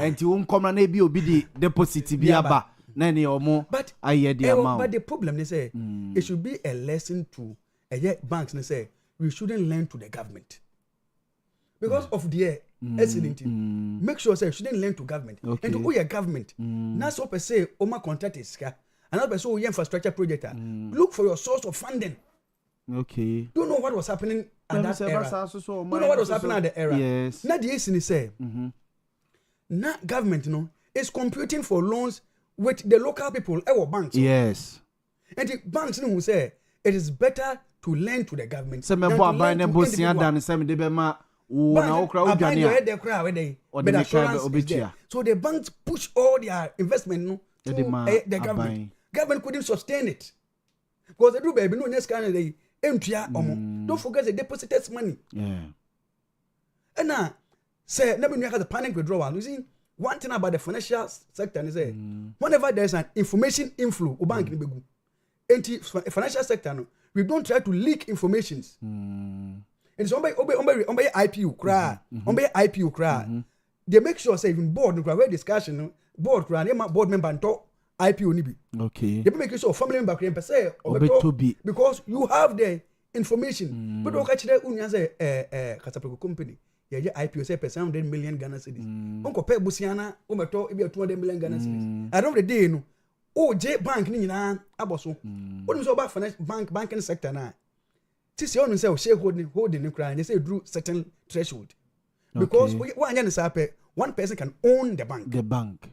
enti won komra na bi obi di deposit bi aba na ne omo aye the amount. But the problem is say it should be a lesson to banks na say we shouldn't lend to the government because of the accident. Make sure say you shouldn't lend to government and to your government na so per se oma contract is another person infrastructure project look for your source of funding. Okay, don't know what was happening at that era. Don't know what was happening at the era. Yes, na the accident say na government is computing for loans with the local people our banks. Yes, and the banks who say it is better to lend to the government than to lend to individual. So the banks push all their investment to the government. Government couldn't sustain it because they do baby no next kind of day. Don't forget the depositors money. And now say never have the panic withdrawal. You see one thing about the financial sector is whenever there's an information inflow bank financial sector we don't try to leak informations. And so on by IPU cry they make sure say even board no discussion board cry board member and talk IPO ni bi. Okay, they make sure family member can say because you have the information but don't catch the unya say Kasapeko company IPO say per 100 million Ghana cedis onko pay busiana o meto e be 200 million Ghana cedis at the end of the day no J bank ni nyina aboso only so about finance banking sector na tisi onu say shareholding ni cry they say drew certain threshold because one person can own the bank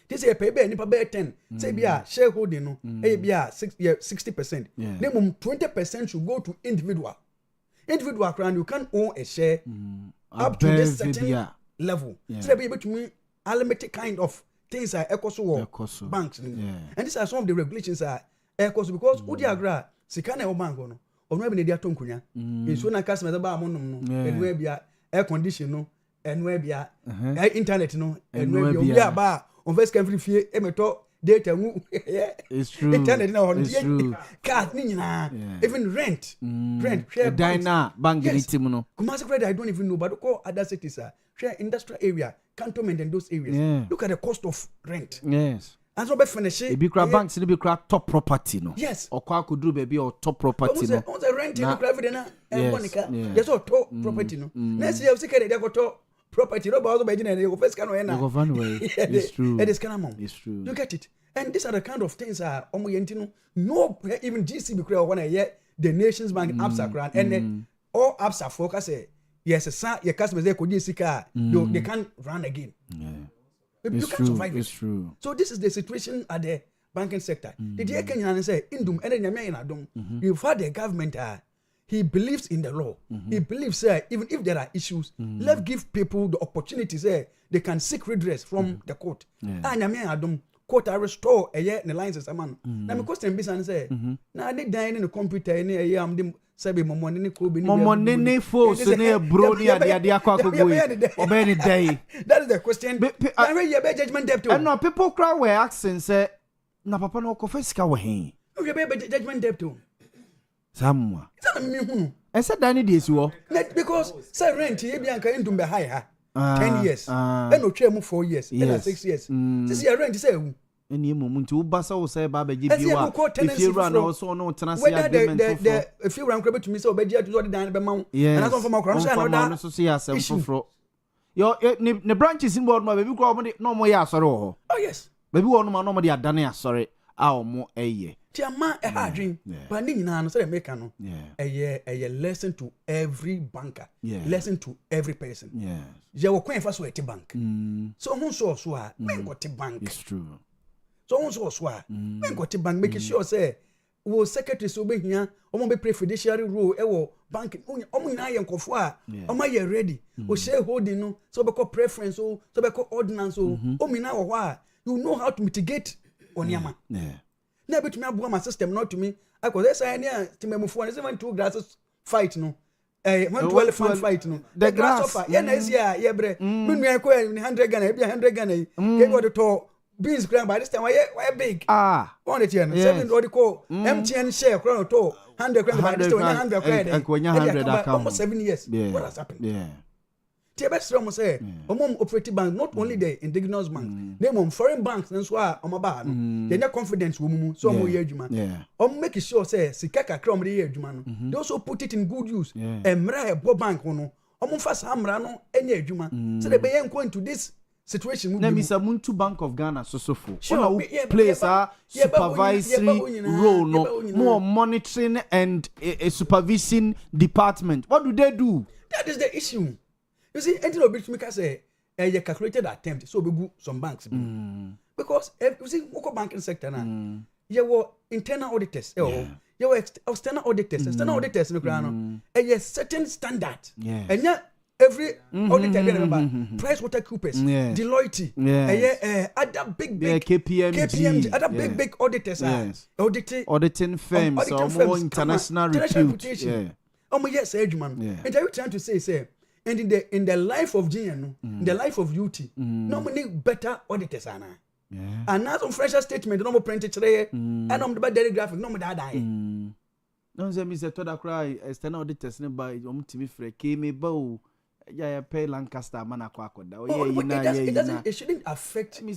This is a pay be nipa be 10. Say be a shareholding no, be a 60%. Then 20% should go to individual. Individual crown you can own a share up to this certain level. So be able to me unlimited kind of things are ecoso banks. And these are some of the regulations are ecoso because Udiagra Sikana or bank no or maybe they are tonkunya. In soon customers about monum no and where be air condition no and where be internet no and where be a bar on first every fear emeto data. It's true. Internet no it's true. Cars even rent share Dina bank no. Kumasi credit I don't even know but call other cities share industrial area cantonment and those areas. Look at the cost of rent. Yes. And so be finish it. Be crab banks be crab top property no. Yes. Or kwa could do baby or top property no. On the rent you crave na Monica. Yes or top property no. Next year we they go to property no but also be go first can we na. Go find way. It's true. It is kind of It's true. You get it. And these are the kind of things omo yenti no even GCB crave when I the nation's bank apps are grand and all apps are focused yes sir your customers they could sika they can't run again. You can't survive it's true. So this is the situation at the banking sector. The dear Kenyan say indum and then adum. You've had the government he believes in the law. He believes even if there are issues, let's give people the opportunity they can seek redress from the court. And adum court restore a year in the lines as a man. Now my question business say now they dine in the computer in a year sabi momone ko bi ni momone force ne bro ni ade akwa kogoyi obey day. That is the question. Where you be judgment debt to? And no people cry were asking say na papa no ko fasika wo hen. You be judgment debt to? Samwa. It's me hunu. E say dan dey si wo. Because say rent e bi anka ndum be high 10 years. And no twa mu 4 years, and 6 years. This year rent say hu. Any moment you basa wo say ba be gi biwa if you run also no tenancy agreement the if you run crab to me so be gi to the dan be ma and as from akran so another so see asem foforo yo ne branches in board ma be bi ko no mo ya asore wo oh yes be bi wo no ma no mo de adane asore a o mo eye ti ama e ha adwen but ni nyina no say make no a lesson to every banker lesson to every person je wo kwen fa so eti bank so hu so a men go ti bank it's true. So also swa when got the bank make sure say wo secretary so be hia omo be pre-fiduciary role e wo bank omo ina ye nkofo a omo ye ready o shareholding no so be call preference so be call ordinance o ina wo a you know how to mitigate oniama na be to me abuo my system not to me I cause say na timemufo na 72 grasses fight no 112 fight no the grasshopper ye na isi a ye bre me nua ko 100 Ghana e bia 100 Ghana e ke go to beans grand by this time why big on it here 7 or the call MTN share crown to 100 grand by this time 100 grand almost 7 years what has happened Tebe Strom say operating bank not only the indigenous bank they foreign banks and so am ba no they confidence wo mu so mo ye adwuma make sure say sika kakra om dey adwuma no they also put it in good use emra ebo bank no fa samra no enya adwuma so they be into this situation na misa muntu Bank of Ghana sosofo who plays a supervisory role no more monitoring and a supervising department. What do they do? That is the issue. You see, anything of which make us say a calculated attempt so be good some banks because you see local banking sector na you were internal auditors you were external auditors no grano a certain standard and every auditor remember PricewaterhouseCoopers, Deloitte, other big KPMG, other big auditors auditing firms or more international repute. Yes, Edgeman. And I was trying to say, and in the life of GN, in the life of UT, no many better auditors are now. And now some fresh statement, no more printed today, and on the daily graphic, no more that die. No, Mr. Toda cry, external auditors by Montie free came a bow. Yeah, pay Lancaster Manakwakota. It shouldn't affect me.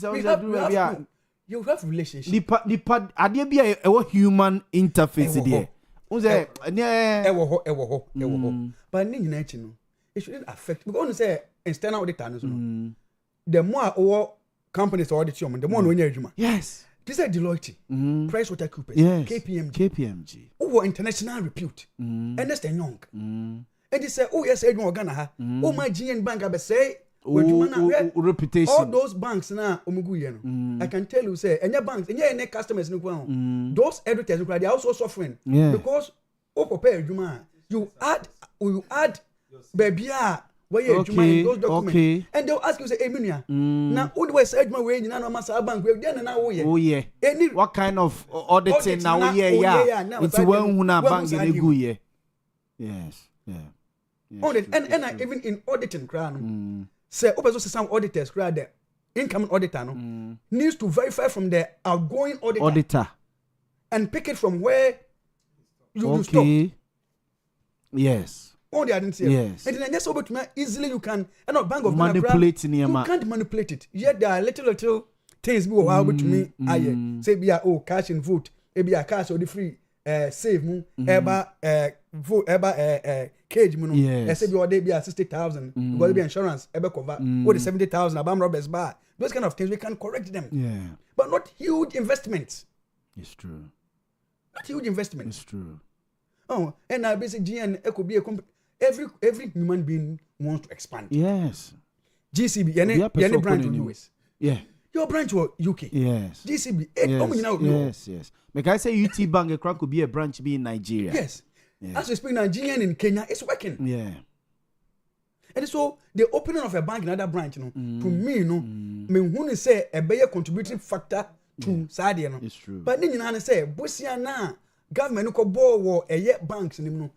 You have relationship. The a human interface there. But it shouldn't affect because say external auditor the more our companies audit you, the more no nyajuma. Yes. This is Deloitte, PricewaterhouseCoopers, KPMG. Who international repute. Ernst & Young. And they say, oh yes, Edwin Ghana ha. Oh my GN bank I say reputation. All those banks now, I can tell you, say, and your banks, and your customers, those editors, they are also suffering because you add, baby, where you those documents, and they'll ask you, say, Emilia, now, who do I say, my way, no master bank, we're done now, what kind of auditing now, it's one who now bank in a good year. Yes. Audit, and even in auditing, crown. Say, open some auditors, crowd the incoming auditor needs to verify from the outgoing auditor and pick it from where you stop. Yes. Only I didn't say. Yes. And then just over to me easily you can. And not Bank of manipulate Ghana, you can't manipulate it. Yet there are little things be wow to me. Say be cash in vote. Be a cash or the free save mu. Vote cage mu. Say be or they be 60,000. Because be insurance cover. Or the 70,000. Abam Roberts bar. Those kind of things we can correct them. Yeah. But not huge investments. It's true. Not huge investments. It's true. Oh, and now basically GN could be a every human being wants to expand. Yes. GCB, any branch in US. Yeah. Your branch was UK. Yes. GCB, yes. Make I say UT Bank could be a branch be in Nigeria. Yes. As we speak Nigerian in Kenya, it's working. Yeah. And so the opening of a bank in another branch, to me, me who say a bigger contributing factor to Sadia. It's true. But then you say, Bosiana. Government ko ball banks in no.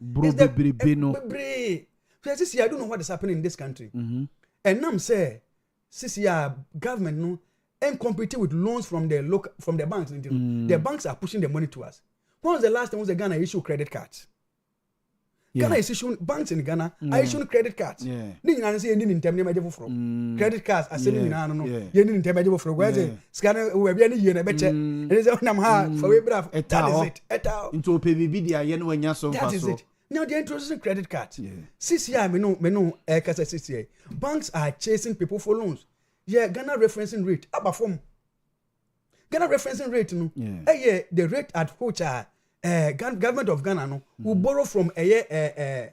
So I don't know what is happening in this country. And now say, government no and compete with loans from the banks. The banks are pushing the money to us. When was the last time was Ghana issue credit cards? Ghana is issuing banks in Ghana are issuing credit cards. Ni say ni ntem from credit cards are selling no. Ye ni ntem from where say scanner we be any ye na beche. And say nam ha for we bra. That is it. Into PBB dia ye no anya so that is it. Now they are introducing credit cards. CCI me no kasa CCI. Banks are chasing people for loans. Ghana referencing rate above form. Ghana referencing rate no. The rate at which government of Ghana will borrow from a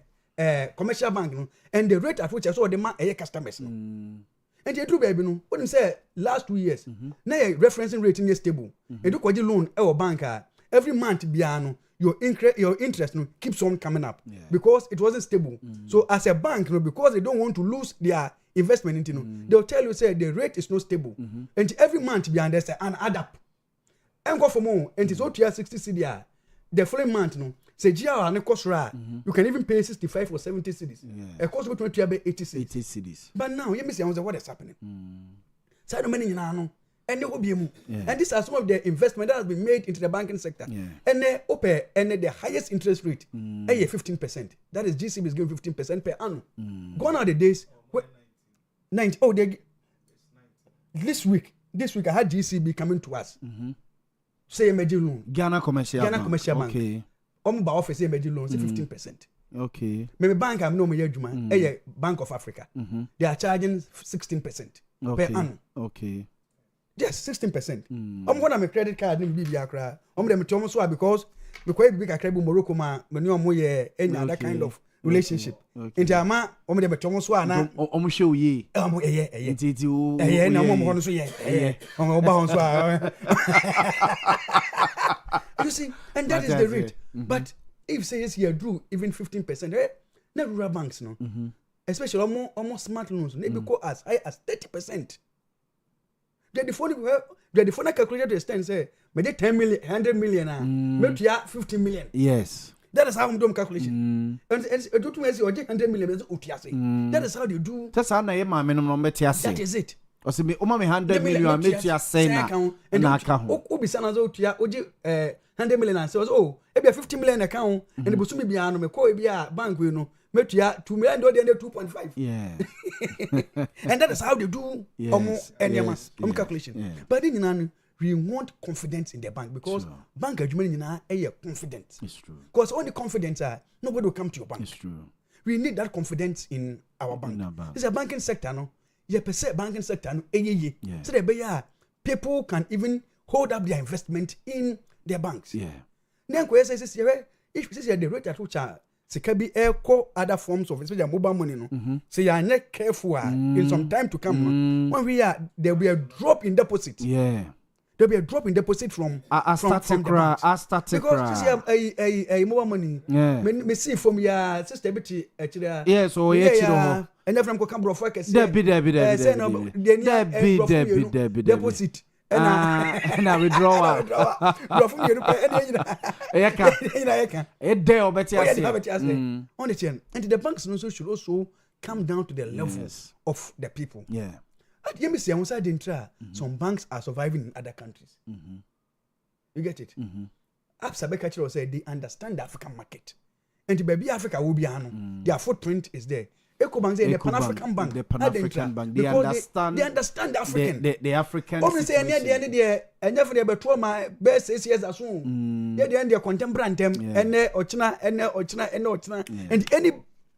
commercial bank and the rate at which I saw the customers and they do baby no what say last 2 years now referencing rate is stable and do kwaji loan bank every month biano your interest keeps on coming up because it wasn't stable so as a bank because they don't want to lose their investment into they'll tell you say the rate is not stable and every month behind there's an add up and go for more and it's OTR 60 CDR the following month say GR and cost you can even pay 65 or 70 cedis a cost of 20 80 cedis but now you see what is happening so no many and these are some of the investment that has been made into the banking sector and they open and the highest interest rate 15%. That is GCB is giving 15% per annum. Gone are the days where 90 this week I had GCB coming to us say emergency loan Ghana commercial bank. Okay. Ba office emergency loan say 15%. Okay. Maybe bank am no me juma Bank of Africa. They are charging 16% per annum. Okay. Yes, 16%. I'm gonna make credit card nim bibia kra. Dem to so because big akrebu Morocco ma me no ye any that kind of relationship. Nti ama dem to so ana show ye. Nti na mo so ye. Ba so you see, and that is the rate. But if say yes here drew even 15%, na rural banks no. Especially almost smart loans, maybe go as high as 30%. The phone calculator to extend say, me de 10 million, 100 million, me to 50 million. Yes. That is how we do calculation. And do to say 100 million, that is how they do. That's how na ma me no metiase. That is it. O se me o ma me 100 million metiase na account. O bi sana zo tua oji 100 million and say e be 50 million account and the busumi bia no me ko e bia bank we no metua 2 million do the 2.5. Yeah. And that is how they do calculation. Yeah. But then we want confidence in the bank because bank adjustment is confident. It's true. Because only confidence nobody will come to your bank. It's true. We need that confidence in our bank. It's a banking sector no. Yeah, per se banking sector no so the people can even hold up their investment in their banks. Yeah. Then if the rate at which sika bi other forms of especially mobile money no. So you are not careful in some time to come when there will be a drop in deposit. Yeah. There will be a drop in deposit from the banks. Because a mobile money. Yeah. Me see from your sister biti yeah, so yeah. And then from Kokambro for Debbie. Deposit. And I withdraw. And the banks also should also come down to the level of the people. Yeah. Let me see, on side some banks are surviving in other countries. You get it? Absabeka will say they understand the African market. And the baby Africa will be their footprint is there. EcoBank say the Pan-African Bank. The Pan-African Bank. They understand the African. The African. Obviously, and for the better my best 6 years as soon. They're contemporary and Ochina. And any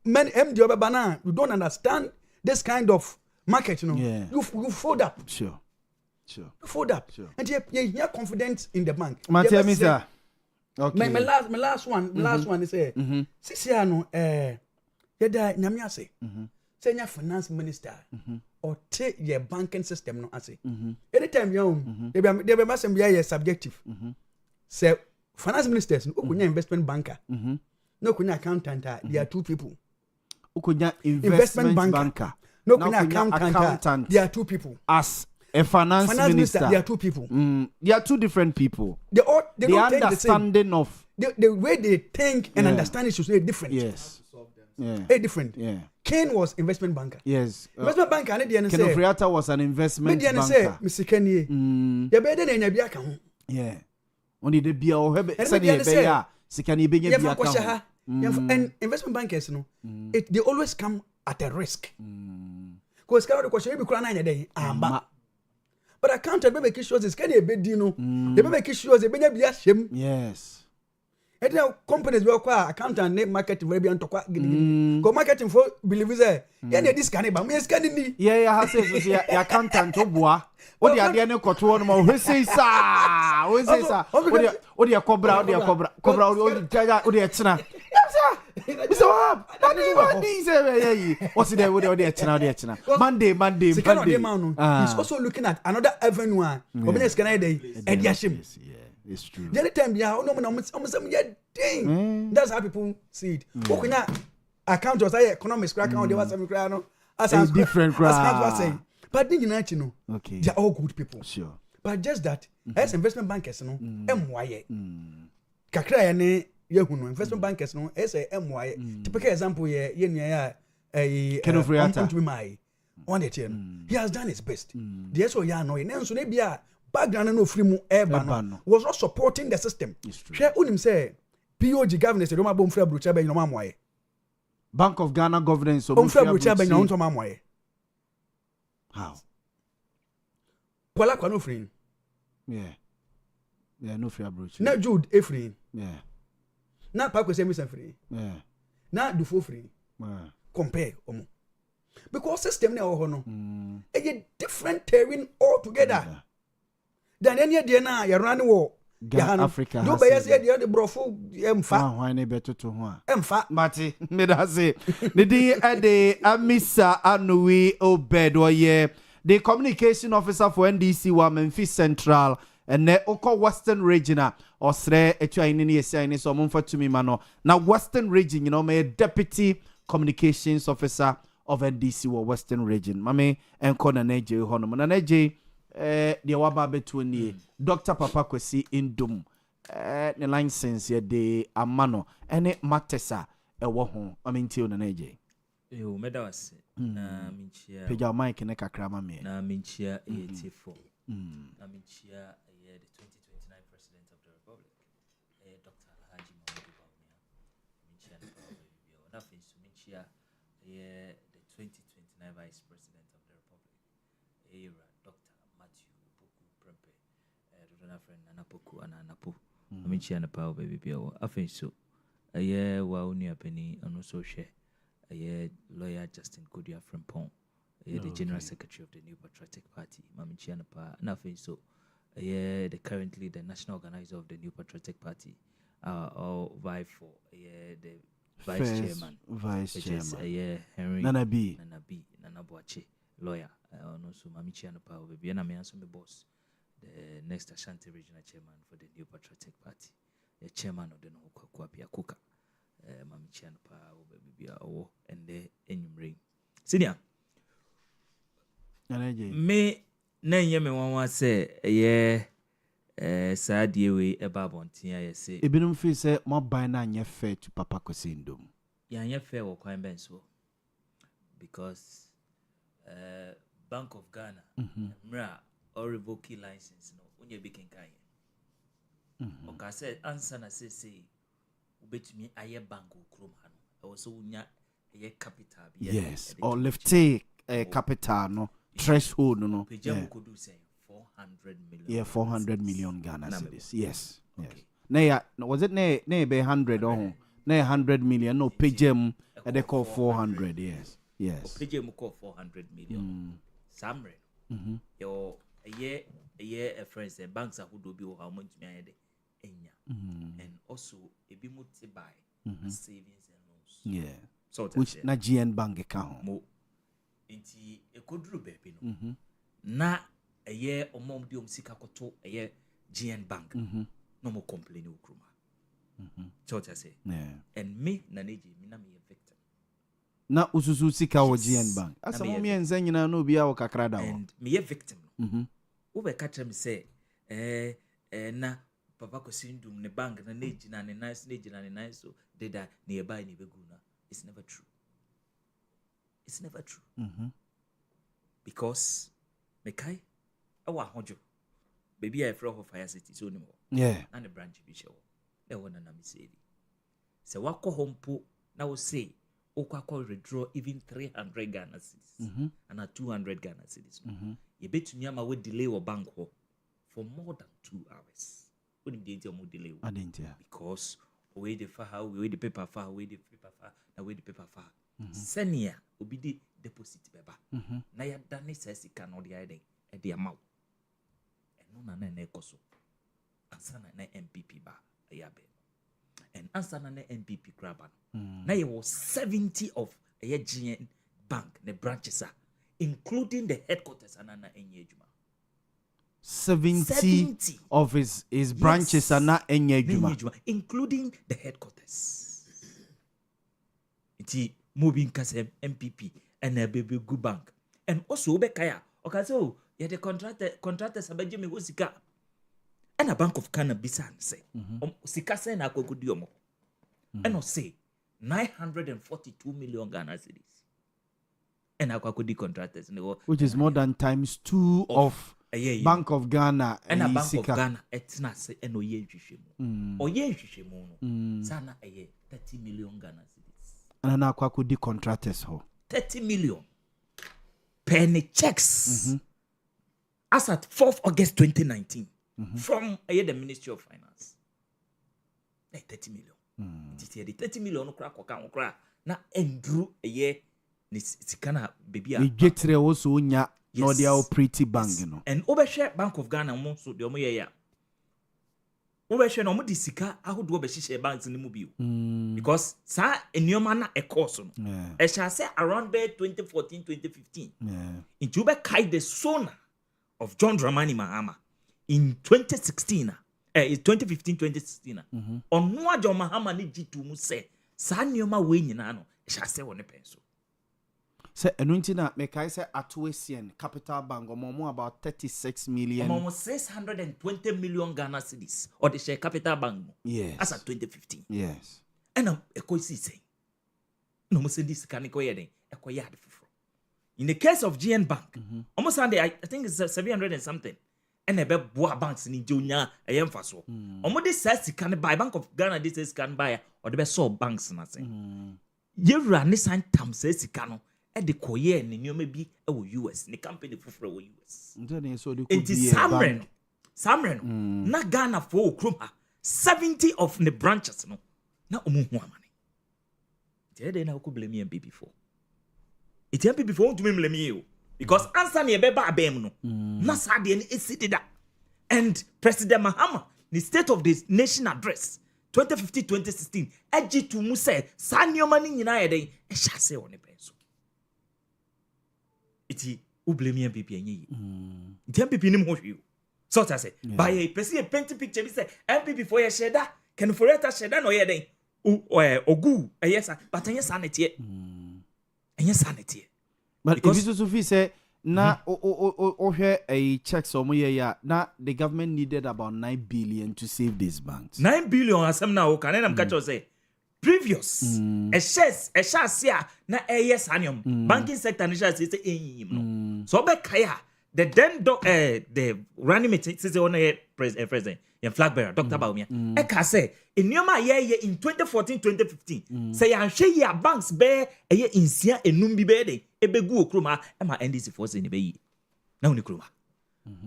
man MD Obabana, you don't understand this kind of market, you know. Yeah. You fold up. Sure. You fold up. Sure. And you're confident in the bank. Montie, Mr. Okay. My last one is 6 years no yada nyame ase say nya finance minister or take your banking system no ase anytime you they be masem be subjective say finance ministers no kunya investment banker no kunya accountant there are two people kunya investment banker no kunya accountant there are two people as a finance minister there are two people they are two different people they the understanding of the way they think and understand it is different. Yes. Yeah. Different. Yeah. Kane was investment banker. Yes. Investment banker. Ken Ofriata was an investment banker. Mr. Kenny. You better than a biaka. Yeah. Only the beer or have said yeah. Sikani be and investment bankers, no, they always come at a risk. Because the question be crying a day. But accountant be make sure is can a bed dino. They make sure they be a shame. Yes. And now companies will acquire accountant name marketing very on to go marketing for believe say yeah this can ba me scan ni yeah ha say so ya accountant to boa o dia de ne koto no ma o say sa o dia cobra o dia china so Monday he's also looking at another avenue obenes can day it's true. The other time, that's how people see it. Account was economics crack on the WhatsApp as different crowd. But then you know, okay, they're all good people. Sure. But just that, as investment bankers, no, MYA. Kakra ne yehuno investment bankers no, as a MYA. Typical example here, a Ken Ofriata. On it, he has done his best. The SO ya no, and so maybe background no free mu urban was not supporting the system. Share unim say POG governance do ma bom fra brucha be no mamoye. Bank of Ghana governance so bom fra brucha be no mamoye. How? Pola kwa no free. Yeah, no free brucha. Na Jude e free. Yeah. Na pa ko say me free. Yeah. Na do for free. Compare omo. Because system na ho no. A different terrain altogether. Then any day na you run wo Africa do be say the brofo emfa why ne beto to ho emfa mate me da say the day ade amisa anuwi obed oye the communication officer for NDC wa Memphis Central and ne oko Western Region osre etu ayini ne yesi ayini so momfa to me mano na Western Region you know me deputy communications officer of NDC wa Western Region mame enko na neje ho no na neje the waba betu ni Dr. Papa Kwesi Indum ne license ye de amano ene matesa ewo ho aminti na neje yo meda wase na minchia peja mic ne kakra ma me na minchia 84 na minchia the 2029 president of the republic Dr. Alhaji Yaw Boamah minchia na finsu minchia the 2029 vice president of the republic friend anapoku anapo amichia na power baby biawo afen so aye wa onua pani ono so hwe aye lawyer Justin Kodia Frimpong the general secretary of the New Patriotic Party mamichia na pa na afen so aye the national organizer of the New Patriotic Party all vie for the Vice chairman. Henry Nana B Boache, lawyer. Also, Mami Chiana Power, baby, and I'm the boss, the next Ashanti regional chairman for the New Patriotic Party, the chairman of the Nokwapia Kuka, Mami Chiana Power, baby, and the Enyum Senior. Me, Name one say, sad year about Montie, I say. Ibinum fee say, more by nine ye fair to Papa Cosindum. Yeah, fair or quite benso. Because Bank of Ghana, Mra or revoke license, no, when you begin kind. Okay, I said, answer na say, bet me a bank or chrome hand. I was so a capital. Yes, or left take a capital, no, threshold, no. Pijam could do say 400 million. Yeah, 400 million Ghana cedis. Yes, yes. Nay, was it nay be 100 or nay 100 million? No, Pijam, they call 400. Yes. Yes. Pijam call 400 million. Samre. Your a year a friend said banks are who do be how much me and also a bit to buy savings and loans. Yeah. So which na GN bank account. Mo. Inti a good baby no. Na a year or mom diom sika koto a year GN bank. No more complain ukruma. So I say. Yeah. And me naneji me na me a victim. Na ususu sika wo GN bank. Asa mo me enza nyina no bia wo kakra da wo. And me a victim. Ube catch me say na papa ko sindum ne bank na neji na ne nice so did that nearby ni beguna. It's never true. It's never true. Because mekai awa hojo baby I fro fire city so no. Yeah. And the branch bi show. E wona na me say. Se wako hompo na wo say okwa withdraw even 300 Ghana cedis and 200 Ghana cedis. You bet me ama we delay or bank for more than 2 hours. When you didn't more delay. I didn't hear. Because we the far we the paper far we the paper far na we the paper far. Senior obi di deposit beba. Na ya dane says it can the ide e the amount. And no na ekoso. Ansana na MPP ba ayabe. And ansana na MPP grab now you was 70 of a GN bank, the branches are, including the headquarters and an Enyejuma. 70 of his branches are not Enyejuma, including the headquarters. It's moving Kasem MPP and a baby good bank. And also Bekaya, okay, so yeah, the contractors are Benjamin Wosika and a bank of cannabis say, Sikasa and Akokudiomo. And I'll say 942 million Ghana cedis. And Akwakudi contractors. Which is more than times 2 of Bank of Ghana. And a Bank of Ghana, it's not say, and Oye Jishimo. Oye Jishimo. Sana aye 30 million Ghana cedis. And Akwakudi contractors. 30 million. Penny checks. As at 4th August 2019. From the Ministry of Finance. 30 million. The 30 million crack na Andrew a year sikana baby we get there also nya no dia pretty bank no and overshare Bank of Ghana mo so de omo ye ya overshare no mo di sika ahodo obehye banks ni mu bio because sa enioma na e course no e shall say around 2014 2015 in Juba kai the sona of John Dramani Mahama in 2016 2015-2016 on no John Mahama ni jitu mu say sa nioma we nyina no shall say won penso say enunti na me kai say Atuesian Capital Bank omo about 36 million omo 620 million Ghana cedis or the share Capital Bank yes as at 2015 yes and e ko si say no mo say this can ko yeden e ko yard fufuro in the case of GN Bank almost Sunday I think it's 700 and something and a boa banks in Jonia a yemfaso. Omodi says he can buy Bank of Ghana, this is can buy or the best saw banks nothing. You run this time Tam says he can at the Koye and you may be a US, the company for US. It is Samren, not Ghana for Kruma, 70 of the branches no, not money. They now could blame me and be before. It's empty before to me blame you. Because answer me a beba no. Nasadi and that. And President Mahama, the State of the Nation address, 2015 2016 agi to mu say sa nneoma ni nyina ye den e hya se woni penso iti u blame MPP enye yi MPP nim ho hwe so ta say by a person paint picture be say MPP for ye sheda can for eta sheda no ye den ogu yes but enye sanete enye sanete but if you so feel say na ohwe a checks omo ye ya na the government needed about 9 billion to save these banks. 9 billion asem na o kan na catch us say previous a shares na yes anium banking sector ni shares say enyim no so be kaya the then the running mate say on president and flag bearer Dr. Baumia e ka say enioma ye in 2014 2015 say ya hwe ya banks be eye insia enum bi be de ebegu okroma e ma NDC force ni be yi na uni kroma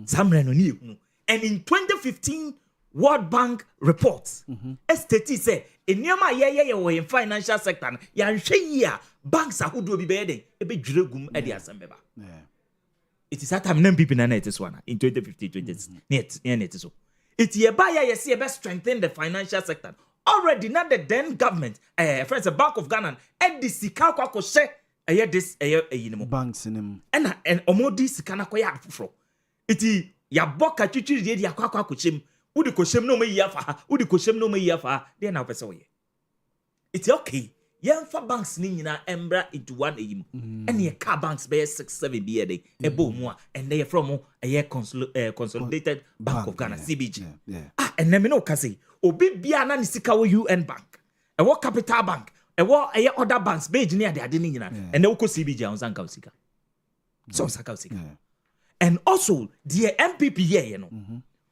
samre no ni ehunu and in 2015 World Bank reports STT say enioma ye wo in financial sector ya hwe ya banks ahodo bi be de ebedwiregum e de asembeba it is that time MPP na it is one in 2015 2016 net so it ye ba ya see be strengthen the financial sector already now the then government friends the Bank of Ghana and the sika kwa she this yinimo banks nim and omodi sika na koya afofro it ya boka twitwiri de akwa kochem udi kochem no meyi afa udi kochem no meyi afa dey na pese oye it's okay yemfa banks ni nyina embra into one eyim and ye car banks be 6-7 bi e dey ebo mu a and they from consolidated Bank of Ghana CBG and me no ka say obi bia na ni sika wo UN bank e wo Capital Bank e wo other banks be ni ade ni nyina and wo ko CBG on sanka sika so saka sika and also the MPP ye no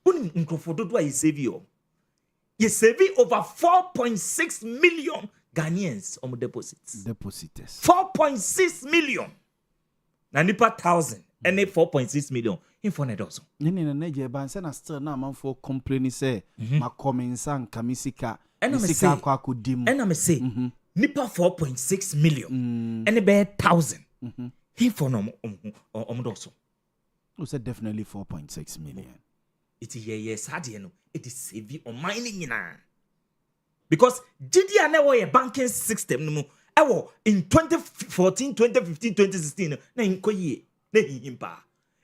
uni nkrofododo a ye save over 4.6 million Ghanaians on depositors 4.6 million na nipa 1000 and 4.6 million in for nedoso nini na neje ban se na still na man for complain say makomensa nkamisika sika kwa kudim and I say nipa 4.6 million and be 1000 he for no doso we said definitely 4.6 million it yes hard no it is save on mining na because GDA na wo banking system no in 2014 2015 2016 na inkoye na himpa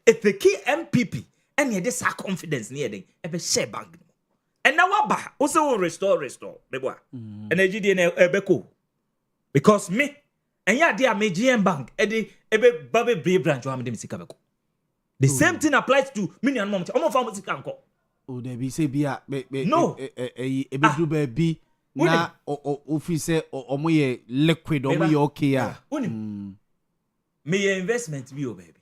if the key MPP and ye this confidence near den e be share bank no and now waba also restore bebo and GDA na ebeko because me and ya dia me GM bank e de ebe babe brave branch wa me dem sika beko the same thing applies to me and mom omo fa mo sika nko o de bi say bia no ebe du ba bi na office omoye liquid omoye okay ya me ye investment bi o baby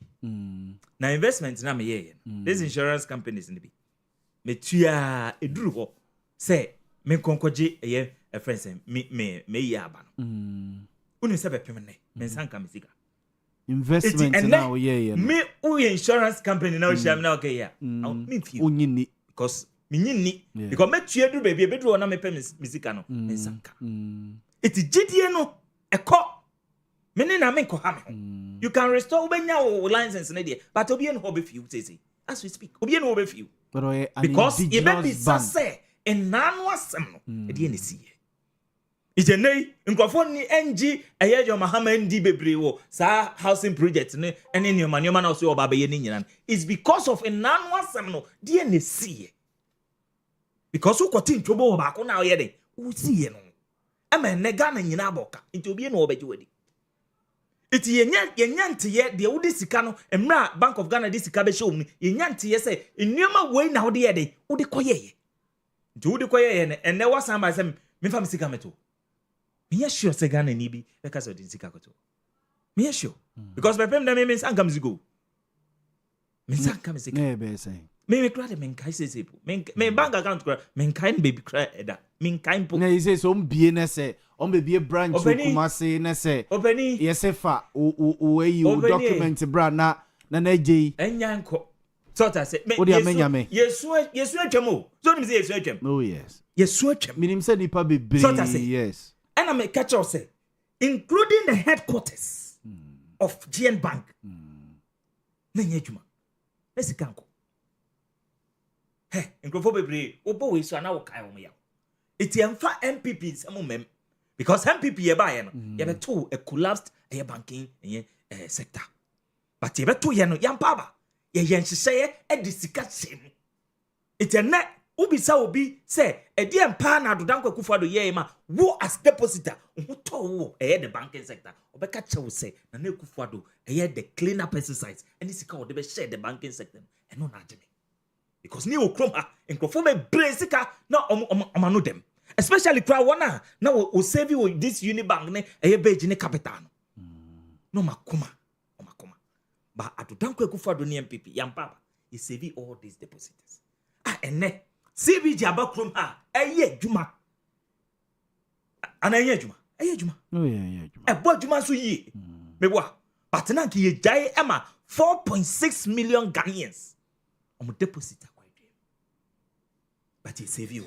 na investment na me ye this insurance companies ni bi me tua eduru ho say me konkoje ye a friend me ye aba no uni se be pem ne me sanka me sika investment na o ye me o insurance company na o sham na okay ya me fi onyini because minyini because me tue duru baby e duru na me pem misika no me sanka iti gidie no ekọ me na me ko ha me you can restore ubenya wo license na dey but obi en ho be few say as we speak obi en ho be few because e be be say en nanu asem no e dey na siye ije nei nkofo ni NG eyejo mahama ndi bebre wo sa housing project ne ene ni manoma na so oba be ye ni nyina is because of en nanu asem no dey na siye because who got in trouble about now yede who see no ama nega na nyina aboka nti obi na obeje wadi iti yenya ntiye de wudi sika no emra Bank of Ghana de sika be show mu yenya ntiye say enuma wei na wudi yede wudi koyeye nti wudi koyeye ne enne wasan ba say me fam sika meto me ya sure say Ghana ni bi e ka so de sika koto me ya sure because by pem dem means ankam zigo me sankam sika ne be say me cry men kai say me bank account cry men kai baby cry eda men kai po na you say so mbie na say on be branch Kumasi na say obeni yesefa o you document bra na je enyanko so ta say yesu atwam so nim say yesu atwam oh yes yesu atwam minim say nipa be so ta say yes and I catch us say including the headquarters of GN Bank na nyejuma esikanko nkrofo bebre obo we so na wo kai wo ya It yemfa MPP some mem because MPP ye buy no ye beto a collapsed banking sector. But ye beto ye no yampaba ye yenhye e de sika sem. It ene ubisa obi say e de empa na adodanko Akufo-Addo ye ma wo as depositor who to wo the banking sector obeka chew say na Akufo-Addo the cleaner exercise any sika wo de be share the banking sector eno na ageme. Because ni okrom ha enkofo me brezika na omano dem especially crowd one na o save you this Unibank ne beji ne capital no makoma ba adodanko Akufo-Addo ni MPP yampaba you save all these depositors ene CBG abakrom ha juma ana juma juma oh yeah juma ebo juma so yi meboa but na ki ye jai ema 4.6 million Ghanaians on depositor. But he save you.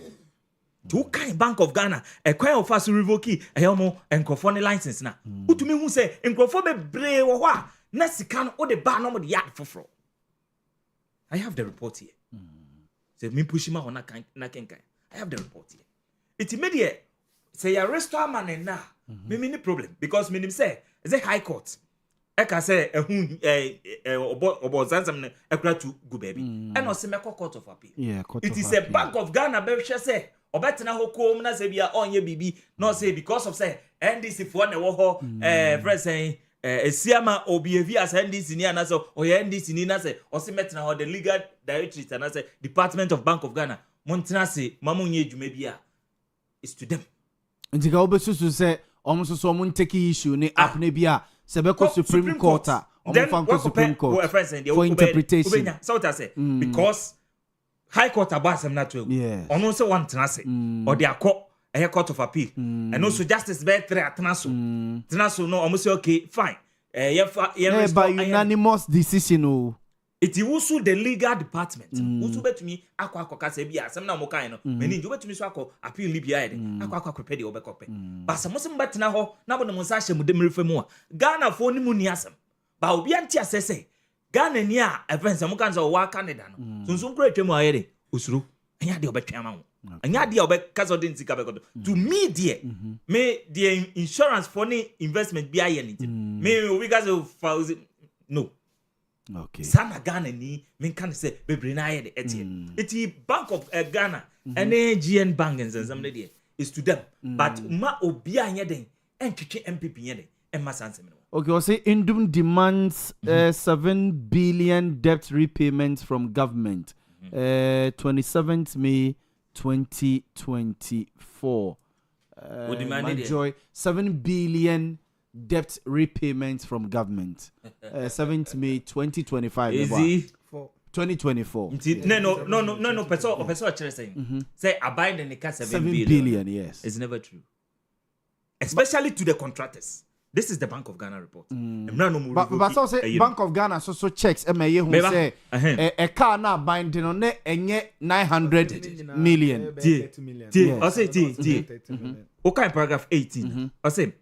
Two kind Bank of Ghana, a coin of us revoke a homo and conforming license now. Who to me who say, and conform a brave or what? Nessican or the bar no yard for fraud. I have the report here. Say me push him on a kind. I have the report here. It's immediate. Say a restaurant man and now. Me many problem because me say, is a high court. I can say about Zanzam to go baby. And also make a court of appeal. Yeah, it is a Bank of Ghana baby say or better now home na say be on your BB no say because of say NDC for na wo friend saying Siama obi as NDC ni na so or NDC ni na say or say met na the legal directorate na say Department of Bank of Ghana Montie say mamu nye dwuma bia is to them. Ntika obesusu say almost so mun take issue ni app ne bia Sebeko Supreme Court Supreme Court for interpretation. So what I say because High Court abas am not to. On also one tenase or they are court a court of appeal and also justice be three tenaso no almost okay fine. By unanimous decision. It is also the legal department. Also bet me akwa kase bia asem na mo kan no. Meni jo bet me so akọ appeal libya ede. Akwa prepare the obekope. Ba samosim bet na ho na bo mo sa hye mo dem refa mu a. Ghana fo ni mu ni asem. Ba obi anti asese. Ghana ni a events mo kan so wa Canada no. Sunsun kura twemu ayede. Osuru. Anya de obetwa ma wo. Anya de obeka so den sika bekodo. To me there. Me the insurance for ni investment bi aye ni. Me we gas no. Okay. Sana Ghana ni men can say bebre na ye de etie. Iti Bank of Ghana and GN Bank and some there is to them. But ma obi anya den entwetwe MPP ye den emma sanse me. Okay, we say Indum demands 7 billion debt repayment from government. 27th May 2024. Joy 7 billion debt repayment from government. 7th May 2025. Is he? 2024. No. Person saying. Say abide in the 7 billion. Yes. It's never true. Especially to the contractors. This is the Bank of Ghana report. But so say Bank of Ghana so checks MA who say a car now binding on it and 900 million. I say okay, paragraph 18. I say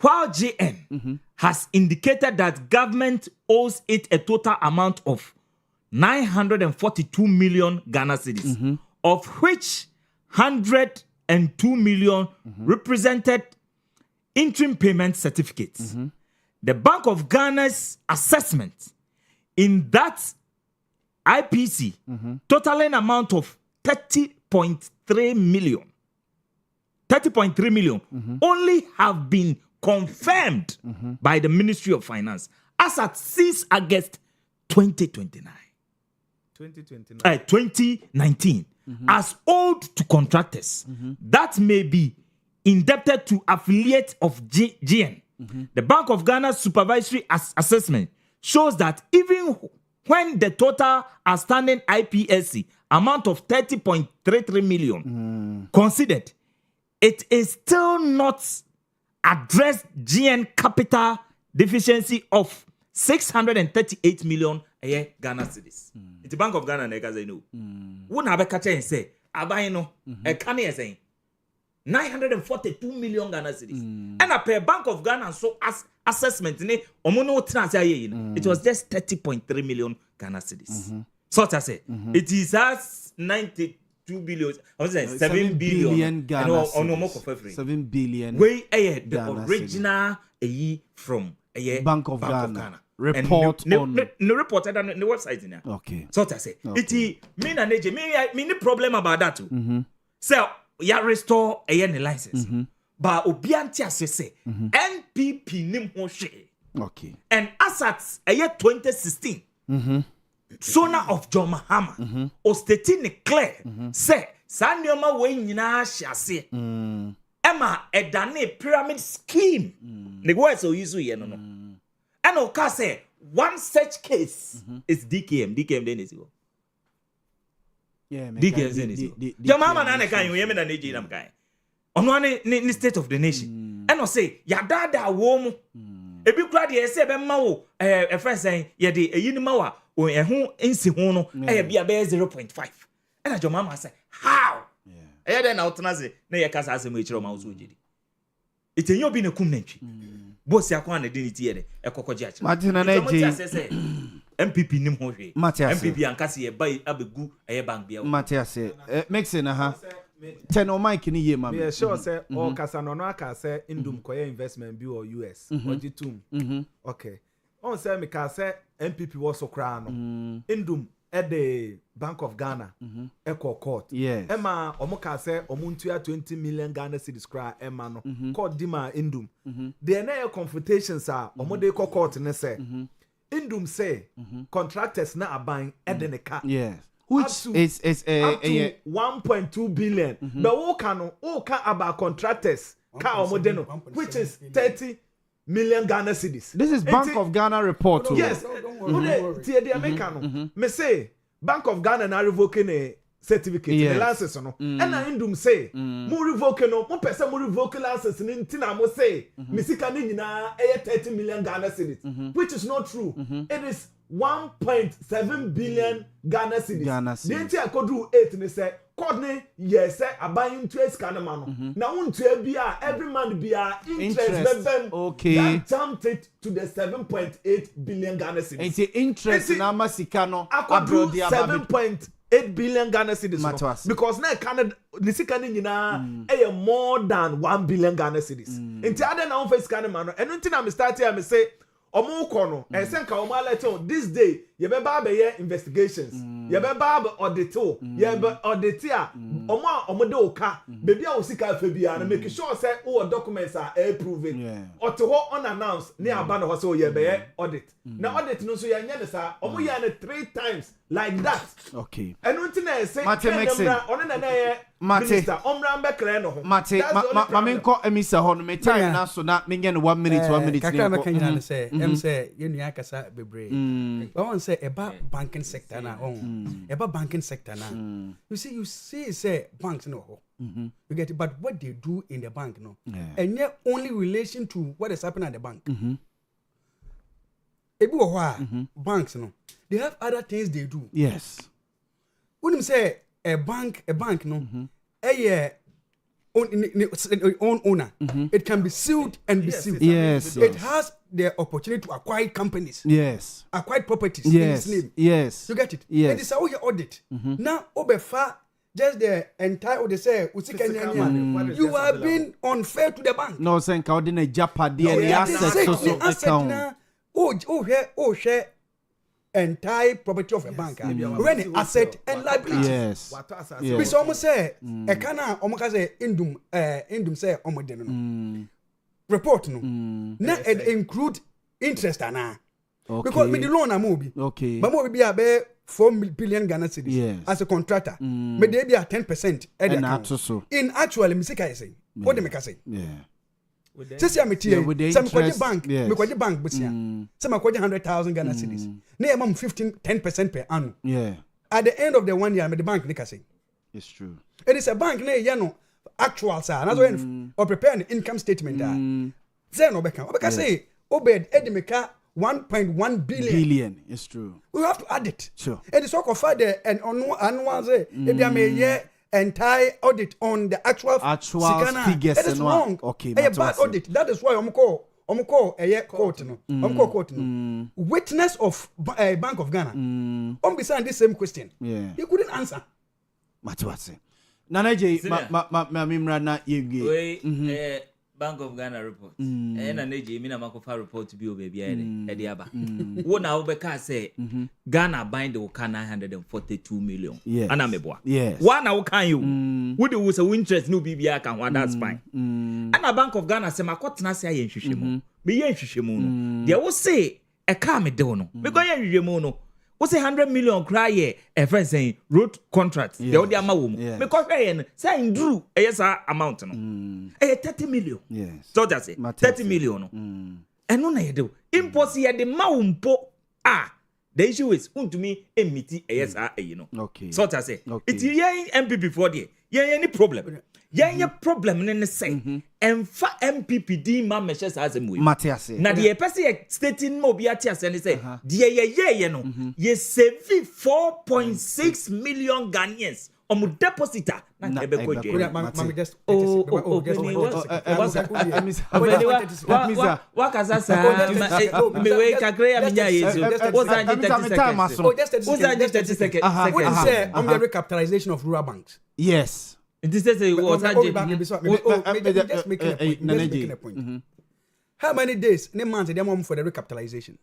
while GN has indicated that government owes it a total amount of 942 million Ghana cedis, of which 102 million represented interim payment certificates. The Bank of Ghana's assessment in that IPC totaling amount of 30.3 million only have been confirmed by the Ministry of Finance as at 6 August 2019 as owed to contractors that may be indebted to affiliate of GN. The Bank of Ghana's supervisory assessment shows that even when the total outstanding IPSC amount of 30.33 million considered, it is still not addressed GN capital deficiency of 638 million Ghana cedis. The Bank of Ghana neka say no. Wouldn't have a catch and say, Abayno, a canny saying 942 million Ghana cedis. And a per Bank of Ghana so as assessment it was just 30.3 million Ghana cedis. So I say it is as 90 2 billion. I was saying 7 billion Ghana. And 7 billion. Where the original from Bank of Ghana. Report on no report on the website in okay. So I say it me na neje me no problem about that too. So ya restore any license. But obianti asese NPP nim ho hwe. Okay. And assets 2016. Sona of John Mahama o state clear say sa nneoma we nyina hyiase. Emma edane pyramid scheme. The words so use here no. And of course say one such case is DKM then is go. Yeah, DKM then is go. John Mahama na kan you me na neji nam kan. Ono ni state of the nation. And no say ya dada wo mu. Ebi kura de say be ma wo friend say ye de eyi ni ma wa o ehun ensi ho no e bia be 0.5. And John Mahama say how? Yeah. Then na utna say na ye kasa asem e kire ma wo so jidi. Itenyo bi na kum nantwi. Bosi akwa na de niti ye de ekokoje akire. Martina na je MPP nim ho hwe. MPP ankase ye ba abegu eye bank bia. Matia say mixing ha. Ten o Mike ni ye mama. Yeah, sure say all kasa no aka say indum koye investment bi or US or G2. Okay. On say me ka say MPP was so kra no. Indum at the Bank of Ghana Echo Court. Yes. Emma omoka say omuntua 20 million Ghana cedis kra emma no. Court dima indum. There na confrontations are omode court ne say. Indum say contractors na aban edeneka. Yes. Which is up to 1.2 billion. But who can about contractors which is 30 million Ghana cedis. This is Bank of Ghana report. Yes. Me say Bank of Ghana na revoking a certificate the license no. And na indum say mo revoke no mo pese mo revoke license ni ntina mo say misika ni nyina 30 million Ghana cedis, which is not true. It is 1.7 billion Ghana cedis. The entire code 8 ne say code ne yes say aban interest kana ma no. Na untu bia every man bia interest bem. Okay. That jumped it to the 7.8 billion Ghana cedis. It's interest na masika no abroad 7.8 billion Ghana cedis no. Because na Canada nisika ni nyina more than 1 billion Ghana cedis. Enti ade na on face kana ma no. Eno ntina me start here me say omo kono esenka omo alete this day ye be ba be investigations ye be ba audit o ye be audit a omo de oka bebi a osika afa bia na make sure say o documents are approved oto ho unannounced ne aba na ho say ye be audit na audit no so ye nya ne sa omo ye na 3 times like that. Okay. Enu ntina say ono na ye Montie, Mamenko emisa hono me time na so na menye no 1 minute 1 minute. Kakra na kanya na say em say ye nua kasa bebre. But one say eba banking sector na eba banking sector na. You see say banks no ho. You get it, but what they do in the bank no. And yet only relation to what is happening at the bank. Ebi wo ho banks no. They have other things they do. Yes. When you say a bank no own owner it can be sued and be sued. Yes. It has the opportunity to acquire companies. Yes. Acquire properties. Yes. In its name. Yes. You get it? Yes. And it's how you audit. Now obefa just the entire they say you are being unfair to the bank. No saying ka ordinary japade the assets so account. Oh share entire property of a bank when the asset and liability. Yes. We almost say e kana omoka say indum say omode no report no na it include interest ana because me the loan amobi okay but mo be 4 billion Ghana cedis as a contractor me dey be 10% and account in actually me say say what dem say Sisi ya mitie, some bank, me kwaje bank busia. Some kwaje 100,000 Ghana cedis. Na ya mam 10% per annum. Yeah. At the end of the 1 year, me the bank nika say. It's true. It is a bank na ya no actual sir. Na so or prepare an income statement da. Say no beka. Obeka say obed edimeka 1.1 billion. It's true. We have to add it. Sure. And it's all for the and annual say if there may year entire audit on the actual figures. It is wrong. Okay, a bad audit. That is why I'm call a court no. Witness of Bank of Ghana. Beside this same question. Yeah. He couldn't answer. Matwase. Nanaje ma mimra na yewie. Bank of Ghana report. And a neji mina makofa report to be over Ediaba. One hour beka say Ghana bind the 942 million. Yes. Anameboa. Yes. 1 hour can you? Would was a interest no BBI can one that's fine. And a Bank of Ghana say makotna say yen hwehwemu. Me yen hwehwemu no. There was say a car me do no. Me go yen hwehwemu no. What's 100 million cry here? A friend saying road contract. The other amount. Because saying Drew, yes, amount no. 30 million. Yes. So that's it. 30 million. And no, I do. Impossible the maumpo. The issue is to me a meeting yes, you know. Okay. So that's it. It's yeah MPP for the any problem. Yeah, problem in the say. And for MPPD ma measures as a move. Matias. Na the person stating mobiatias and say, yeah, no. Ye save 4.6 million Ghanaians. Omu depositor. Na ebeko je. Mami just. Wakaza sa. Me we kakre ya minya yesu. Oza 30 seconds. What is say on the recapitalization of rural banks? Yes. This is just making a point. How many days, ne months, they want for the recapitalization?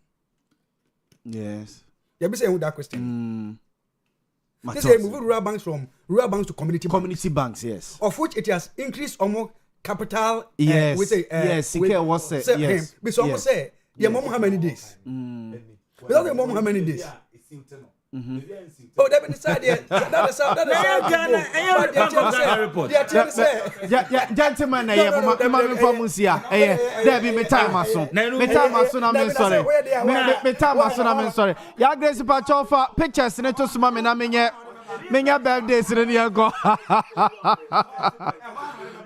Yes. You be saying that question. They say move rural banks from rural banks to community banks, yes. Of which it has increased almost capital. Yes. We say yes. Yes. But some say, yeah, mom, how many days? Without the mom, how many days? Oh, that been decided. That is report. Yeah, gentlemen, there be me time aso. Me time aso na me sorry. Me time aso na me sorry. Ya Grace Pachofa pictures ne to suma me na menya birthdays ne yanko.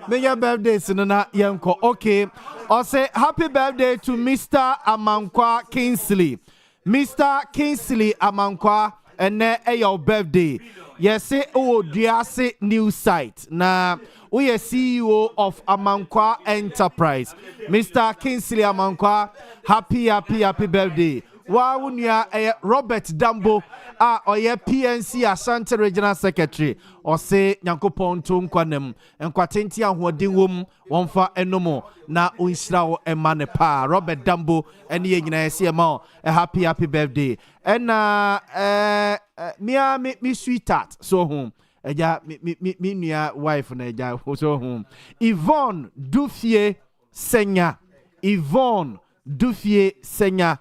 Menya birthdays ne na yanko. Okay. I say happy birthday to Mr. Amankwa Kingsley. Mr. Kingsley Amankwa and your birthday. Yes, Diase news site. Na we are CEO of Amankwa Enterprise. Mr. Kingsley Amankwa, happy birthday. Wow, Robert Dambo, or your PNC Ashanti Regional Secretary, or say Yankopon Tum Quanem, and Quatentia Wadingum, one for enomo, na Unslau and Manepa, Robert Dambo, and Yena CMO, a happy birthday. And me sweetheart, so home. Me wife and so home. Yvonne Dufie Senya. Yvonne Dufie Senya.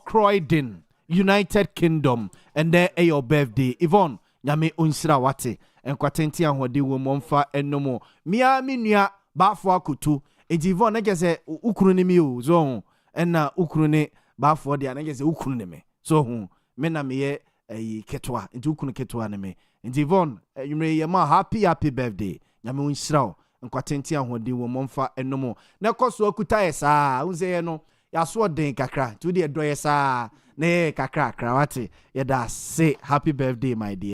Croydon, United Kingdom, and there your birthday. Yvonne, Yame Unsra Wate, and Quatenti and Wadi Womonfa and no more. Mia Minia, Bafwa Kutu, and Yvonne, I guess, Ukrunimi, so, and Ukrune, Bafwa, and I guess Ukruneme. So, Mena me a Ketwa, and Ukun Ketwaneme. And Yvonne, you may yama happy birthday. Yame Unsra, and Quatenti and Wadi Womonfa and no more. Now, Kosu Okutaesa, Unzeno. Ya so den kakra to the address ne kakra krawate ya da say happy birthday my dear.